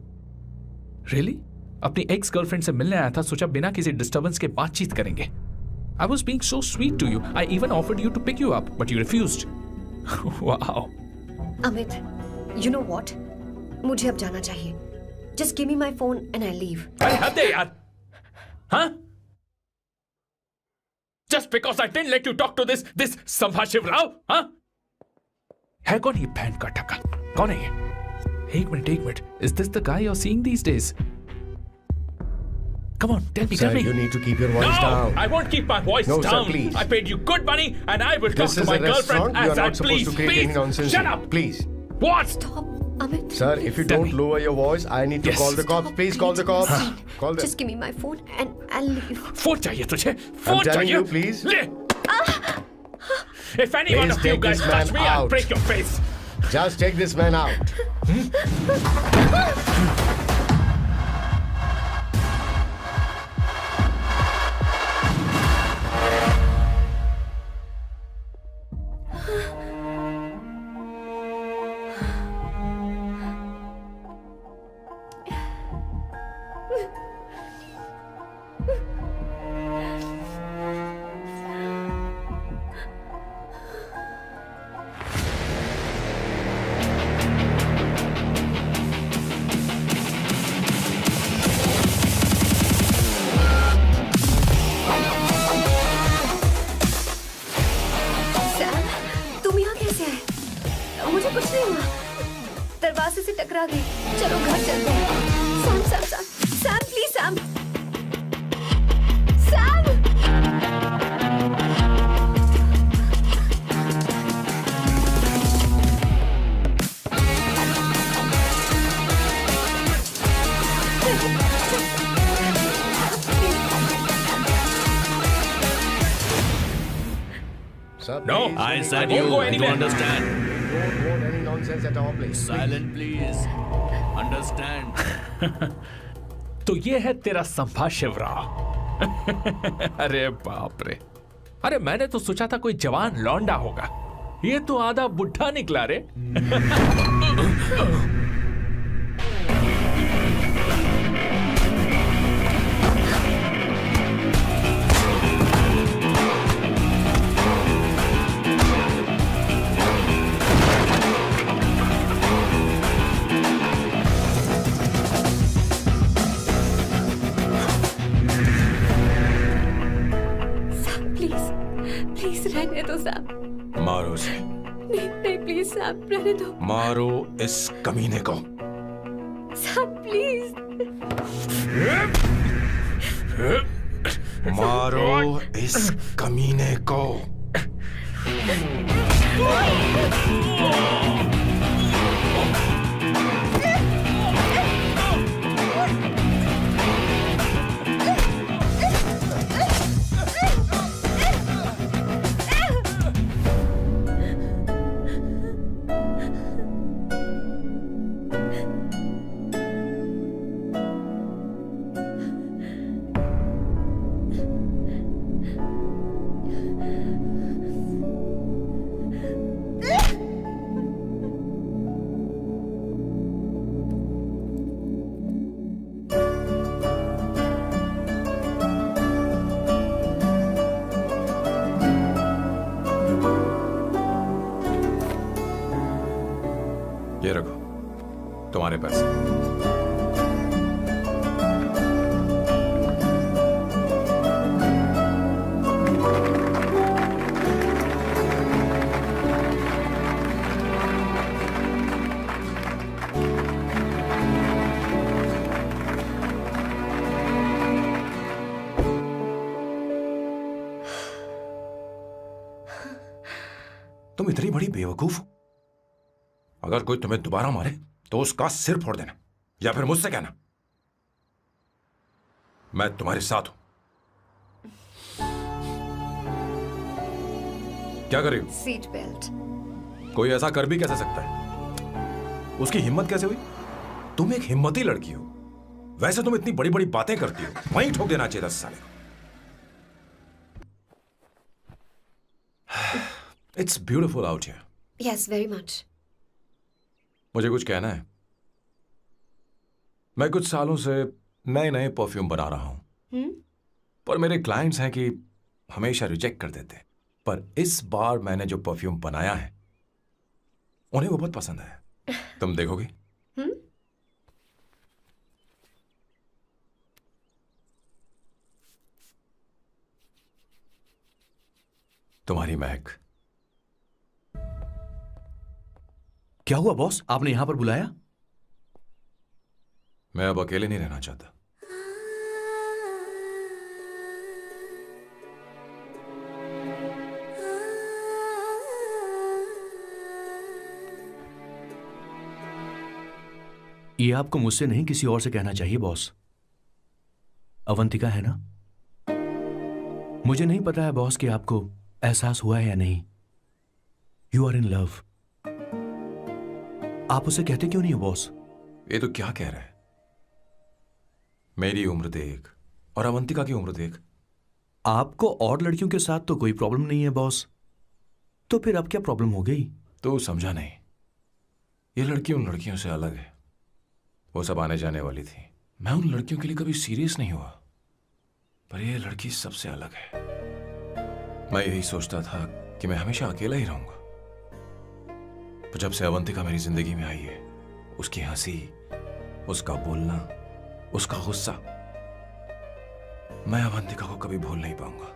Really? अपनी एक्स गर्लफ्रेंड से मिलने आया था, सोचा बिना किसी डिस्टर्बेंस के बातचीत करेंगे. I was being so sweet to you. I even offered you to pick you up, but you refused. Wow. Amit, you know what? मुझे अब जाना चाहिए. Just give me my phone and I leave. अरे हद है यार. हाँ? Just because I didn't let you talk to this संभाशिव Rao, हाँ? है कौन ये बैंड का टक्का? कौन है ये? एक minute. Is this the guy you're seeing these days? Come on, tell me. Sir, you need to keep your voice No, down. I won't keep my voice No, down. sir, please. I paid you good money, and I will talk This to is my a girlfriend restaurant. You as are I not supposed please. to create any nonsense. Shut here. up. Please. What? Stop, Amit. Sir, if you Tell don't me. lower your voice, I need to Yes. call the cops. Please call the cops. Call them. Just give me my phone and I'll leave. Phone चाहिए तुझे? Phone telling चाहिए? you, please. ले. If any one Please of you take guys this touch man me, I'll out. break your face. Just take this man out. Sam, तुम यहाँ कैसे आए? मुझे कुछ नहीं हुआ. दरवाजे से टकरा गई. चलो घर चलते हैं. Sam, please Sam. Sam! Sir, No, please, I don't said go you. anywhere. I don't understand. Don't want any nonsense at our place. Silent, please. Understand. तो ये है तेरा संभाशिव राव. अरे बाप रे. अरे मैंने तो सोचा था कोई जवान लौंडा होगा. ये तो आधा बुढ़ा निकला रे. प्लीज रहने दो सैम. मारो उसे. नहीं प्लीज सैम, रहने दो. मारो इस कमीने को. Sam please. मारो इस कमीने को. तुम्हारे पैसे। तुम इतनी बड़ी बेवकूफ हो। अगर कोई तुम्हें दोबारा मारे तो उसका सिर फोड़ देना, या फिर मुझसे कहना मैं तुम्हारे साथ हूं। क्या कर रही हो? Seat belt. कोई ऐसा कर भी कैसे सकता है? उसकी हिम्मत कैसे हुई? तुम एक हिम्मती लड़की हो। वैसे तुम इतनी बड़ी बड़ी बातें करती हो, वहीं ठोक देना चाहिए 10 साल को। It's beautiful out here. Yes, very much. मुझे कुछ कहना है। मैं कुछ सालों से नए नए परफ्यूम बना रहा हूं, पर मेरे क्लाइंट्स हैं कि हमेशा रिजेक्ट कर देते। पर इस बार मैंने जो परफ्यूम बनाया है उन्हें वो बहुत पसंद आया। तुम देखोगी? तुम्हारी महक। क्या हुआ बॉस, आपने यहां पर बुलाया? मैं अब अकेले नहीं रहना चाहता। ये आपको मुझसे नहीं किसी और से कहना चाहिए बॉस। अवंतिका है ना? मुझे नहीं पता है बॉस कि आपको एहसास हुआ है या नहीं। You are in love. आप उसे कहते क्यों नहीं हो बॉस? ये तो क्या कह रहा है? मेरी उम्र देख और अवंतिका की उम्र देख। आपको और लड़कियों के साथ तो कोई प्रॉब्लम नहीं है बॉस, तो फिर अब क्या प्रॉब्लम हो गई? तो समझा नहीं। ये लड़की उन लड़कियों से अलग है। वो सब आने जाने वाली थी। मैं उन लड़कियों के लिए कभी सीरियस नहीं हुआ, पर ये लड़की सबसे अलग है। मैं यही सोचता था कि मैं हमेशा अकेला ही रहूंगा, पर जब से अवंतिका मेरी जिंदगी में आई है, उसकी हंसी, उसका बोलना, उसका गुस्सा, मैं अवंतिका को कभी भूल नहीं पाऊंगा।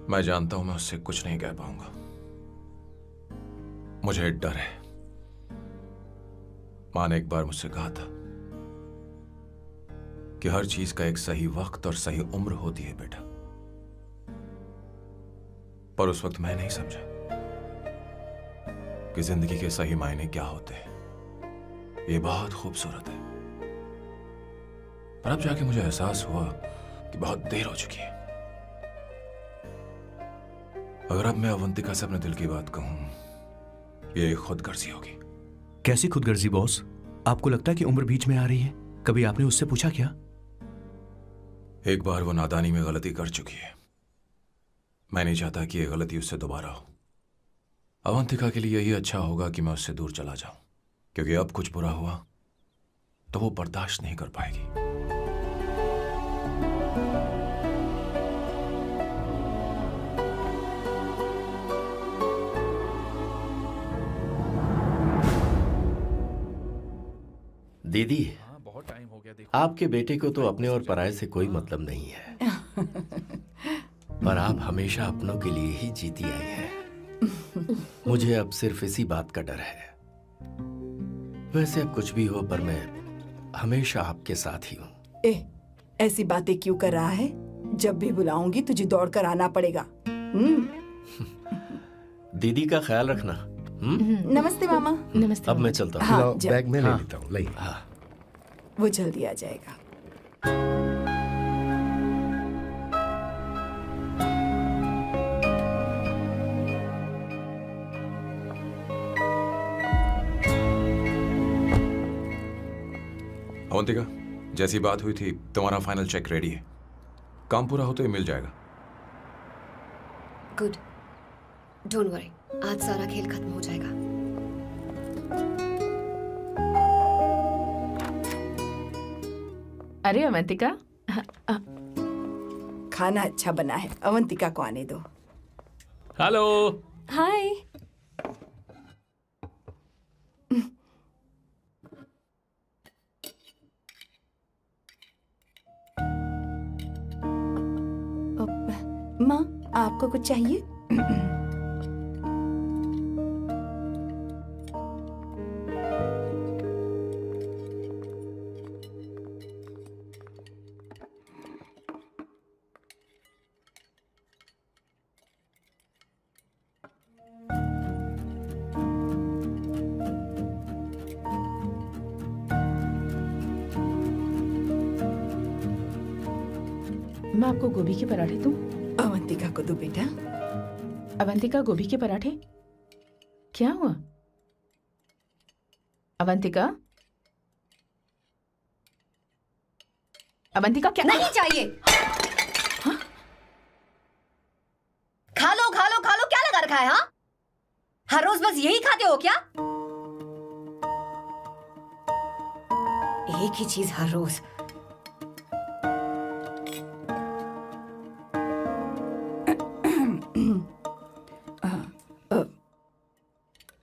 मैं जानता हूं मैं उससे कुछ नहीं कह पाऊंगा। मुझे डर है। मां ने एक बार मुझसे कहा था कि हर चीज का एक सही वक्त और सही उम्र होती है बेटा, पर उस वक्त मैं नहीं समझा कि जिंदगी के सही मायने क्या होते हैं। ये बहुत खूबसूरत है, पर अब जाके मुझे एहसास हुआ कि बहुत देर हो चुकी है। अगर अब मैं अवंतिका से अपने दिल की बात कहूं, ये खुदगर्जी होगी। कैसी खुदगर्जी बॉस? आपको लगता है कि उम्र बीच में आ रही है? कभी आपने उससे पूछा क्या? एक बार वो नादानी में गलती कर चुकी है। मैं नहीं चाहता कि ये गलती उससे दोबारा हो। अवंतिका के लिए यही अच्छा होगा कि मैं उससे दूर चला जाऊं, क्योंकि अब कुछ बुरा हुआ तो वो बर्दाश्त नहीं कर पाएगी। दीदी, बहुत टाइम हो गया। देखो, आपके बेटे को तो अपने और पराये से कोई मतलब नहीं है, पर आप हमेशा अपनों के लिए ही जीती आई हैं। मुझे अब सिर्फ इसी बात का डर है। वैसे अब कुछ भी हो, पर मैं हमेशा आपके साथ ही हूँ। ऐसी बातें क्यों कर रहा है? जब भी बुलाऊंगी तुझे दौड़कर आना पड़ेगा। दीदी का ख्याल रखना। नमस्ते मामा। नमस्ते। अब मैं चलता हूँ। हाँ, लाओ, जा। बैग में ले हाँ। लेता हूँ। लाइए। हाँ। वो जल्दी आ जाएगा। अवंतिका, जैसी बात हुई थी तुम्हारा फाइनल चेक रेडी है। काम पूरा होते ही मिल जाएगा। गुड, डोंट वरी, आज सारा खेल खत्म हो जाएगा। अरे अवंतिका, खाना अच्छा बना है, अवंतिका को आने दो। हेलो। हाय। माँ, आपको कुछ चाहिए? मैं आपको गोभी के पराठे दूं? अवंतिका को दो बेटा। अवंतिका, गोभी के पराठे? क्या हुआ अवंतिका? अवंतिका क्या? नहीं चाहिए। हाँ? खा लो खा लो खा लो, क्या लगा रखा है? हाँ, हर रोज बस यही खाते हो क्या? एक ही चीज हर रोज।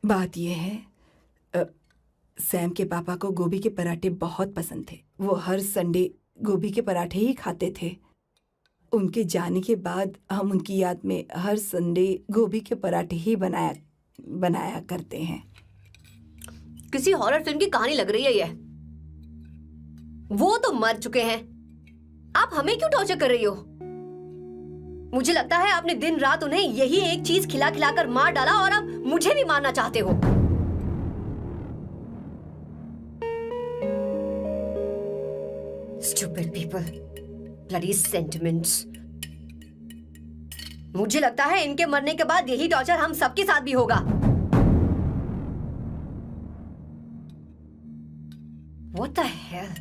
बात यह है, सैम के पापा को गोभी के पराठे बहुत पसंद थे। वो हर संडे गोभी के पराठे ही खाते थे। उनके जाने के बाद हम उनकी याद में हर संडे गोभी के पराठे ही बनाया करते हैं। किसी हॉरर फिल्म की कहानी लग रही है ये। वो तो मर चुके हैं, आप हमें क्यों टॉर्चर कर रही हो? मुझे लगता है आपने दिन रात उन्हें यही एक चीज खिला खिलाकर मार डाला और अब मुझे भी मारना चाहते हो। Stupid people, bloody sentiments। मुझे लगता है इनके मरने के बाद यही टॉर्चर हम सबके साथ भी होगा। What the hell?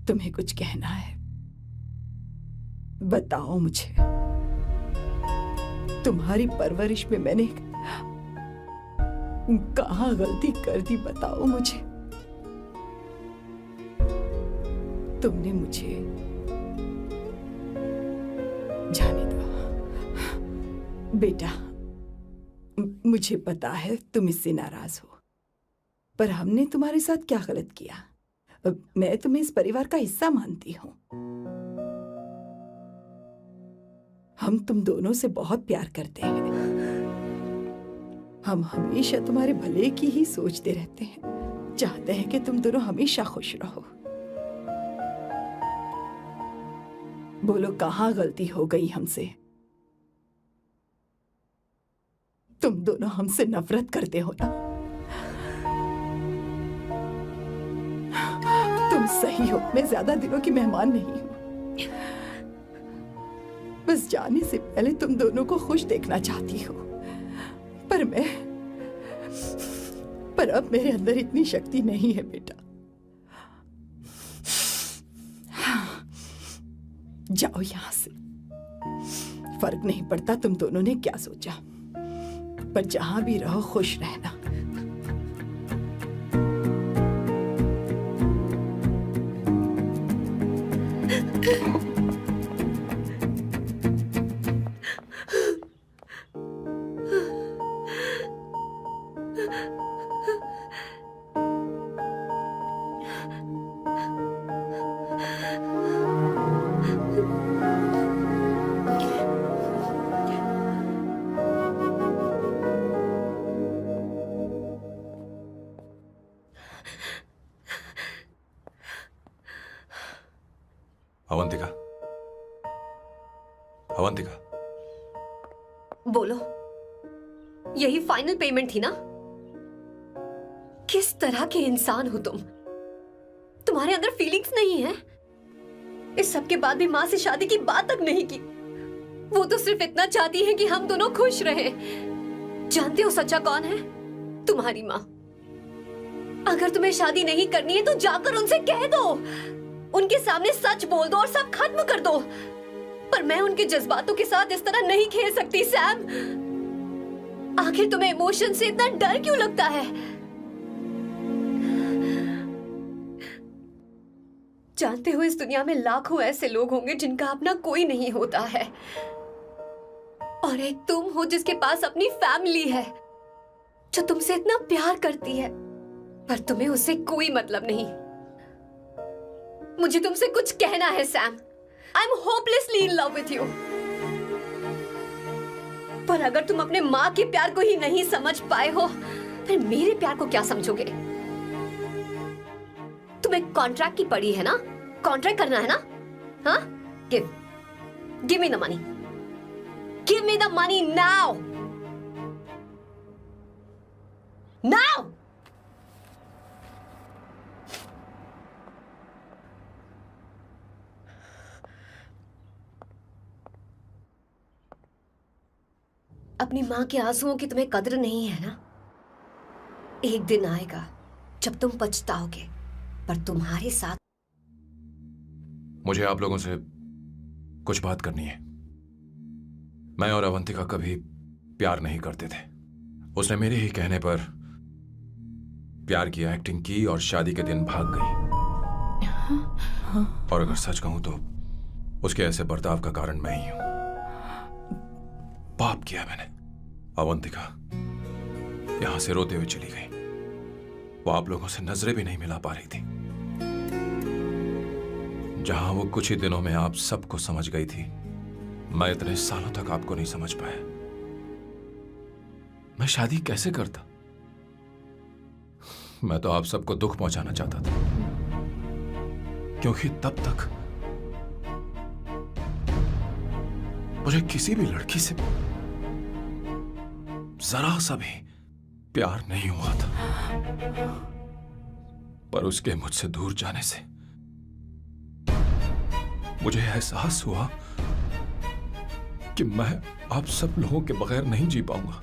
तुम्हें कुछ कहना है? बताओ मुझे। तुम्हारी परवरिश में मैंने कहाँ गलती कर दी, बताओ मुझे। तुमने मुझे जाने दो बेटा। मुझे पता है तुम इससे नाराज हो, पर हमने तुम्हारे साथ क्या गलत किया? मैं तुम्हें इस परिवार का हिस्सा मानती हूँ। हम तुम दोनों से बहुत प्यार करते हैं। हम हमेशा तुम्हारे भले की ही सोचते रहते हैं, चाहते हैं कि तुम दोनों हमेशा खुश रहो। बोलो, कहाँ गलती हो गई हमसे? तुम दोनों हमसे नफरत करते हो ना? तुम सही हो, मैं ज्यादा दिनों की मेहमान नहीं हूं। बस जाने से पहले तुम दोनों को खुश देखना चाहती हो, पर अब मेरे अंदर इतनी शक्ति नहीं है बेटा। जाओ यहां से। फर्क नहीं पड़ता तुम दोनों ने क्या सोचा, पर जहां भी रहो खुश रहना। अवंतिका, अवंतिका, बोलो, यही फाइनल पेमेंट थी ना? किस तरह के इंसान हो तुम? तुम्हारे अंदर फीलिंग्स नहीं है? इस सब के बाद भी माँ से शादी की बात तक नहीं की। वो तो सिर्फ इतना चाहती है कि हम दोनों खुश रहें। जानते हो सच्चा कौन है? तुम्हारी माँ। अगर तुम्हें शादी नहीं करनी है तो जाकर उनसे कह दो, उनके सामने सच बोल दो और सब खत्म कर दो। पर मैं उनके जज्बातों के साथ इस तरह नहीं खेल सकती सैम। आखिर तुम्हें इमोशन से इतना डर क्यों लगता है? जानते हो इस दुनिया में लाखों ऐसे लोग होंगे जिनका अपना कोई नहीं होता है, और एक तुम हो जिसके पास अपनी फैमिली है जो तुमसे इतना प्यार करती है, पर तुम्हें उससे कोई मतलब नहीं। मुझे तुमसे कुछ कहना है Sam. I am hopelessly in love with you. पर अगर तुम अपने माँ के प्यार को ही नहीं समझ पाए हो, फिर मेरे प्यार को क्या समझोगे? तुम्हें कॉन्ट्रैक्ट की पड़ी है ना, कॉन्ट्रैक्ट करना है ना? हाँ, give me the money, give me the money now, now. अपनी माँ के आंसुओं की तुम्हें कद्र नहीं है ना? एक दिन आएगा जब तुम पछताओगे, पर तुम्हारे साथ। मुझे आप लोगों से कुछ बात करनी है। मैं और अवंतिका कभी प्यार नहीं करते थे। उसने मेरे ही कहने पर प्यार की एक्टिंग की और शादी के दिन भाग गई। और अगर सच कहूं तो उसके ऐसे बर्ताव का कारण मैं ही हूं। पाप किया मैंने। अवंतिका यहां से रोते हुए चली गई। वो आप लोगों से नजरें भी नहीं मिला पा रही थी। जहां वो कुछ ही दिनों में आप सबको समझ गई थी, मैं इतने सालों तक आपको नहीं समझ पाया। मैं शादी कैसे करता? मैं तो आप सबको दुख पहुंचाना चाहता था, क्योंकि तब तक मुझे किसी भी लड़की से जरा सा भी प्यार नहीं हुआ था। पर उसके मुझसे दूर जाने से मुझे एहसास हुआ कि मैं आप सब लोगों के बगैर नहीं जी पाऊंगा।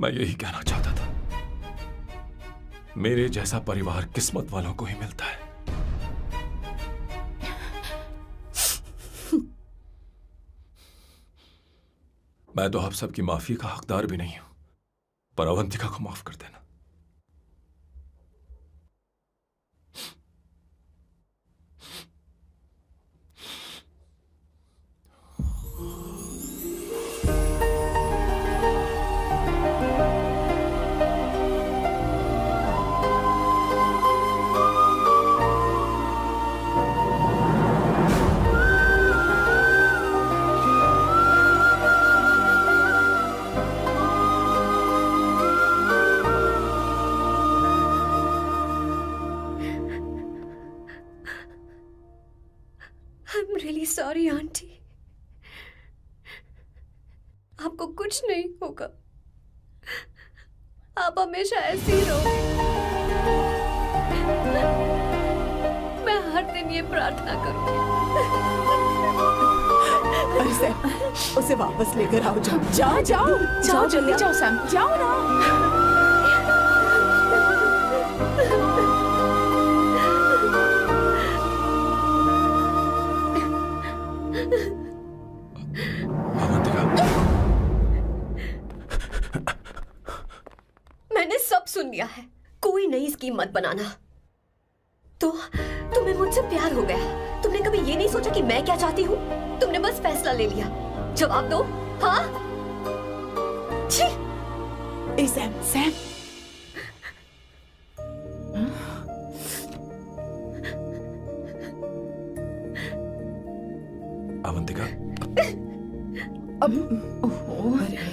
मैं यही कहना चाहता था, मेरे जैसा परिवार किस्मत वालों को ही मिलता है। मैं तो आप सबकी माफी का हकदार भी नहीं हूं, पर अवंतिका को माफ कर देना। I'm really sorry, aunty. आपको कुछ नहीं होगा। आप हमेशा ऐसी ही रहो। मैं हर दिन ये प्रार्थना करूंगी। अरे सैम, उसे वापस लेकर आओ। जाओ जाओ जाओ जल्दी जाओ सैम। जाओ ना। मैंने सब सुन लिया है। कोई नई स्कीम मत बनाना। तो तुम्हें मुझसे प्यार हो गया। तुमने कभी ये नहीं सोचा कि मैं क्या चाहती हूँ? तुमने बस फैसला ले लिया। जवाब दो। हाँ? छी! ए सैम, सैम। अवंतिका, अब ओहो, अरे